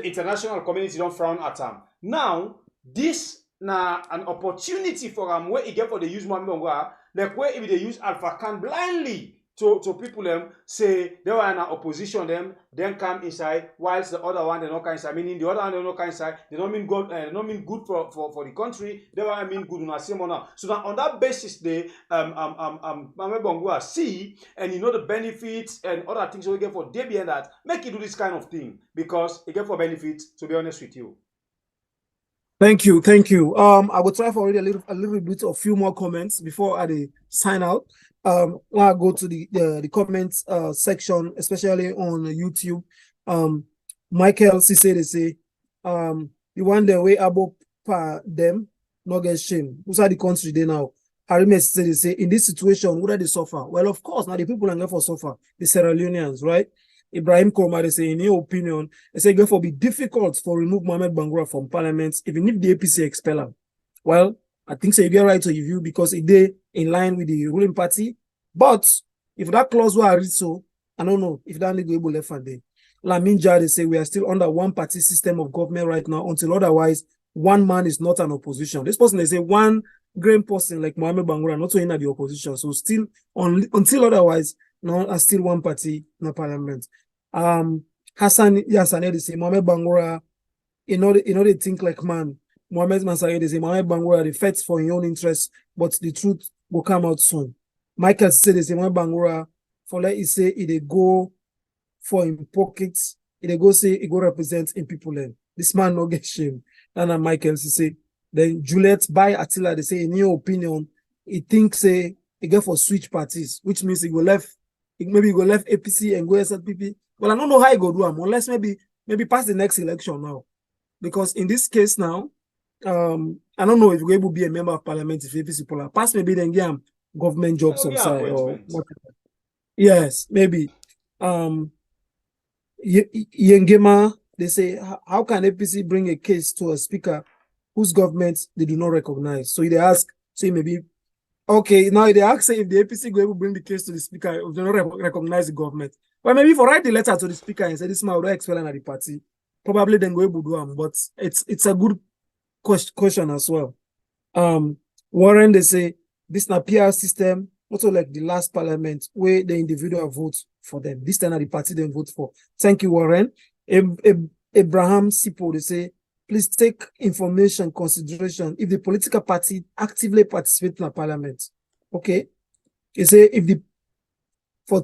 international community don't frown at them. Now, this na an opportunity for them where it get for the use Mohamed Bangura, like where if they use Alpha Khan blindly to people them say they were in an opposition them, then come inside, whilst the other one they not come inside. Meaning the other one they not come inside, they don't mean good, for the country. They were mean good on a same honor. So now on that basis, they Mohamed Bangura see and you know the benefits and other things we get for they behind that make you do this kind of thing because it get for benefits. To be honest with you. Thank you, thank you. I will try for already a little bit of few more comments before I sign out. I'll go to the comments section, especially on YouTube. Michael Cisse they say, you want the way above them, not get shame. Who's are the country they now? Harime Cisse they say, in this situation, what are they suffer? Well, of course, now the people are going for suffer, the Sierra Leoneans, right? Ibrahim Koroma, they say, in your opinion, they say, it will be difficult for remove Mohamed Bangura from parliament, even if the APC expel him. Well, I think so you get right to review because it they in line with the ruling party. But if that clause were read so, I don't know if that legal able left and day. Laminja, they say we are still under one party system of government right now until otherwise one man is not an opposition. This person they say one great person like Mohamed Bangura not in the opposition. So still until otherwise, no, are still one party in the parliament. Hassan Yassane, they say Mohamed Bangura, you know they think like man. Mohamed Mansari, they say Mohamed Bangura the fights for your own interest, but the truth will come out soon. Michael said they say Mohamed Bangura for let it say it go for in pockets, it go say it go represent in people then. This man no get shame. And Michael say then Juliet by Attila, they say in your opinion, he thinks say it go for switch parties, which means he go left APC and go SLPP. Well, I don't know how he go do them, unless maybe pass the next election now. Because in this case now, I don't know if you're able to be a member of parliament if APC pull pass maybe then get government jobs on side or whatever. Yes, maybe. Yengema, they say, how can APC bring a case to a speaker whose government they do not recognize? So they ask, say maybe, okay, now they ask say if the APC go able to bring the case to the speaker if they don't recognize the government. Well, maybe if I write the letter to the speaker and say this man will expel at the party, probably then go able to do them. But it's a good question as well. Warren, they say this is a PR system, also like the last parliament where the individual votes for them. This time the party then vote for. Thank you, Warren. Abraham Sipo, they say, please take information consideration if the political party actively participate in the parliament. Okay. They say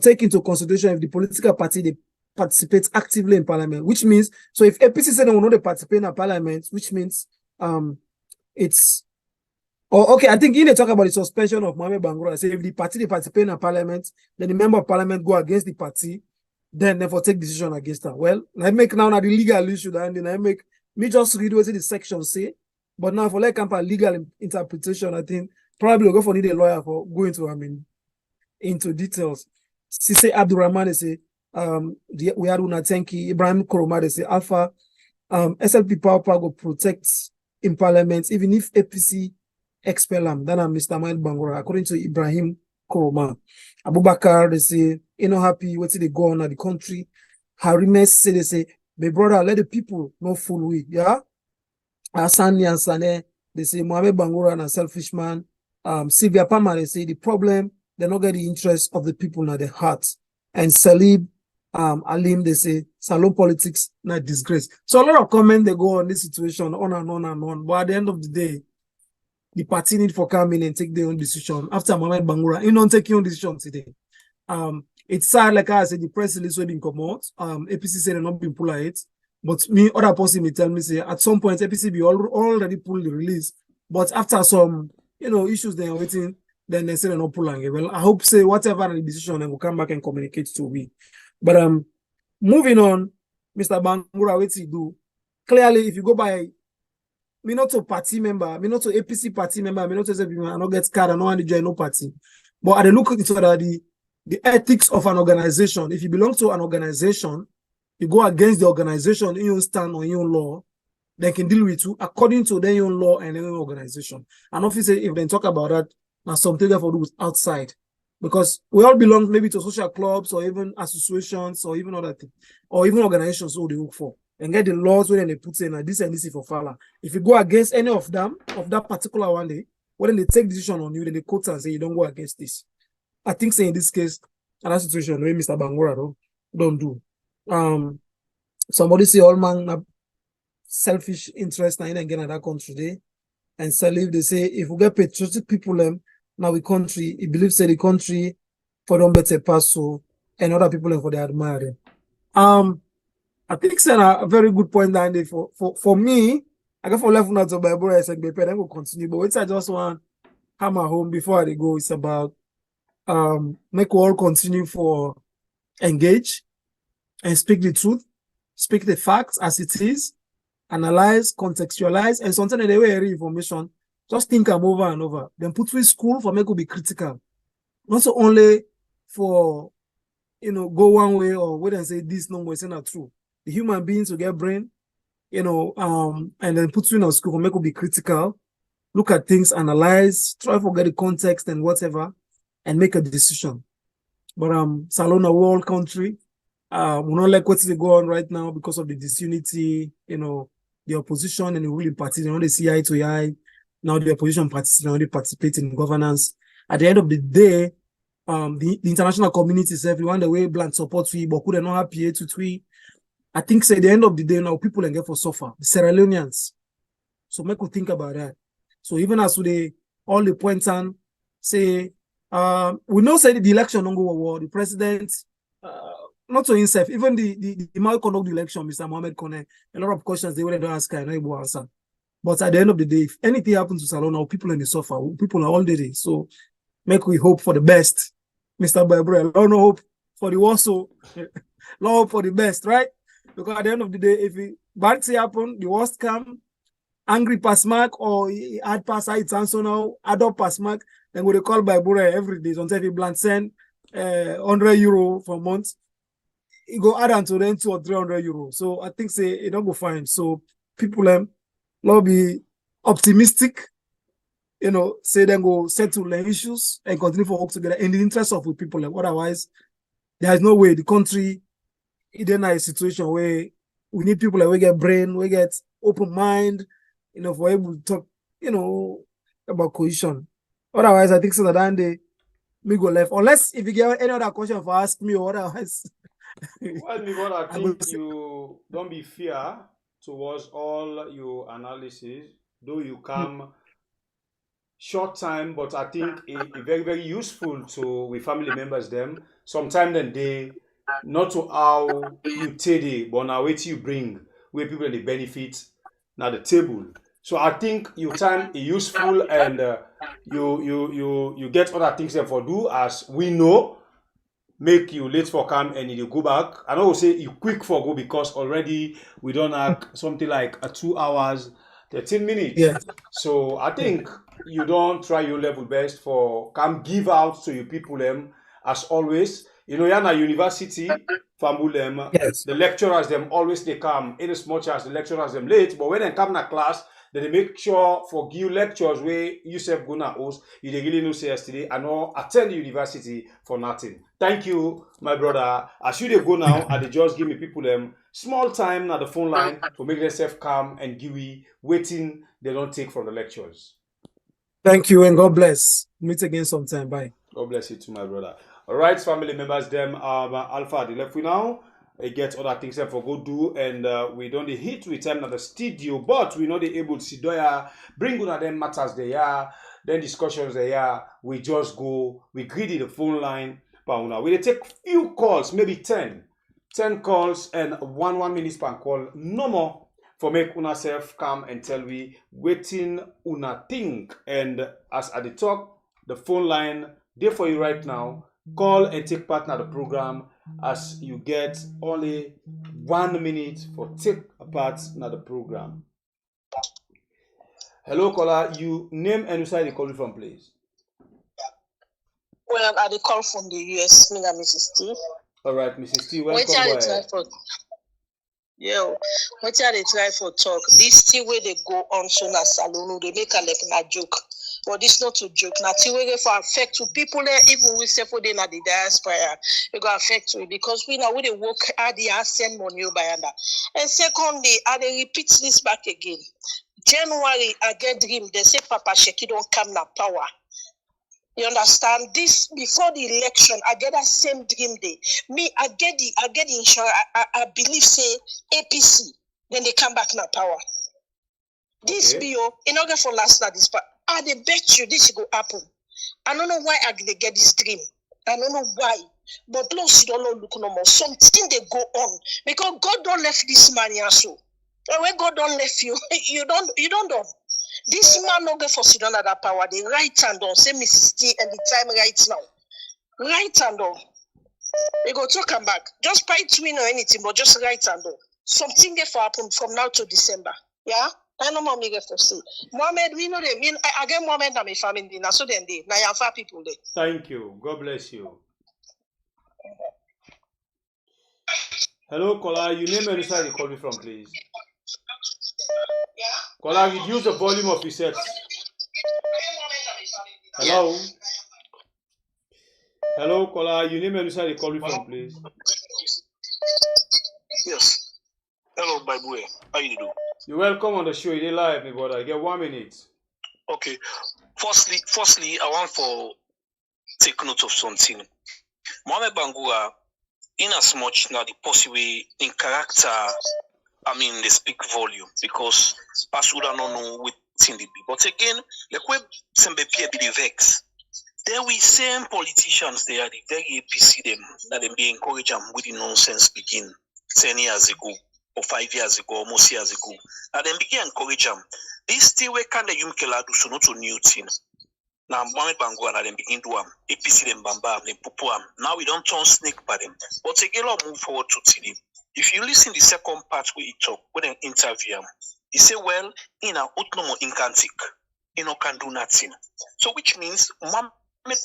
take into consideration if the political party they participate actively in parliament, which means so if APC say they will not participate in a parliament, which means it's okay. I think you need to talk about the suspension of Mohamed Bangura. Say if the party they participate in a parliament, then the member of parliament go against the party, then therefore take decision against her. Well, I make now the legal issue, and then I make me just read what the section say. But now for like a legal interpretation, I think probably we'll go for need a lawyer for going to into details. Sise Abdurrahman, they say, we had una thank Ibrahim Koroma, they say Alpha SLP power go protect in parliament, even if APC expel them. Then Mr. Mohamed Bangura, according to Ibrahim Koroma. Abubakar, they say, you know, happy what they go on at the country. Harimes say, they say, my brother, let the people know full we. Yeah. Asani and Sane, they say Mohamed Bangura and a selfish man. Sylvia Palmer, they say the problem they not get the interest of the people in their hearts. And Salib, Alim, they say, salon politics, not disgrace. So a lot of comments they go on this situation, on and on and on. But at the end of the day, the party need for come in and take their own decision. After Mohamed Bangura, you don't take your own decision today. It's sad, like I said, the press release didn't come out. APC said they're not being pulled it. But me, other person may tell me, say, at some point, APC be already pulled the release. But after some, issues they're waiting, then they say they're not pulling it. Well, I hope, say, whatever the decision, they will come back and communicate to me. But moving on, Mr. Bangura, what he do? Clearly, if you go by, me not a party member, me not a APC party member, me not a people, I not get card, I don't want to join no party. But at the look into the ethics of an organization, if you belong to an organization, you go against the organization, you stand on your law, they can deal with you according to their own law and their own organization. And obviously, if they talk about that, now something for do outside. Because we all belong maybe to social clubs or even associations or even other things, or even organizations who they work for. And get the laws where they put in this and this for Fala. If you go against any of them, of that particular one day, when they take decision on you, then they quote and say you don't go against this. I think say in this case, another situation where Mr. Bangura don't do. Somebody say all man have selfish interest in again in that country day. And Salif, they say if we get patriotic people now we country, he believes that the country for them better pass so and other people for they admire. I think it's a very good point down there for me. I got for left not to Bible I said but then we'll continue. But what I just want hammer home before I go is about make we all continue for engage and speak the truth, speak the facts as it is, analyze, contextualize, and sometimes they way information. Just think them over and over. Then put with school for make we be critical. Not so only for go one way or wait and say this no way, say not true. The human beings will get brain, and then put you in a school for make you be critical, look at things, analyze, try to get the context and whatever, and make a decision. But Salona world country, we not like what's going on right now because of the disunity, the opposition and the ruling party, they only see eye to eye. Now the opposition parties only participate in governance. At the end of the day, the international community, everyone the way blank support we, but could not have PA to tweet. I think say the end of the day now people and get for suffer, the Sierra Leoneans. So make you think about that. So even as we all the points and say we know say the election don't go war, the president not to himself, even the man conduct the election, Mr. Mohamed Kone, a lot of questions they don't ask, I know able to answer. But at the end of the day, if anything happens to Salon now, people in the suffer, people are all day. So make we hope for the best. Mr. Barbara, Lord no hope for the worst, so Lord hope for the best, right? Because at the end of the day, if it bad thing happen, the worst come, angry pass mark or add pass it's answer now, add up pass mark, then we call by Bure every day. Until if blank send €100 for months, it go add on to them 200 or 300 euros. So I think say it don't go fine. So people Lord be optimistic, say then go settle the issues and continue for work together in the interest of the people. Otherwise, there is no way the country is in a situation where we need people we get brain, we get open mind, for able to talk, about cohesion. Otherwise, I think so that day me go left. Unless if you get any other question for ask me or otherwise. Well, Miguel, I think you don't be fear towards all your analysis, though you come short time, but I think it very, very useful to we family members them. Sometimes then they not to how you take but now wait you bring where people they benefit now the table. So I think your time is useful and you get other things there for do as we know. Make you late for come and you go back. I don't say you quick for go because already we don't have something like 2 hours, 13 minutes. Yeah. So I think you don't try your level best for come give out to your people as always. You're in a university, family yes. The lecturers them always they come in as much as the lecturers them late, but when they come to class, then they make sure for give lectures where you self gonna host, you really know say yesterday and not attend the university for nothing. Thank you, my brother. As you they go now, and they just give me people small time at the phone line to make themselves calm and give waiting they don't take from the lectures. Thank you and God bless. Meet again sometime. Bye. God bless you too, my brother. All right, family members, them Alpha the left we now. I get other things for go do, and we don't hit with them at the studio, but we know they able to see there, bring on them matters there, then discussions there. We just go, we greedy the phone line. But we take few calls, maybe 10 calls and 1 minute per call, no more. For make una self come and tell we waiting una think, and as at the talk, the phone line there for you right now. Call and take part in the program as you get only 1 minute for take part in the program. Hello, caller. You name and where you calling from, please. Well, I call from the US. Me and Mrs. T. All right, Mrs. T. Welcome. What are they try for talk? This thing where they go on so na salon, they make a like na joke. But this not to joke. Now, we for affect to people there, even we say for them at the diaspora, it go affect to it because we now we they work at the send money by under. And secondly, I they repeat this back again. January, I get dream. They say Papa Sheki don't come na power. You understand? This before the election, I get that same dream day. Me, I get the insurance. I believe say APC. Then they come back na power. This BO in order for last night this part. I they bet you this will happen. I don't know why I they get this dream. I don't know why. But close you don't look no more. Something they go on. Because God don't left this man here so. And when God don't left you, you don't know. This man no go for sit down at that power. They right hand on. Say Mrs. T and the time right now. Right hand on. They go to come back. Just fight win or anything, but just right hand on. Something get for happen from now to December. Yeah? I know more me get to say. Mohamed, we know them. I get Mohamed and my family. Now so then they. Now you have 5 people there. Thank you. God bless you. Hello, caller. You name and where you call me from, please. Caller, reduce the volume of your sets. Hello. Hello, caller. You name and where you call me from, please. Yes. Hello, my boy. How you do? You're welcome on the show. You're live, my brother. Get 1 minute. Okay. Firstly, I want for take note of something. Mohamed Bangura, in as much now the possible in character, I mean they speak volume because Pastor don't know what thing they be. But again, like when SLPP be the vex, there we same politicians they are the very APC them that they be encourage them with the nonsense begin 10 years ago. Or 5 years ago, almost years ago. And then begin encourage them. This still we can the Yumkela do so not a new thing. Now Mohamed Bangura and then begin to APC them bamba them pupu. Now we don't turn snake by them. But again, I'll move forward to Tini. If you listen the second part where he talk, when an interview, he say, well, in a utnomo incantic, you know, can do nothing. So which means Mohamed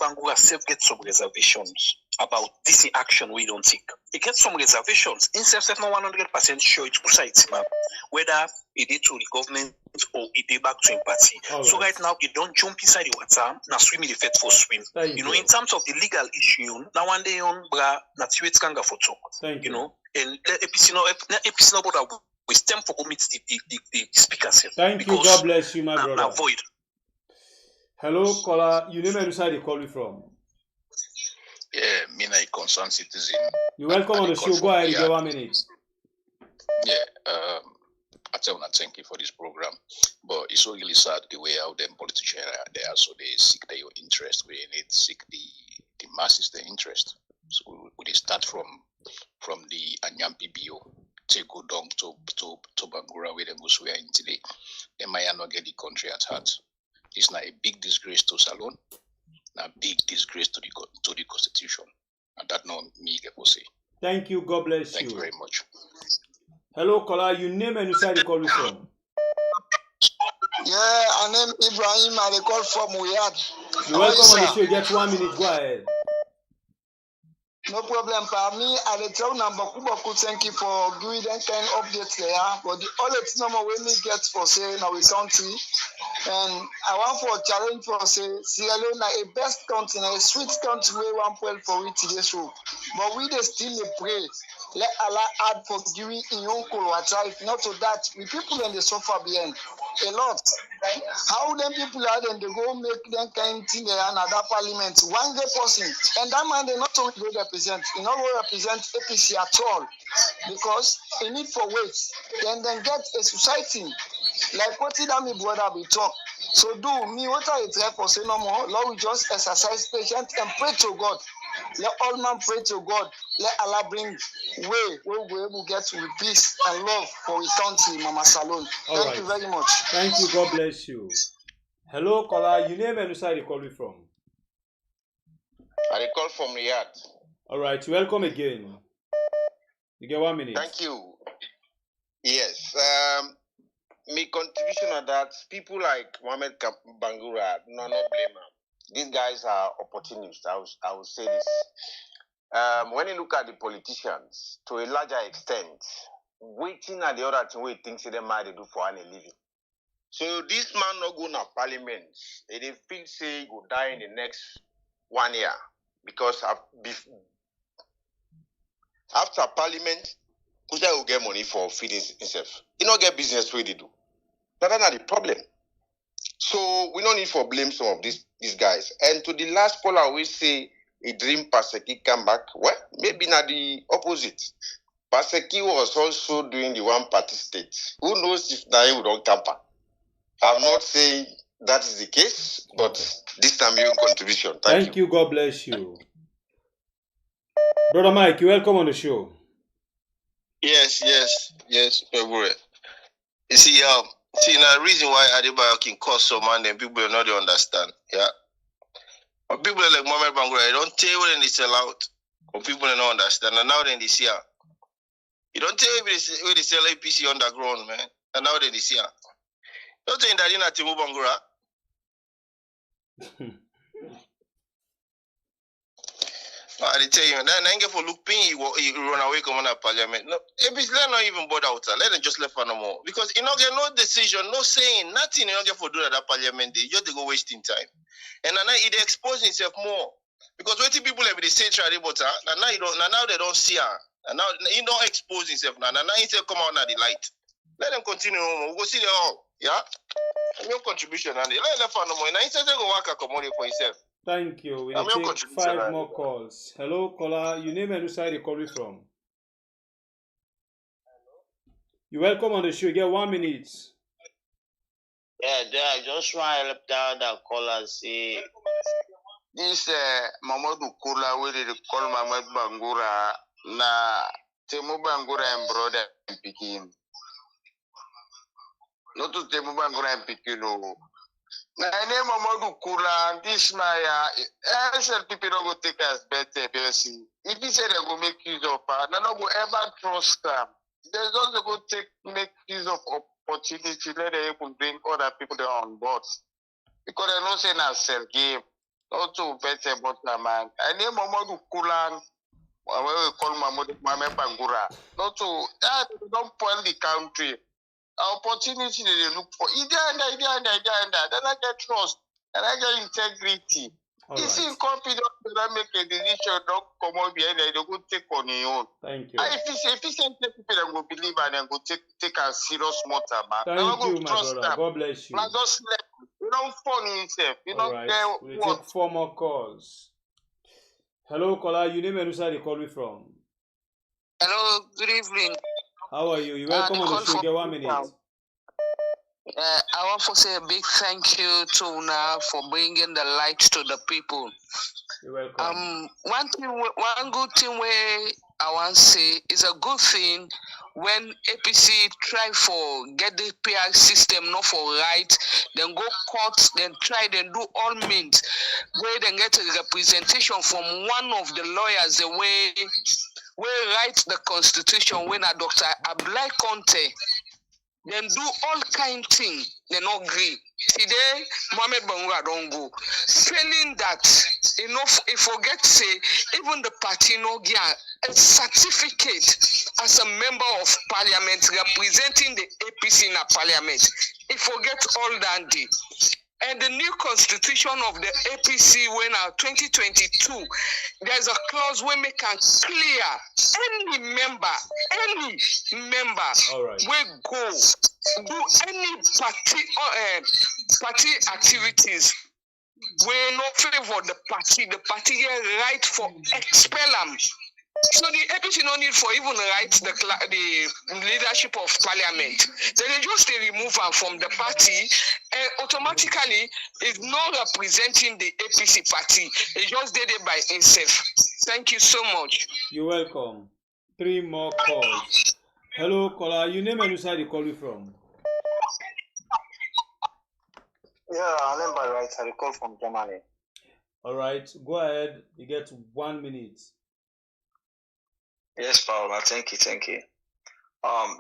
Bangura self get some reservations about this action we don't take. He gets some reservations. Instead of not 100% sure it's whether it did to the government or it did back to him party. So right now, it don't jump inside the water, now swim in the fed for swim. You know, in terms of the legal issue, now one day on bra, not you it's kanga for talk. You know, and APC no border we stem for commit the speakers. Thank you. God bless you, my brother. Avoid. Hello, caller. You name and where you call me from. Yeah, me a concerned citizen. You're welcome on the show. Go ahead, get 1 minute. Yeah, I tell you, thank you for this program. But it's so really sad the way how them politicians are there, so they seek their interest. We need to seek the masses their interest. So we start from the Anyampi BO, take go down to Bangura where them we are in today. They might not get the country at heart. It's not a big disgrace to Salon. A big disgrace to the Constitution, and that no me get to say. Thank you. God bless you. Thank you very much. Hello, caller. You name and where you call me from. Yeah, I name Ibrahim. I call from Uyad. You're welcome on the show. Get 1 minute. Go ahead. No problem, for me. I tell number Kubaku, thank you for giving them kind of updates there. But the only number we need get for say in our country, and I want for a challenge for say Sierra Leone a best country, a sweet country we want well for it today so. But we they still pray. Let Allah add forgiving in your Kolwata. If not to that, we people in the sofa behind a lot. How them people are then they go make them kind thing in another parliament, one gay person, and that man they not only go represent, he not go represent APC at all, because he need for weight. Then get a society like what did my brother be talk. So do me what I try for say no more. Lord, we just exercise patience and pray to God. Let all men pray to God. Let Allah bring way where we will get with peace and love for his country, Mama Salon. Thank you very much. Thank you. God bless you. Hello, caller. You name and where you call me from? I call from Riyadh. All right. Welcome again. You get 1 minute. Thank you. Yes. My contribution on that, people like Mohamed Bangura, no blame him. These guys are opportunists. I will say this. When you look at the politicians, to a larger extent, waiting at the other thing we think they might do for any living. So this man not going to parliament. They feel say he will die in the next 1 year because after parliament, who's will get money for feeding himself? He not get business where they do. That's not the problem. So we don't need to blame some of these guys. And to the last caller, we say a dream Paseki come back. Well, maybe not the opposite. Paseki was also doing the one party state. Who knows if now he would not come back? I'm not saying that is the case, but this time your contribution. Thank you. God bless you. Brother Mike, you're welcome on the show. Yes, February. You see, the reason why Adebayo can cause so man, then people will not understand. Yeah. But people like Mohamed Bangura, they don't tell when they sell out. But people don't understand. And now then they see her. You don't tell where they sell APC underground, man. And now then they see her. Don't think that in a Timo Bangura. I tell you, then I get for look pin, he run away come on a parliament. No, APC let not even bother out. Let them just left for no more. Because you don't get no decision, no saying, nothing you don't get for do that parliament. They just go wasting time. And now it expose himself more. Because what people have they say but now they don't see her. And now he don't expose himself now. Now he say come out now the light. Let them continue. We'll go see them all. Yeah? Your contribution and let them for no more. Now he says they go work a commodity for himself. Thank you. We will take 5 more calls. Hello, caller. You name and whose side you calling from? You're welcome on the show. You get 1 minute. Yeah, I just want to help down that caller say this Mamadou Kula where they call Mohamed Bangura na Temu Bangura and brother and Pekin. Not to Temu Bangura and Pekin. Na name Mamadou Kula this my SLPP don't go take as better person. If he say they go make use of her, no go ever trust them. They just go make use of opportunity, let them even bring other people there on board. Because they don't say na sell game. Not to better about the man. I name Mamadou Kulan, we call Mohamed Bangura. Not to don't spoil the country. Opportunity they look for. Then I get trust and I get integrity. If you confident that make a decision, don't come on behind they go take on your own. Thank you. If you send people that go believe and then go take a serious matter, man. Thank you, my brother. Them. God bless you. Man, just let you don't phone himself. You don't care we'll take 4 more calls. Hello, caller. You name and whose side you call me from? Hello, good evening. How are you? You're welcome on the show. Get 1 minute. I want to say a big thank you to Una for bringing the light to the people. You're welcome. One good thing where I want to say is a good thing when APC try for get the PR system not for right, then go court, then try, then do all means where then get a representation from one of the lawyers the way write the constitution when a Dr. Ablai Conte. Then do all kind thing, they not agree. Today, Mohamed Bangura don't go. Failing that, if forget say, even the party no get a certificate as a member of parliament representing the APC in a parliament. If forget all that day. And the new constitution of the APC when 2022, there's a clause where we can clear any member will go do any party activities we no favor the party get right for expel them. So the APC no need for even right the leadership of parliament. Then they just remove them from the party and automatically is not representing the APC party. They just did it by itself. Thank you so much. You're welcome. 3 more calls. Hello, caller. You name and side you call you from? Yeah, I'm by right. I call from Germany. All right, go ahead. You get 1 minute. Yes, Paula. Thank you.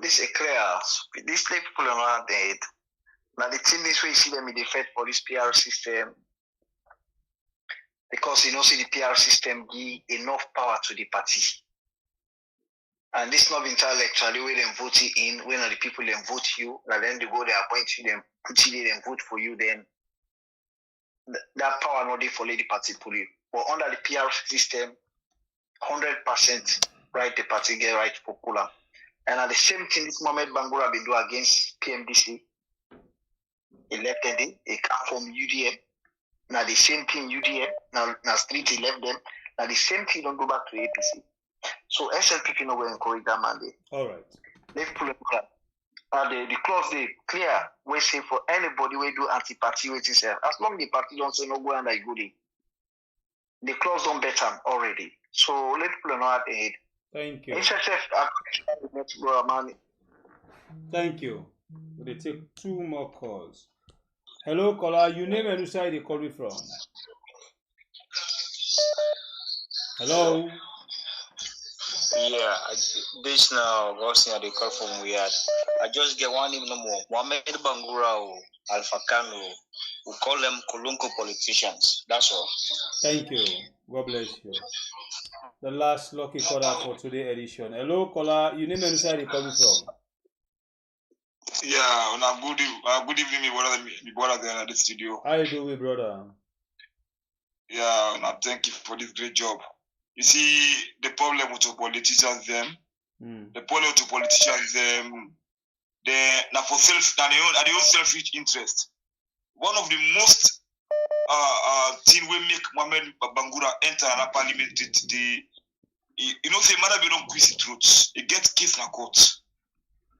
This is clear. These people are not dead. Now the thing is, we see them in the fight for this PR system because you know, see the PR system give enough power to the party, and this not intellectually where them vote you in. When the people then vote you, and then they go they appoint you, then put you there and vote for you. Then that power not there for the party pull you. But under the PR system, 100%. Right, the party get right popular. And at the same thing, this Mohamed Bangura been do against PMDC. Elected it, he come from UDM. Now the same thing UDM, now street he left them. Now the same thing don't go back to APC. So SLPP no will encourage that mandate. All right. They pull it up. The clause they clear, we say for anybody we do anti-party waiting self. As long as the party don't say no go and I go there. The clause don't bet them already. So let people know at the head. Thank you. Thank you. We'll take 2 more calls. Hello, caller. You name and side you call me from? Hello. Yeah, this now what's here they call from weird. I just get one name no more. Mohamed Bangura or Alpha Kano. We call them Kolonko politicians. That's all. Thank you. God bless you. The last lucky caller for today's edition. Hello, caller. You name and side you call me from? Yeah, good evening, me brother there at the studio. How you doing, brother? Yeah, thank you for this great job. You see, the problem with the politicians, the problem with the politicians, they now for their own selfish interest. One of the most thing we make Mohamed Bangura enter a parliament, you know, say matter we don't quiz the truth. It gets case in a court.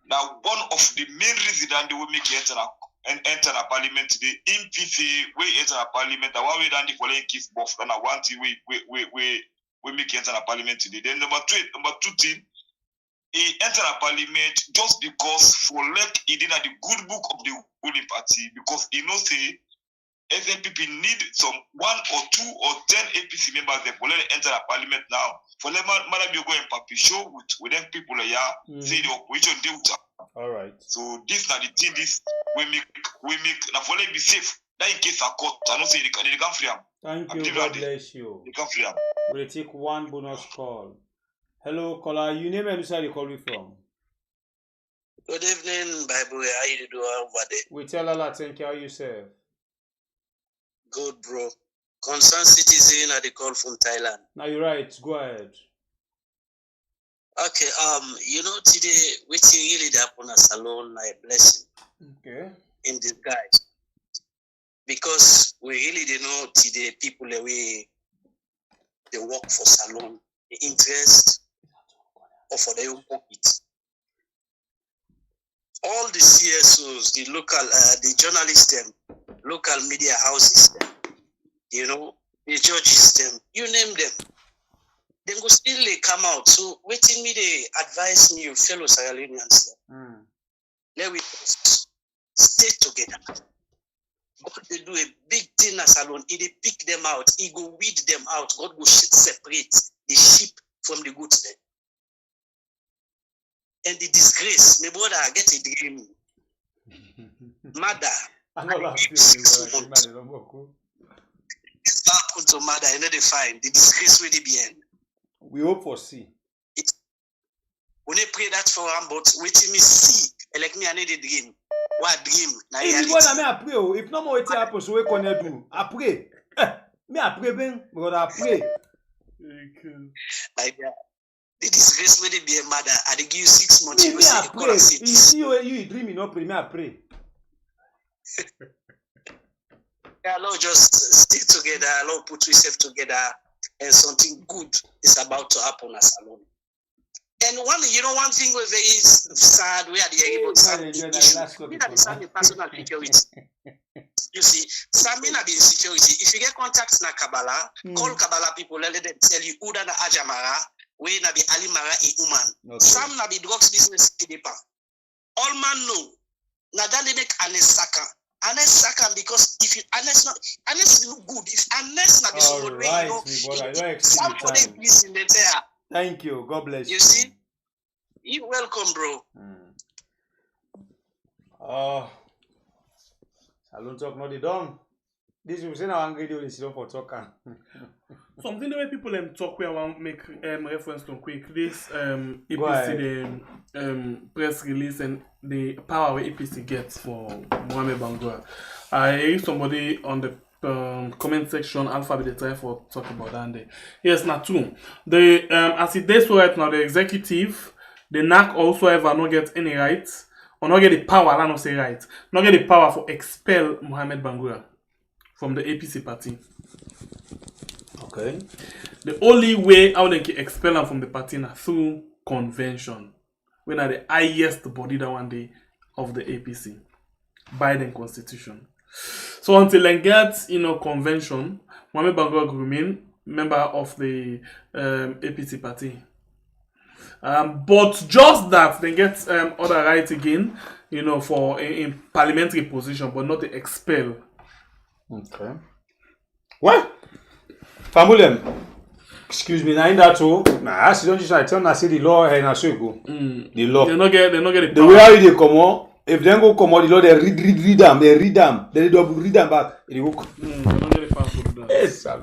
Now, one of the main reasons that they will make enter a parliament, the MPC we enter a parliament, and one way that they follow case buff, and one thing we make enter a parliament today. Then number two thing, he enter a parliament just because for like he did at the good book of the ruling party, because he knows say SLPP need some 1 or 2 or 10 APC members that will enter a parliament now. For them, madam, you go and papi show with them people here, say the opposition deal. All right. So this now the thing this we make now for them be safe. That in case I court, I don't say they can free them. Thank you. God bless you. They can free them. We'll take 1 bonus call. Hello, caller. You name and where you call me from? Good evening, Bible. How you doing over there? We tell Allah, thank you. How you say? Good, bro. Concerned citizen at the call from Thailand. Now you're right. Go ahead. Okay. You know today, which really happen as alone, a blessing. Okay. In disguise, because we really didn't know today people the way they work for salon, the interest, or for their own pocket. All the CSOs, the local, the journalists, them, local media houses, them, you know, the judges, them, you name them, they go still they come out. So waiting me, they advise me, fellow Sierra Leoneans, let we stay together. God they do a big thing as alone. He they pick them out. He go weed them out. God go separate the sheep from the goats there. And the disgrace, my brother, I get a dream. Mother, I know that it's happened to mother, you know they find the disgrace where they be in. We hope for see. When they pray that for him, but waiting me see, like me, I need a dream. What dream? Na If you want me I pray, oh. If no more it happen, so we can do. I pray. Me I pray, ben, brother, I pray. Like the disgrace when they be a mother, I dey give you 6 months. Me I pray. You see you dream, you not pray. Me I pray. Yeah, Lord, just stay together. Lord, put yourself together, and something good is about to happen as alone. And one thing was very sad. We are the able to me that is the personal security. You see, something na be insecurity. If you get contacts na Kabbalah, call Kabbalah people, let them tell you who na Ajamara, we na be Alimara e Uman. Some na be drugs business kidepa. All man know. Na that they make Anesaka. Anesaka because if you Anes look good. If Anes na be somebody way, somebody is in the there. Thank you. God bless you. You see? You're welcome, bro. Oh. Salon talk not the done. This is now angry do this for talking. Something the way people talk where I want make reference to quick. This APC the press release and the power where APC gets for Mohamed Bangura. I hear somebody on the comment section alphabet they try for talk about that day. Yes, not true. The as it is right now, the executive, the NAC also ever not get any rights or not get the power. I not say right, not get the power for expel Mohamed Bangura from the APC party. Okay. The only way how they can expel him from the party now through convention. When are the highest body that one day of the APC by the constitution. So until they get convention, Mohamed Bangura will remain member of the APC party. But just that they get other rights again, for in parliamentary position, but not to expel. Okay. What? Famulem. Excuse me, now in that too. Nah, I don't just tell I say the law and I say go. The law. They not get the way how they come on. If they go come on, the law they read them, they read them, then they double read them back. They go. They not get the power to do that. Yes, I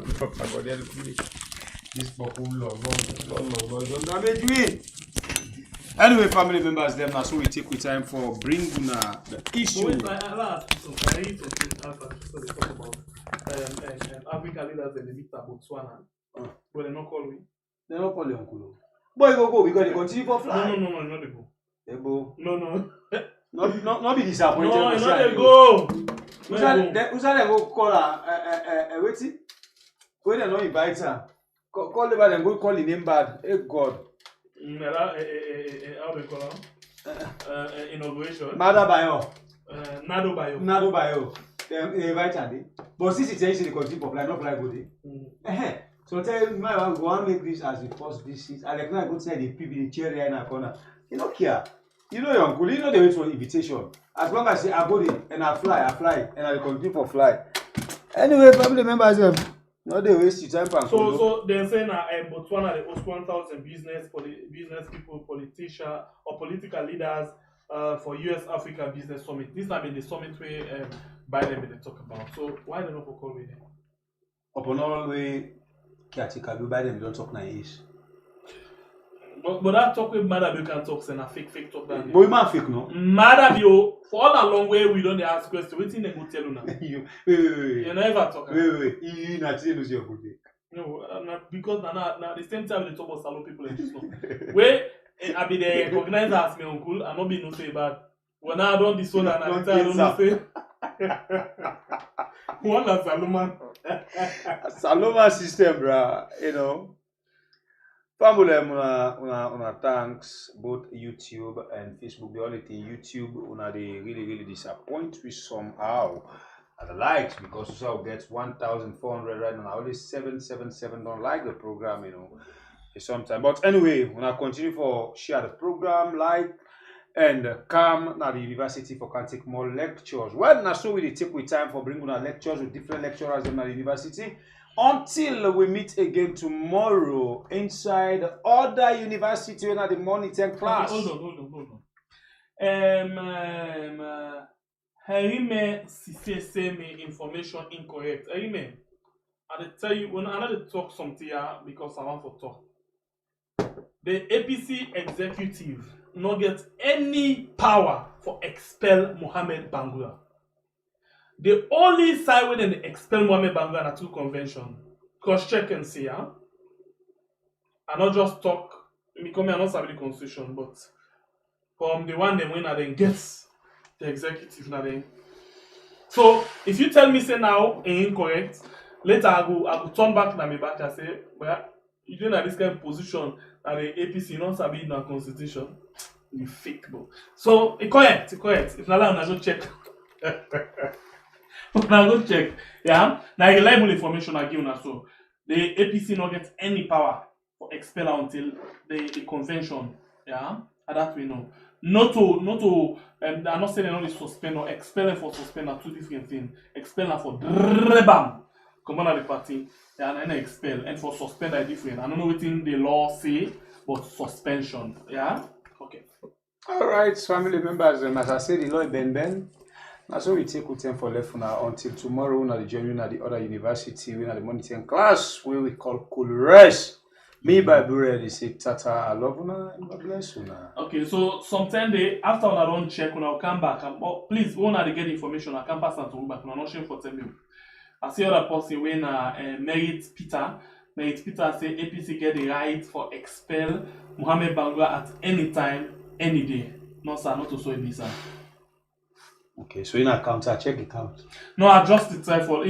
this for law. Don't damage me. Anyway, family members, them now so we take with time for bringing the issue. African leaders in the meet at Botswana. But they not call me. They not call you uncle. Boy, go because they continue for fly. No, not they go. They go. No. Not be disappointed. No, not they go. Who's that go call her? Waiting. When they not invite her, call the bad and go call the name bad. Hey God. How they call her? Inauguration. Nado Bayo. They invite her. But since it's actually continue for fly, not fly go there. So tell me, I go and make this as the first visit. I like now go to the people the chair here in the corner. You don't care. You know your uncle, you know they wait for invitation. As long as I go there and I fly, and I continue for fly. Anyway, family members, no they waste your time. So they're saying Botswana they host 1,000 business people, politicians or political leaders for US Africa Business Summit. This has been the summit where Biden they talk about. So why they not for call with them? Upon all way, caretaker Biden don't talk nice. But that talk with Madam can talk and a fake talk that. But you man fake no? Madam for all that long way we don't ask questions. Waiting they go tell you now. Wait. You never talk. Wait. You not saying your good day. No, because now the same time they talk about salon people and just know. Where I be the recognize as my uncle and not be no say bad. When I don't disown and I don't say. One of Salomon. Salomon system, bro. Family, una thanks both YouTube and Facebook. The only thing YouTube, they really disappoint me somehow. And the likes because also gets 1,400 right now. Only 777 don't like the program, sometimes. But anyway, when I continue for share the program, like and come now the university for can take more lectures. Well, now so we take with time for bringing our lectures with different lecturers in the university. Until we meet again tomorrow inside other university in the morning 10 class. Hold on. Harime say me information incorrect. Harime, I tell you when I need to talk something here because I want to talk. The APC executive not get any power for expel Mohamed Bangura. The only side where they expel Mohamed Bangura na two convention. Cross check and see, huh? I not just talk. Because I not sabi the constitution, but from the one them when I then gets the executive na then. So if you tell me say now incorrect, later I go turn back na me back and say, well, you don't have this kind of position that the APC not sabi in the constitution. You fake, bro. So it's correct. If not, I go check. Now go check. Yeah. Now reliable information I give you. So the APC not get any power for expel until the convention. Yeah. And that we know. Not to I'm not saying only suspend or expel for suspend are two different things. Expel for bam. Come on at the party. Yeah, and then expel. And for suspend are different. I don't know what in the law say, but suspension. Yeah? Okay. Alright, family members, as I said, the law Ben. That's why we take with them for left now until tomorrow. We're the journey at the other university. We're the monitoring class where we call cool rest. Me by Bure, they say Tata, I love you and God bless you. Okay, so sometime after I don't check, when I'll come back, but please, when I get information, I can pass that to you back. I'm not sure for telling you. I see other person when Merit Peter say APC get the right for expel Mohamed Bangura at any time, any day. No, sir, not to so it, sir. Okay, so in a counter, check it out. No, I just the try for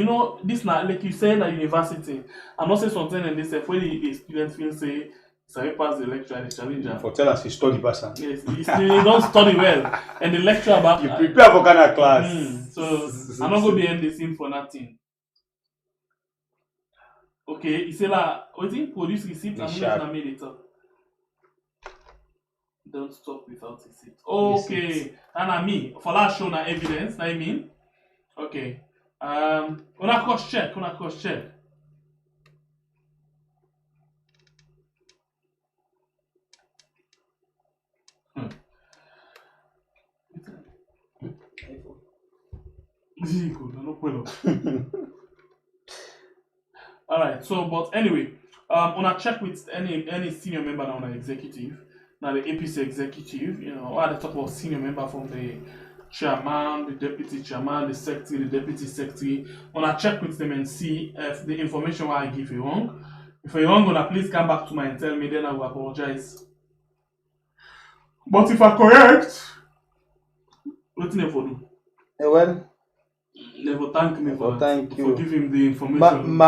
this now like you say in a university. I'm not saying something in this when the students feel say so pass the lecture and the challenger. For tell us you study person. Yes, you don't study well. And the lecture about you prepare for kind of class. So I'm not gonna be in the scene for nothing. Okay, you say la waiting produce receipt and not made it up. Don't stop without receipt. Okay, and me for that show na evidence. I mean, okay. Una cross check. All right. So, but anyway, una check with any senior member on the executive. Now the APC executive, what they talk about senior member from the chairman, the deputy chairman, the secretary, the deputy secretary. When I check with them and see if the information I give you wrong. If you're wrong, gonna please come back to me and tell me, then I will apologize. But if I correct, what never do? Well, never thank me for giving the information.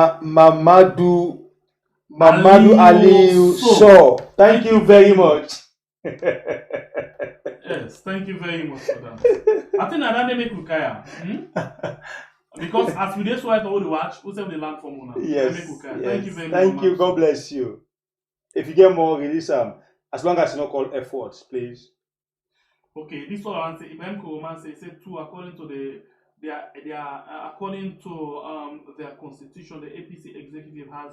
Mamadou Ali Shaw. Thank you very much. Yes, thank you very much for that. I think I make Ukaya. Because as we just write all the watch, who save the land for Mona? Yes. Thank you very much. Thank you. God bless you. If you get more, release them. As long as you not call efforts, please. Okay, this one I want to say. Ibrahim Kouroman say two according to according to their constitution, the APC executive has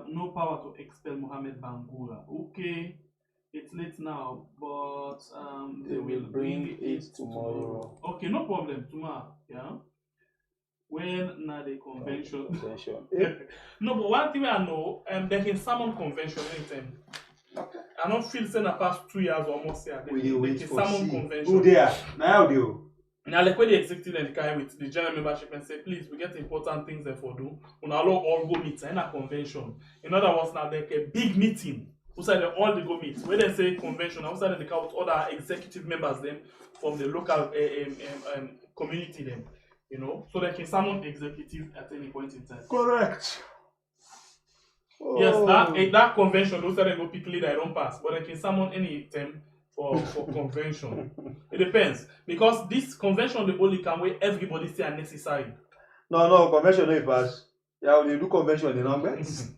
no power to expel Mohamed Bangura. Okay, it's late now, but they will bring it tomorrow. Okay, no problem. Tomorrow, yeah. When na the convention. No, but one thing I know, they can summon convention anytime. Okay. I don't feel saying the past 2 years almost here. They can summon convention. Who they are? Now they are. Now, like when the executive and the guy with the general membership and say, please, we get important things there for do. We now all go meet in a convention. In other words, now like a big meeting. Outside they all they go meet. When they say convention, outside they count other executive members them from the local community them. So they can summon executive at any point in time. Correct. Yes, that convention, those that go pick leader, I don't pass, but they can summon any time for convention. It depends. Because this convention the only can where everybody say are necessary. No, convention no pass. Yeah, when you do convention, the numbers.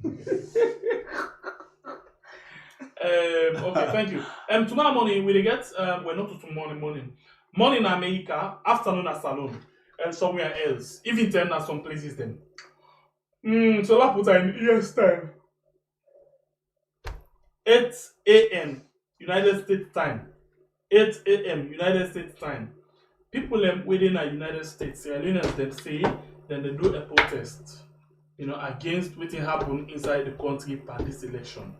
Okay, thank you. Tomorrow morning we get well not tomorrow morning. Morning in America, afternoon at Salon, and somewhere else. Even 10 at some places then. So that put in US time. 8 a.m. United States time. 8 a.m. United States time. People within the United States, them say, then they do a protest, against what happened inside the country by this election.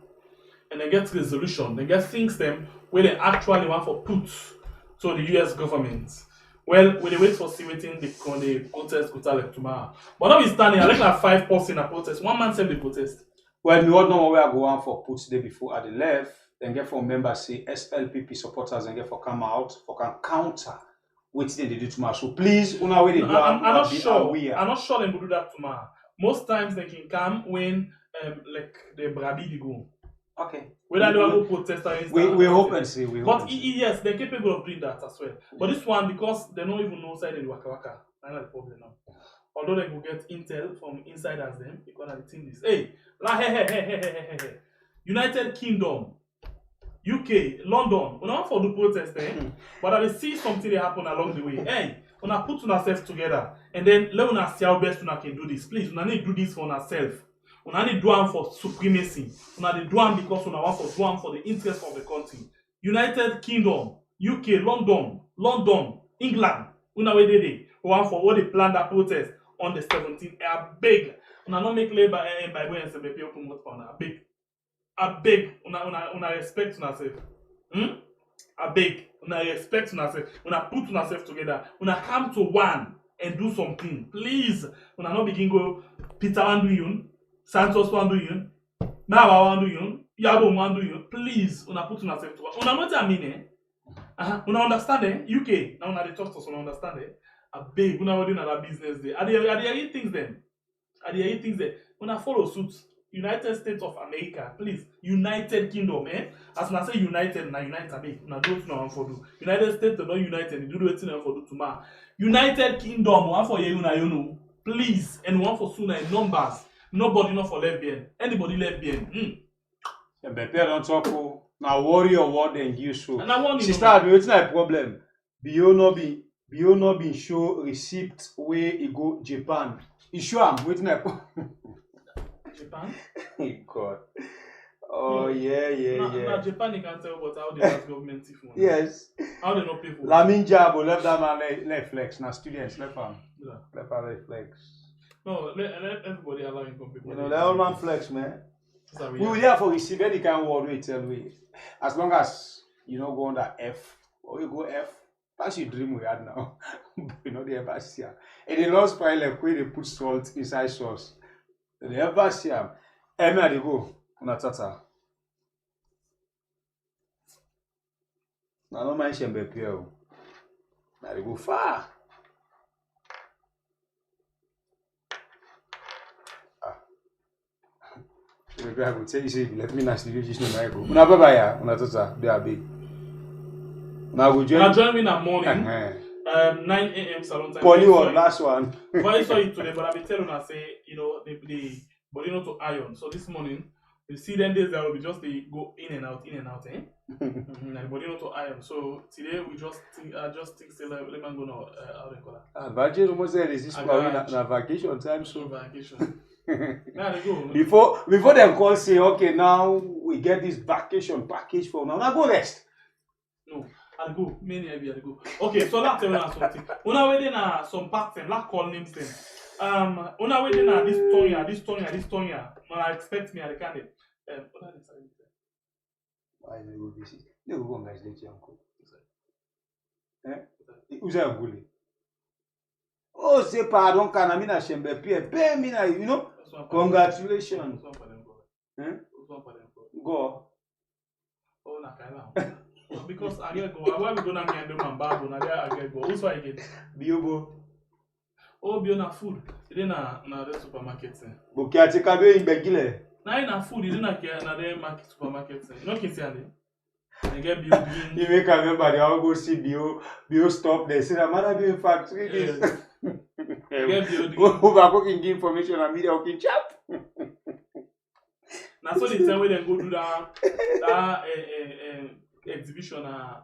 And they get resolution, they get things them where they actually want to put So the US government, well, we wait for see waiting the protest could like tomorrow. But not be standing, I like 5 posts in a protest. One man said the protest. Well, we all know where I go on for put today before at the left, then get for members say SLPP supporters and get for come out for can counter waiting they do tomorrow. So please, una way they do I'm not sure. I'm not sure they will do that tomorrow. Most times they can come when like the Brabi they go. Okay. Whether they will go protest or we hope and see. Yes, they're capable of doing that as well. But this one, because they don't even know side in Waka Waka, that's not the problem now. Although they will get intel from insiders them, because the thing is, hey, United Kingdom, UK, London, we don't for the protest but I will see something that happen along the way. Hey, when I put ourselves together and then let us see how best we can do this. Please, we need to do this for ourselves. We need to do it for supremacy. We need to do it because we want to do it for the interest of the country. United Kingdom, UK, London, England, we want for all the plan that protest on the 17th. I beg, we not make labor by going and say open vote for now. I beg, una respect ourselves. I beg, una respect ourselves. Una put ourselves together. Una come to one and do something. Please, una not begin go Peter want do you, Santos want do you, Nawa want do you, Yabo want do you. Please, una put ourselves together. Una not I mean una understand UK. Now una they talk to us, una understand I beg, una doing another business there. Are they eat things then? Are they eat things there? Una follow suit. United States of America, please. United Kingdom, As I say United, now United, now do no one for do. United States, not United, you do it for do tomorrow. United Kingdom, one for you know, please, and one for sooner in numbers. Nobody not for lesbian. Anybody lesbian. The better don't talk. Now worry or what then you so. And I want sister, it's not a problem. Bio no be show receipt where you go Japan. You sure I'm waiting at Japan? God. Oh, yeah. Japan, you can tell about how they have government if you want. Yes. How they not people. Lamin Jabo left that man left flex. Now students left him. Yeah. Left him flex. No, let everybody allow him come people. You know, the old man flex, man. We will therefore receive any kind of word we tell we. As long as you don't go under F or you go F, that's your dream we had now. You know, the embassy. And the last pile like where they put salt inside sauce. The embassy. Emma, they go. Una tata. Now, no man shall be pure. Now, they go far. I will tell you, say, let me not you just know. Una baba ya, una tata, they are big. Now, we join me in the morning. 9 a.m. salon time. Poly last one. I saw it today, but I've been telling her, say, you know, the body not to iron. So this morning, you see them days that will be just they go in and out, and the body not to iron. So today we just think, say let me go now. How they call that? Budget almost said this is na vacation time. So vacation. Now they go. Before them call say okay now we get this vacation package for now. Now go rest. No. I'll go. Many I go. Okay, so let's tell you something. Una waiting some parts and let's call names them. Una waiting this Tonya. When I expect me at the candidate. Why they go visit? They go guys let you uncle. Who's that uncle? Oh, say pardon, can I mean a shembe pay me na you know? Congratulations. Go. Oh, na kaila. Because I get go. Why we go na me and do man bad na there I get go. Also I get Biobo. Oh, bio na food. Today na the supermarket. Bokia take away in Begile. Na food, you na the market supermarket. You know can see ande. They get bio bean. You make everybody all go see bio stop there. See that man be in factory this. Get bio. Who ba cooking information and media cooking chap. Na so the time when they go do that exhibition how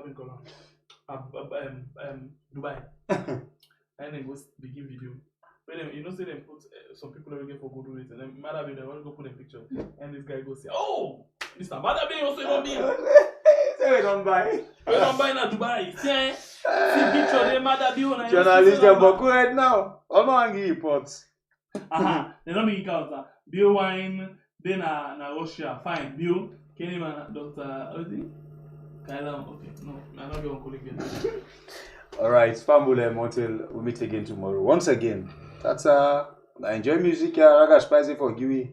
do you call it? Dubai. And then go begin video. When them, you know, say them put some people that will get for good reason. And then Mother they want to go put a picture. And this guy goes say, oh, Mr. Mother also don't be. Say we don't buy. We don't buy in Dubai. See picture they Mother on. Journalist them boku right now. I'm not angry reports. They don't make it out. Bio wine, then na Russia. Fine. Bio, can you man Dr. Okay, no, I'm not your uncle again. All right, Spambule until we meet again tomorrow. Once again, that's I enjoy music. Raga spicy for Giwi.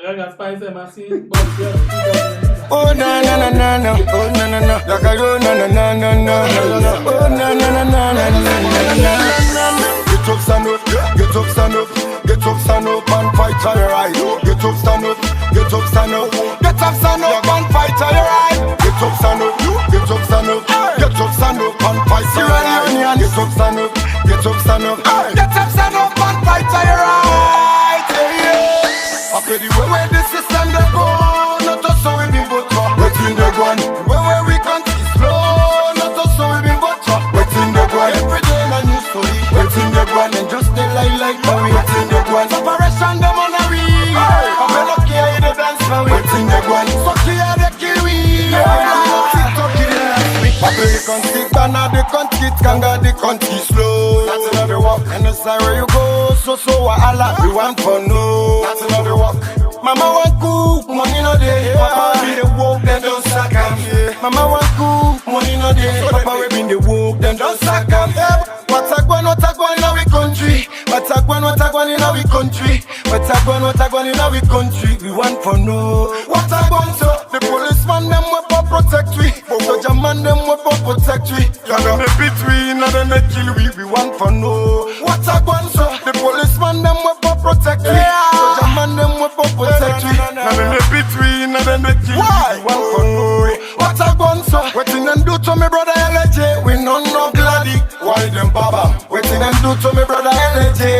Raga spicy, Mercy. Oh na na na na na, oh na na na, like I go na na na na na, oh na na na na na na. Get up, stand up, get up, stand up, get up, stand up and fight for your right. Get up, stand up, get up, stand up, get up, stand up and fight for your right. Get up, stand up, get up, stand up, get up, stand up and fight for your right. Get up, stand up, get up, stand up, get up, stand up and fight for your right. I feel the way the system they go, not us so we been butcher. Waiting the gun, where we can't see slow, not us so we been butcher. Waiting the gun, every day a new story. Waiting the gun and just stay like now. Waiting the gun, separation them on a real. I'm not care the dance now. Waiting the gun, so clear the kill we. Papi country, Ghana the country, Kanga the country slow. That's another walk, and the side where you go, so wahala. We want for no. That's another walk. Mama want cook, money no day. Papa be the walk, then don't sack 'em. Mama want cook, money no day. Papa we be the walk, then don't sack 'em. What a gwan in our country. What a gwan in our country. What a gwan in our country. We want for no. What a gwan so the policeman them we for protect we. The German them we for protect we. Then they beat we, and then they kill we. We want for no. What a gwan so the policeman them we for protect we. The German them we for protect we. And then they beat we, and then they kill we. We want for no. What a gwan so waiting and do to me brother LJ. We no gladdy. Why them baba? Waiting and do to me brother LJ.